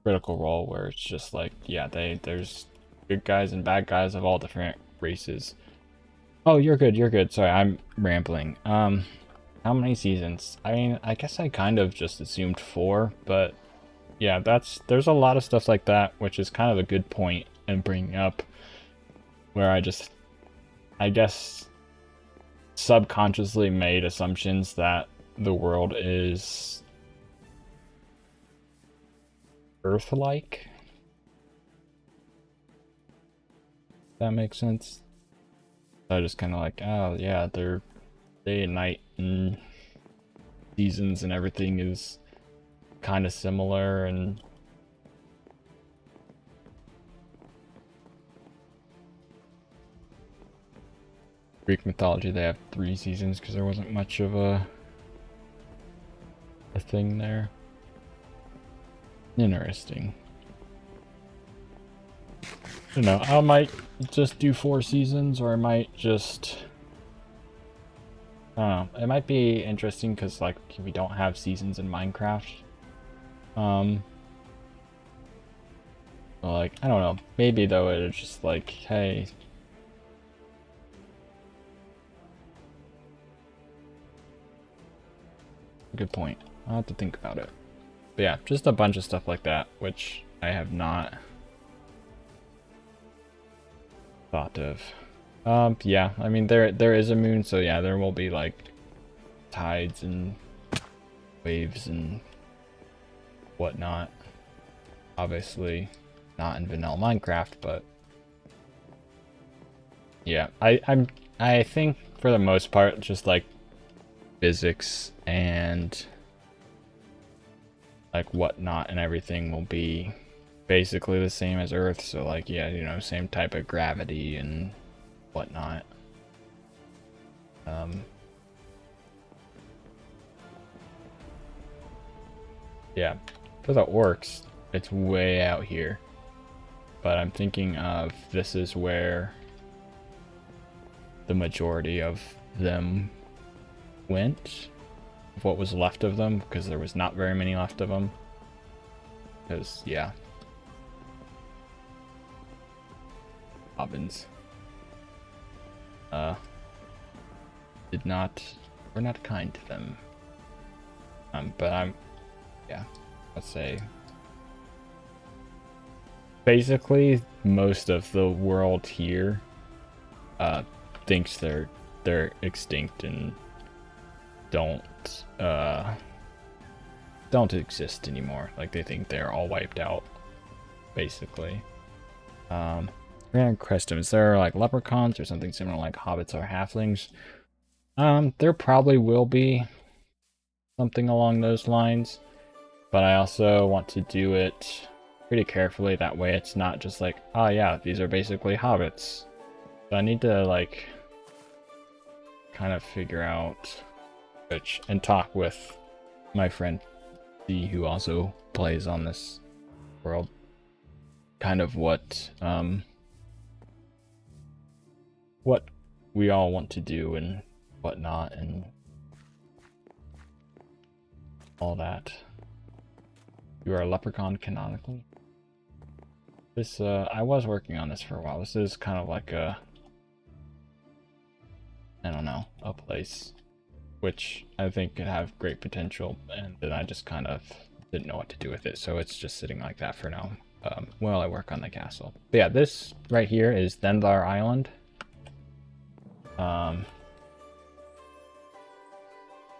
A: Critical Role, where it's just like, yeah, there's good guys and bad guys of all different races. Oh, you're good. Sorry, I'm rambling. How many seasons? I mean, I guess I kind of just assumed 4, but yeah, there's a lot of stuff like that, which is kind of a good point in bringing up, where I guess subconsciously made assumptions that the world is Earth-like. That makes sense. So I just kind of like, oh yeah, they're day and night and seasons and everything is kind of similar, and Greek mythology they have 3 seasons because there wasn't much of a thing there. Interesting. I don't know, I might just do 4 seasons, or I might just, I don't know, it might be interesting because like we don't have seasons in Minecraft. Like, I don't know, maybe though it's just like, hey, good point. I'll have to think about it. But yeah, just a bunch of stuff like that, which I have not thought of. Yeah, I mean there is a moon, so yeah, there will be like tides and waves and whatnot. Obviously not in vanilla Minecraft, but yeah, I think for the most part just like physics and like whatnot and everything will be basically the same as Earth. So like, yeah, you know, same type of gravity and whatnot. Yeah, for the orcs, it's way out here. But I'm thinking of this is where the majority of them went, of what was left of them, because there was not very many left of them. Because, yeah. Bobbins. We're not kind to them. But yeah, let's say basically most of the world here thinks they're extinct and don't exist anymore. Like they think they're all wiped out, basically. Random question: is there like leprechauns or something similar like hobbits or halflings? There probably will be something along those lines, but I also want to do it pretty carefully. That way it's not just like, oh yeah, these are basically hobbits. So I need to like kind of figure out which, and talk with my friend D, who also plays on this world, kind of what we all want to do and whatnot and all that. You are a leprechaun canonically? This, I was working on this for a while. This is kind of like a, I don't know, a place which I think could have great potential, and then I just kind of didn't know what to do with it, so it's just sitting like that for now while I work on the castle. But yeah, this right here is Thendar Island.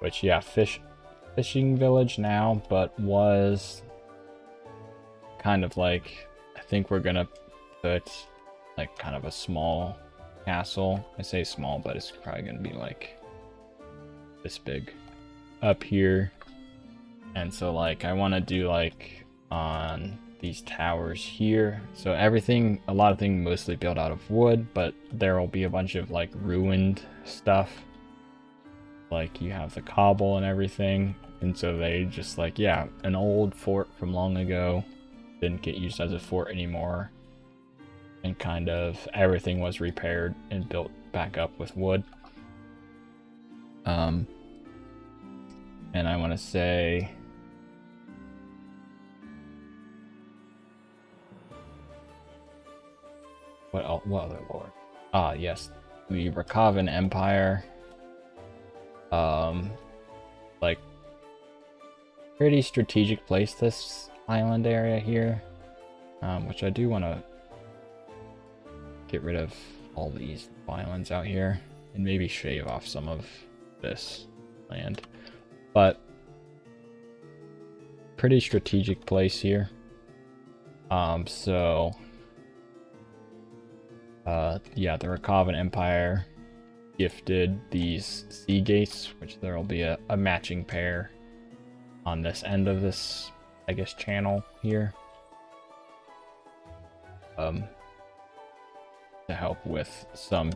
A: Which, yeah, fishing village now, but was kind of like, I think we're gonna put like kind of a small castle. I say small, but it's probably gonna be like this big up here. And so like I want to do like on these towers here, so everything, a lot of things mostly built out of wood, but there will be a bunch of like ruined stuff, like you have the cobble and everything, and so they just like, yeah, an old fort from long ago didn't get used as a fort anymore, and kind of everything was repaired and built back up with wood. And I want to say what other lord? Ah, yes, the Rakavan Empire. Like pretty strategic place, this island area here, which I do want to get rid of all these islands out here and maybe shave off some of this land, but pretty strategic place here. So yeah, the Rakavan Empire gifted these sea gates, which there will be a matching pair on this end of this, I guess, channel here, to help with some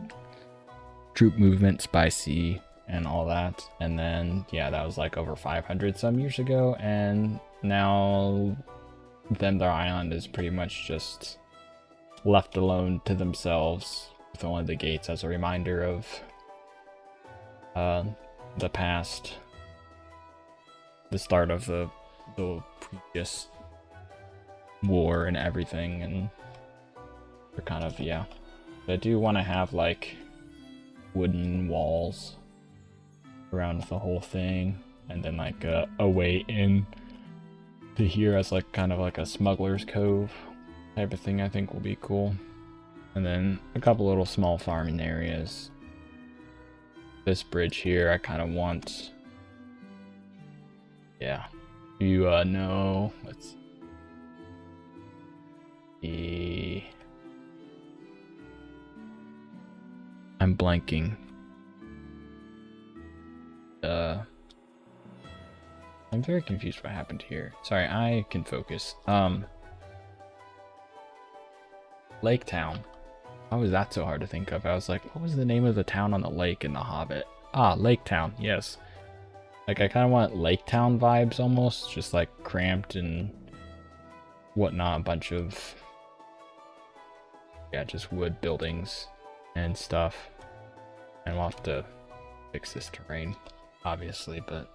A: troop movements by sea and all that. And then yeah, that was like over 500 some years ago, and now then their island is pretty much just left alone to themselves, with only the gates as a reminder of the past, the start of the previous war and everything. And they're kind of, yeah, but I do want to have like wooden walls around the whole thing, and then like a way in to here as like kind of like a smuggler's cove type of thing. I think will be cool. And then a couple little small farming areas. This bridge here I kind of want, yeah, you know, let's see, I'm blanking. I'm very confused what happened here. Sorry, I can focus. Lake Town. Why was that so hard to think of? I was like, what was the name of the town on the lake in The Hobbit? Ah, Lake Town, yes. Like, I kind of want Lake Town vibes almost, just like cramped and whatnot, a bunch of, yeah, just wood buildings and stuff. And we'll have to fix this terrain, obviously, but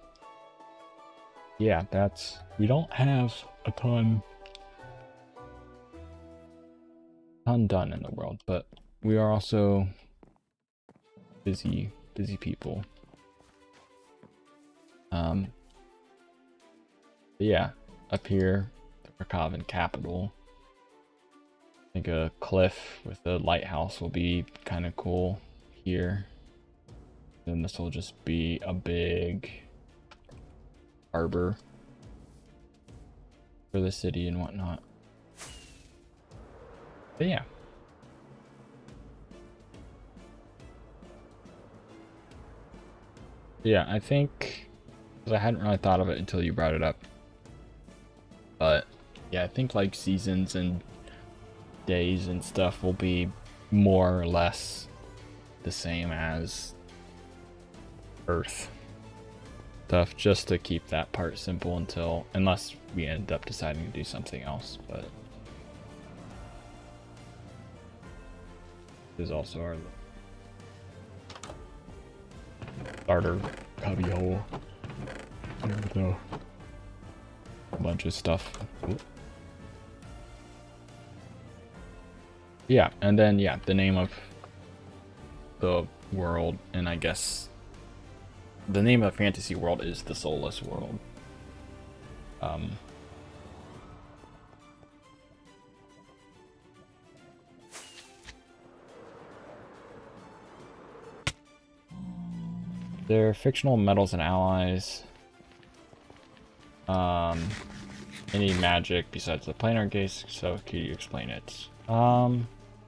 A: yeah, that's, we don't have a ton done in the world, but we are also busy people. But yeah, up here, the Rakavan capital, I think a cliff with a lighthouse will be kind of cool here. Then this will just be a big harbor for the city and whatnot. But yeah. Yeah, I think, because I hadn't really thought of it until you brought it up. But yeah, I think like seasons and days and stuff will be more or less the same as Earth stuff, just to keep that part simple unless we end up deciding to do something else. But this is also our starter cubby hole with a bunch of stuff. Ooh. Yeah, and then yeah, the name of the world, and I guess the name of the fantasy world is the Soulless world. They're fictional metals and allies. Any magic besides the planar gaze, so could you explain it?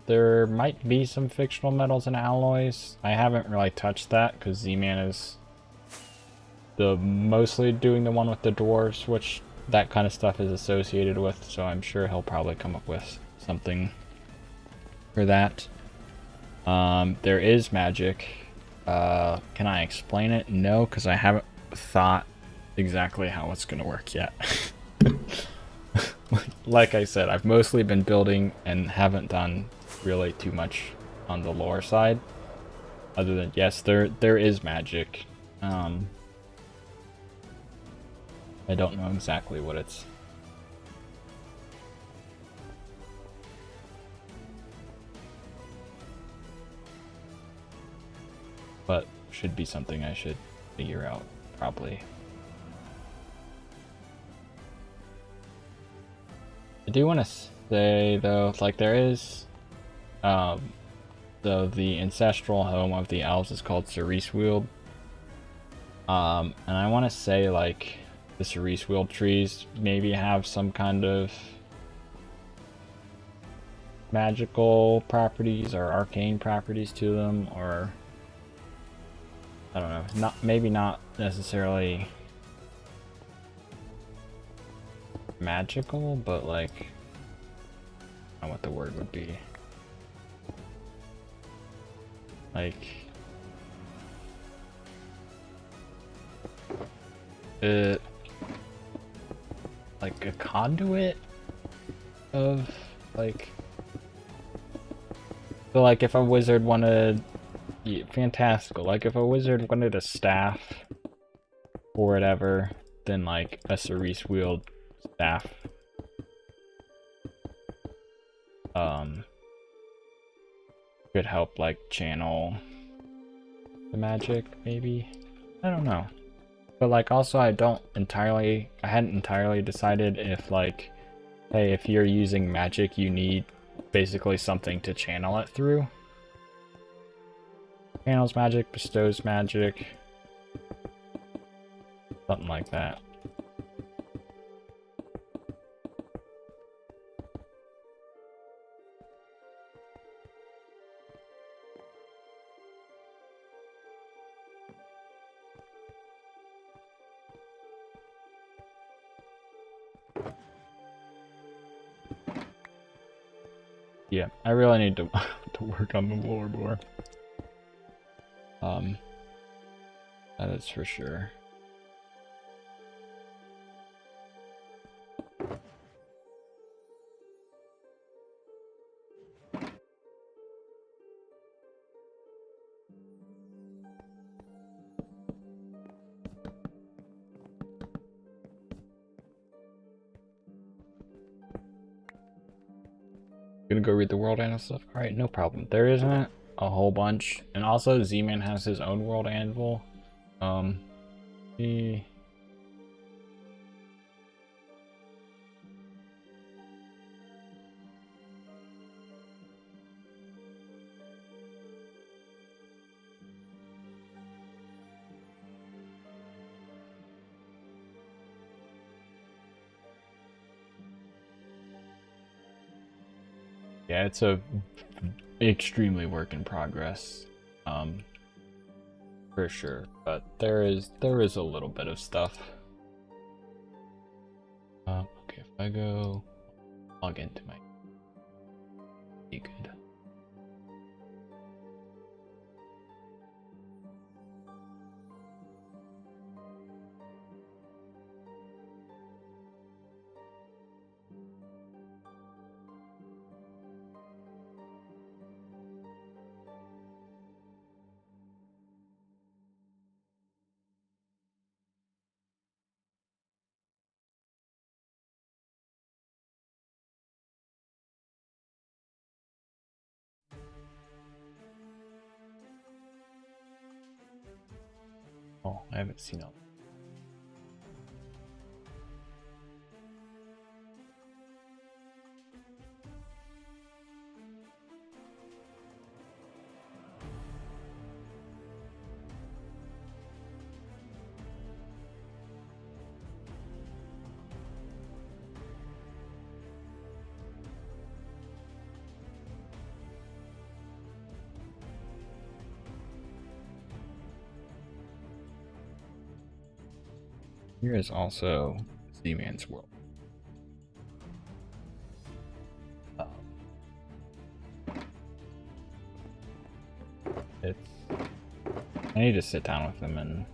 A: There might be some fictional metals and alloys. I haven't really touched that because Z-Man is mostly doing the one with the dwarves, which that kind of stuff is associated with, so I'm sure he'll probably come up with something for that. There is magic. Can I explain it? No, because I haven't thought exactly how it's gonna work yet. Like I said, I've mostly been building and haven't done really too much on the lore side. Other than, yes, there is magic. I don't know exactly what it's. But should be something I should figure out, probably. I do want to say, though, like, there is, the ancestral home of the elves is called Ceresewield. And I want to say, like, the Ceresewield trees maybe have some kind of magical properties or arcane properties to them, or I don't know, maybe not necessarily magical, but like, I don't know what the word would be. Like, like a conduit of, like, so like if a wizard wanted, yeah, fantastical, like if a wizard wanted a staff or whatever, then like a Ceresewield staff could help like channel the magic, maybe. I don't know. But like also I hadn't entirely decided if like, hey, if you're using magic you need basically something to channel it through. Channels magic, bestows magic, something like that. Yeah, I really need to to work on the lore more. That is for sure. Gonna go read the world anvil stuff? Alright, no problem. There isn't a whole bunch. And also Z-Man has his own world anvil. He... Yeah, it's a extremely work in progress, for sure. But there is a little bit of stuff. Okay, if I go log into my, be good. Oh, I haven't seen it. Here is also Z-Man's world. I need to sit down with him and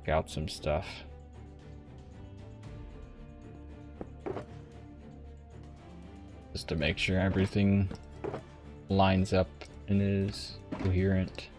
A: scout some stuff. just to make sure everything lines up and is coherent.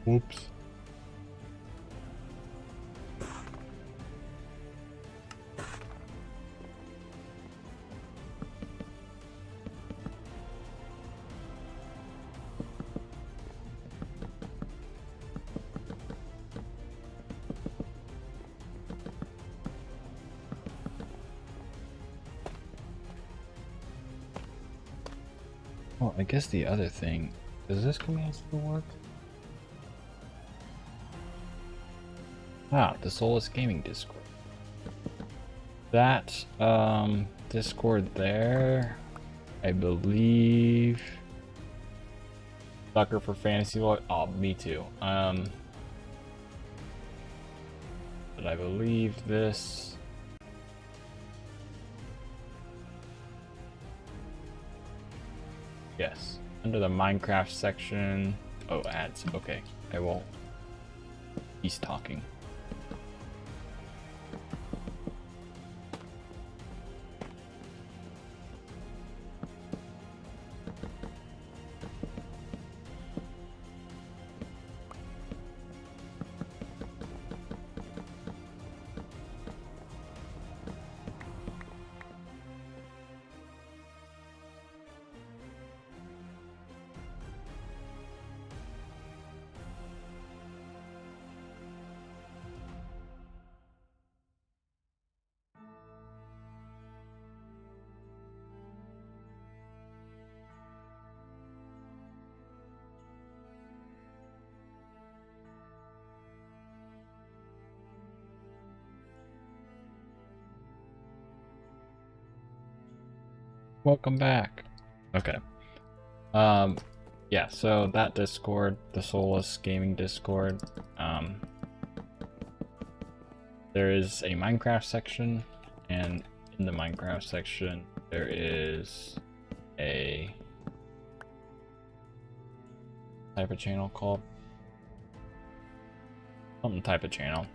A: Whoops. Well, I guess the other thing, does this command still work? Ah, the Soulless Gaming Discord. That, Discord there, I believe... Sucker for Fantasy Lore. Oh, me too. But I believe this... Yes. Under the Minecraft section... Oh, ads. Okay. I won't. He's talking. Welcome back. Okay. Yeah, so that Discord, the Soulless Gaming Discord, there is a Minecraft section, and in the Minecraft section, there is a type of channel called something type of channel.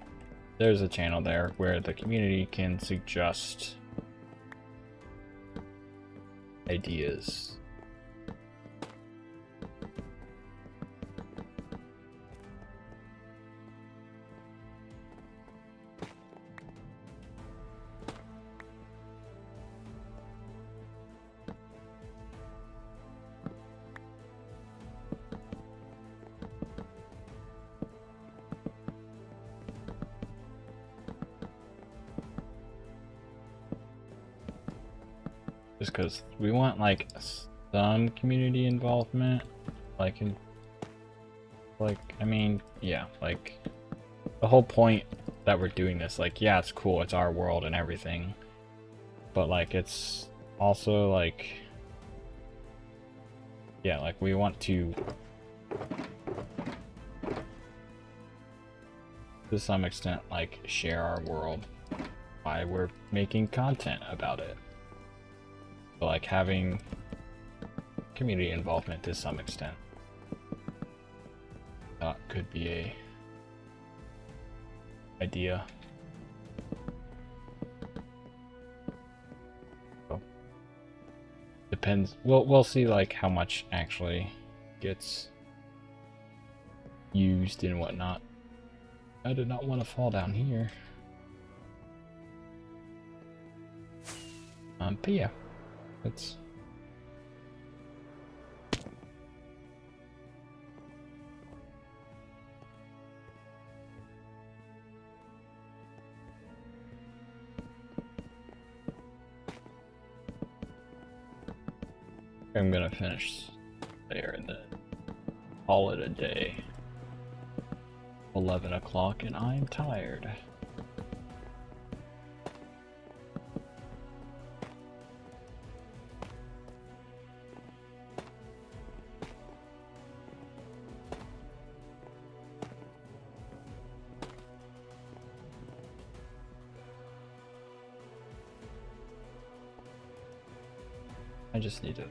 A: There's a channel there where the community can suggest ideas. Just because we want like some community involvement, like in, like, I mean, yeah, like the whole point that we're doing this, like, yeah, it's cool, it's our world and everything, but like it's also like, yeah, like we want to some extent like share our world by we're making content about it. But like having community involvement to some extent could be a idea. So, depends. We'll see like how much actually gets used and whatnot. I did not want to fall down here. But yeah. It's I'm gonna finish there and then call it a day. 11 o'clock and I'm tired. I just need to.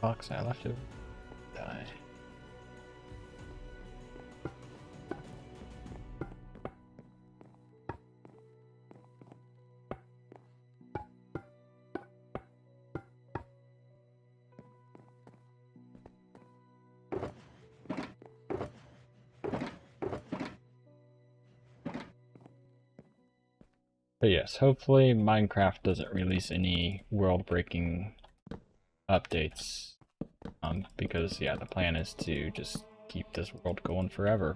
A: Box I left it. Die. But yes, hopefully Minecraft doesn't release any world-breaking updates. Because yeah, the plan is to just keep this world going forever.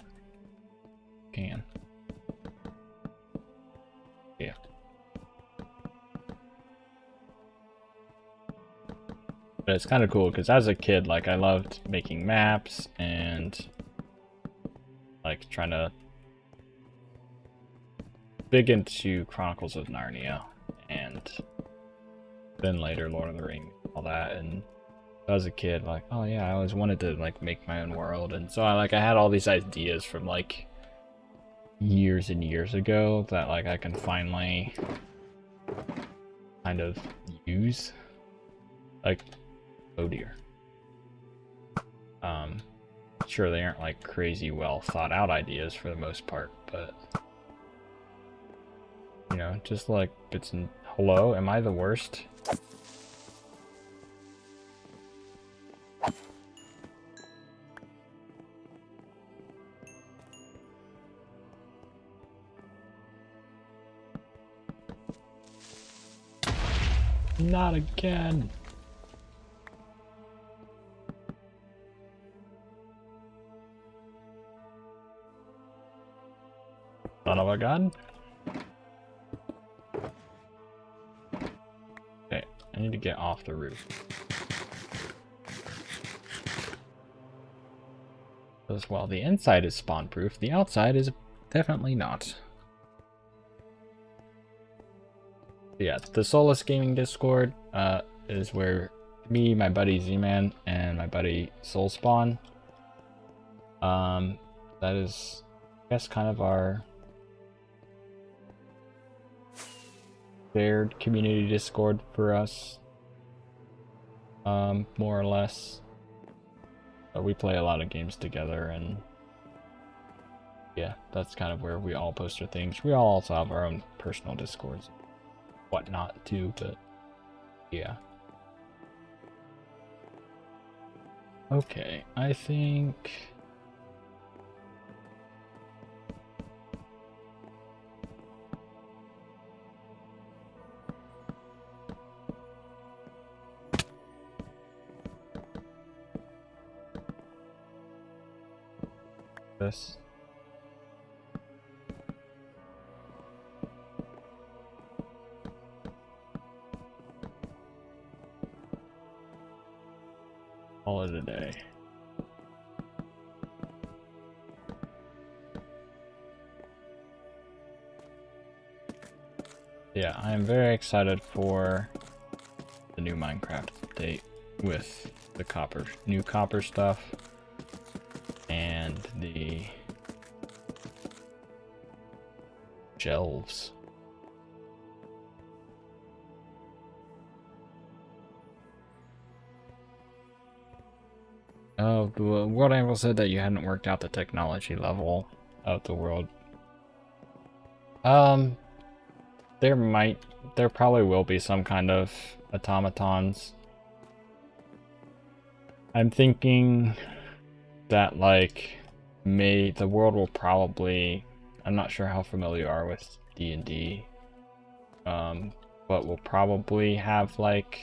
A: Can. Yeah. But it's kind of cool because as a kid, like I loved making maps and like trying to big into Chronicles of Narnia and then later Lord of the Rings, all that. And as a kid, like, oh yeah, I always wanted to like make my own world, and so I had all these ideas from like years and years ago that like I can finally kind of use. Like, oh dear. Sure, they aren't like crazy well thought out ideas for the most part, but you know, just like it's hello, am I the worst? Not again. Son of a gun. Okay, I need to get off the roof. As well, the inside is spawn proof, the outside is definitely not. Yeah, the Soulless Gaming Discord is where me, my buddy Z-Man, and my buddy Soul Spawn. That is, I guess, kind of our shared community Discord for us. More or less. We play a lot of games together, and yeah, that's kind of where we all post our things. We all also have our own personal Discords, whatnot too, but yeah. Okay, I think this. Call it a day. Yeah, I am very excited for the new Minecraft update with the new copper stuff and the shelves. Oh, the World Anvil said that you hadn't worked out the technology level of the world. There probably will be some kind of automatons. I'm thinking that like the world will probably, I'm not sure how familiar you are with D&D, but we'll probably have like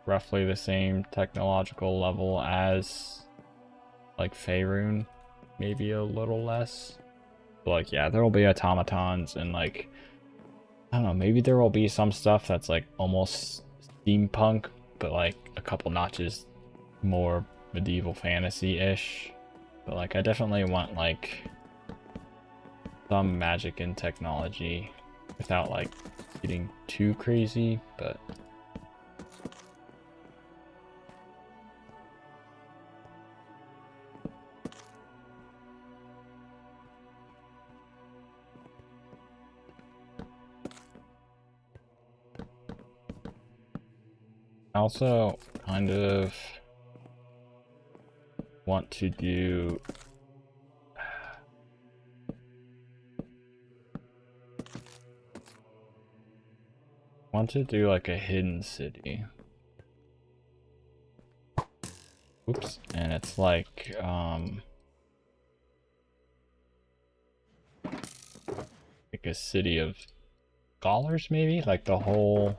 A: roughly the same technological level as like Faerun, maybe a little less. But, like, yeah, there will be automatons and like, I don't know, maybe there will be some stuff that's like almost steampunk, but like a couple notches more medieval fantasy-ish. But like I definitely want like some magic and technology without like getting too crazy, but I also kind of want to do like a hidden city. Oops, and it's like a city of scholars maybe? Like the whole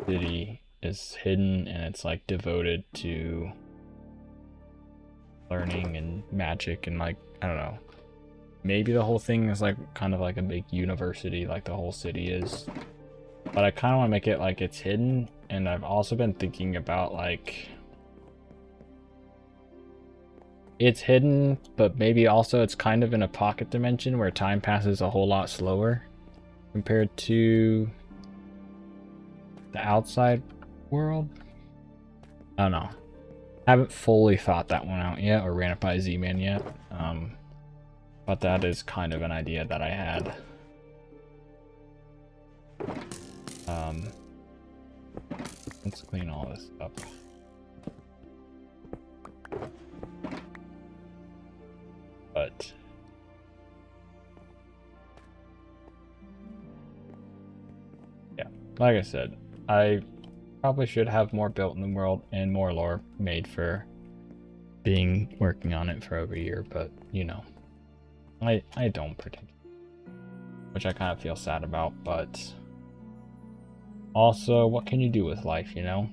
A: city is hidden and it's like devoted to learning and magic and like I don't know. Maybe the whole thing is like kind of like a big university like the whole city is. But I kind of want to make it like it's hidden, and I've also been thinking about like it's hidden, but maybe also it's kind of in a pocket dimension where time passes a whole lot slower compared to the outside world. I don't know. Haven't fully thought that one out yet or ran it by Z-Man yet. But that is kind of an idea that I had. Let's clean all this up. But yeah, like I said, I probably should have more built in the world and more lore made for being working on it for over a year, but you know, I don't pretend, which I kind of feel sad about, but also, what can you do with life, you know?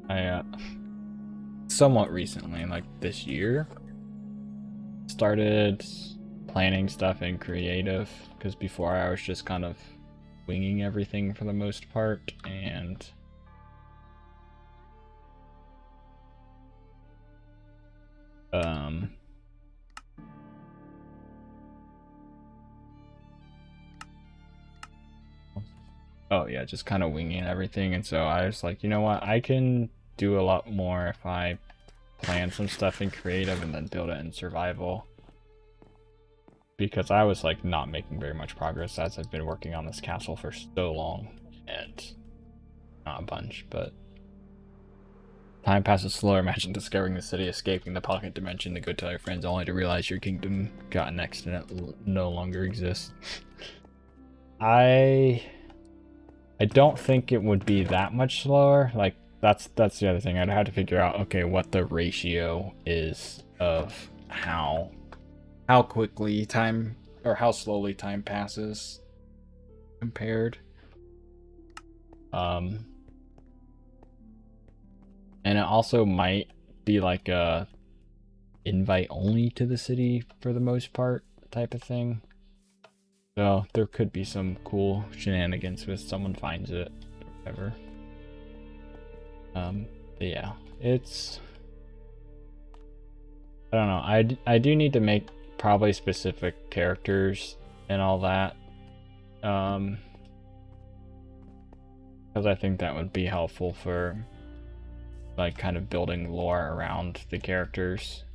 A: I somewhat recently, like this year, started planning stuff in creative, because before I was just kind of winging everything for the most part, and oh yeah, just kind of winging everything, and so I was like, you know what, I can do a lot more if I plan some stuff in creative and then build it in survival. Because I was like not making very much progress as I've been working on this castle for so long, and not a bunch, but time passes slower. Imagine discovering the city, escaping the pocket dimension to go tell your friends, only to realize your kingdom got next and it no longer exists. I don't think it would be that much slower. Like that's the other thing. I'd have to figure out, okay, what the ratio is of how quickly time or how slowly time passes compared. And it also might be like a invite only to the city for the most part type of thing. So there could be some cool shenanigans if someone finds it or whatever. But yeah, it's I don't know. I do need to make probably specific characters and all that. Because I think that would be helpful for like kind of building lore around the characters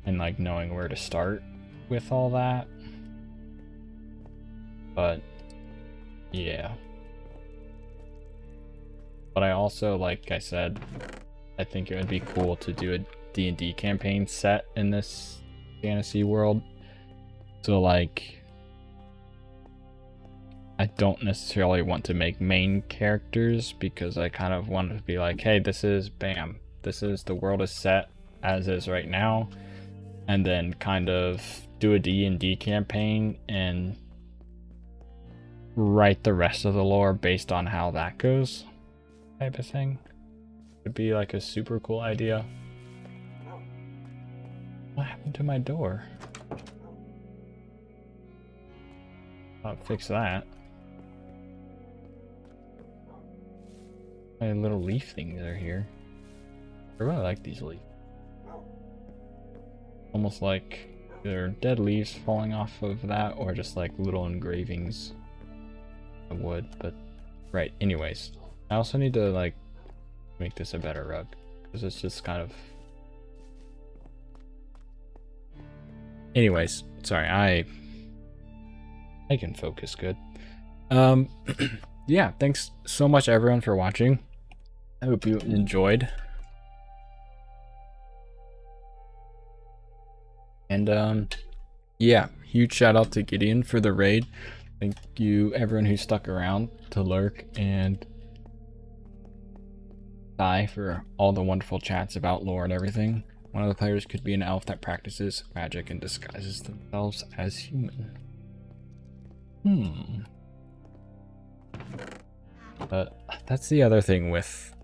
A: and like knowing where to start with all that. But yeah. But I also, like I said, I think it would be cool to do a D&D campaign set in this fantasy world. So like I don't necessarily want to make main characters because I kind of want to be like, hey, this is bam. This is the world is set as is right now. And then kind of do a D&D campaign and write the rest of the lore based on how that goes, type of thing. Would be like a super cool idea. What happened to my door? I'll fix that. My little leaf things are here. I really like these leaves. Almost like either dead leaves falling off of that or just like little engravings of wood. But right, anyways. I also need to like make this a better rug because it's just kind of... Anyways, sorry, I can focus good. Yeah, thanks so much everyone for watching. I hope you enjoyed. And yeah, huge shout out to Gideon for the raid. Thank you everyone who stuck around to lurk, and Sai for all the wonderful chats about lore and everything. One of the players could be an elf that practices magic and disguises themselves as human. But that's the other thing with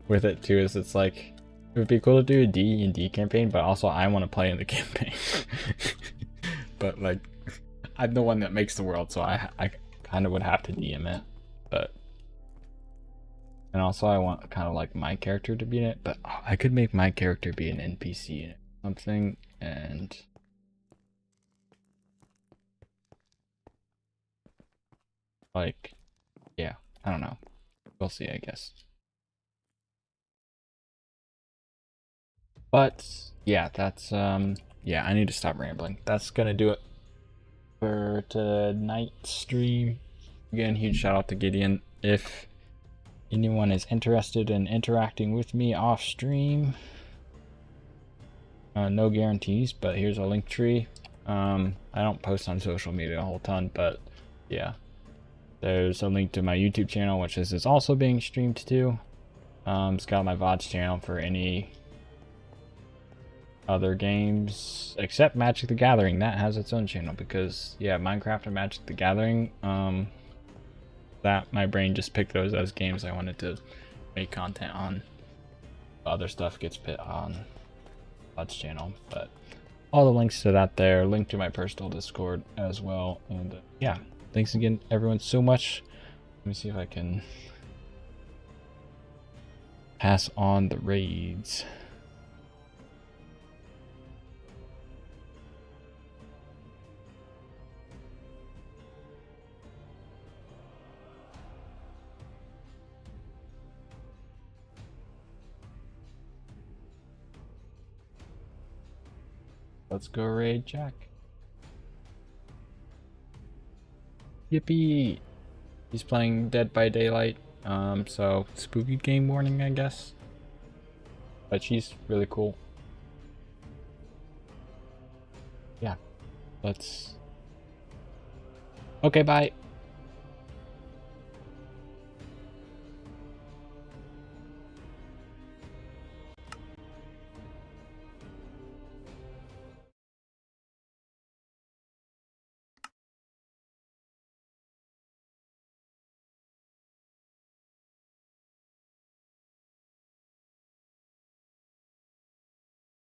A: with it too, is it's like it would be cool to do a D&D campaign, but also I want to play in the campaign. But like I'm the one that makes the world, so I kind of would have to DM it. But and also I want kind of like my character to be in it, but I could make my character be an NPC in it, something, and like, yeah, I don't know. We'll see, I guess. But yeah, that's yeah, I need to stop rambling. That's gonna do it for tonight's stream. Again, huge shout out to Gideon. If anyone is interested in interacting with me off stream, no guarantees, but here's a link tree. I don't post on social media a whole ton, but yeah, there's a link to my YouTube channel, which is also being streamed too. It's got my VODs channel for any other games except Magic the Gathering. That has its own channel because yeah, Minecraft and Magic the Gathering, that my brain just picked those as games I wanted to make content on. Other stuff gets put on VODs channel, but all the links to that there, link to my personal Discord as well. And yeah, thanks again everyone so much. Let me see if I can pass on the raids. Let's go raid Jack. Yippee! He's playing Dead by Daylight, so spooky game warning, I guess. But she's really cool. Yeah, let's... Okay, bye!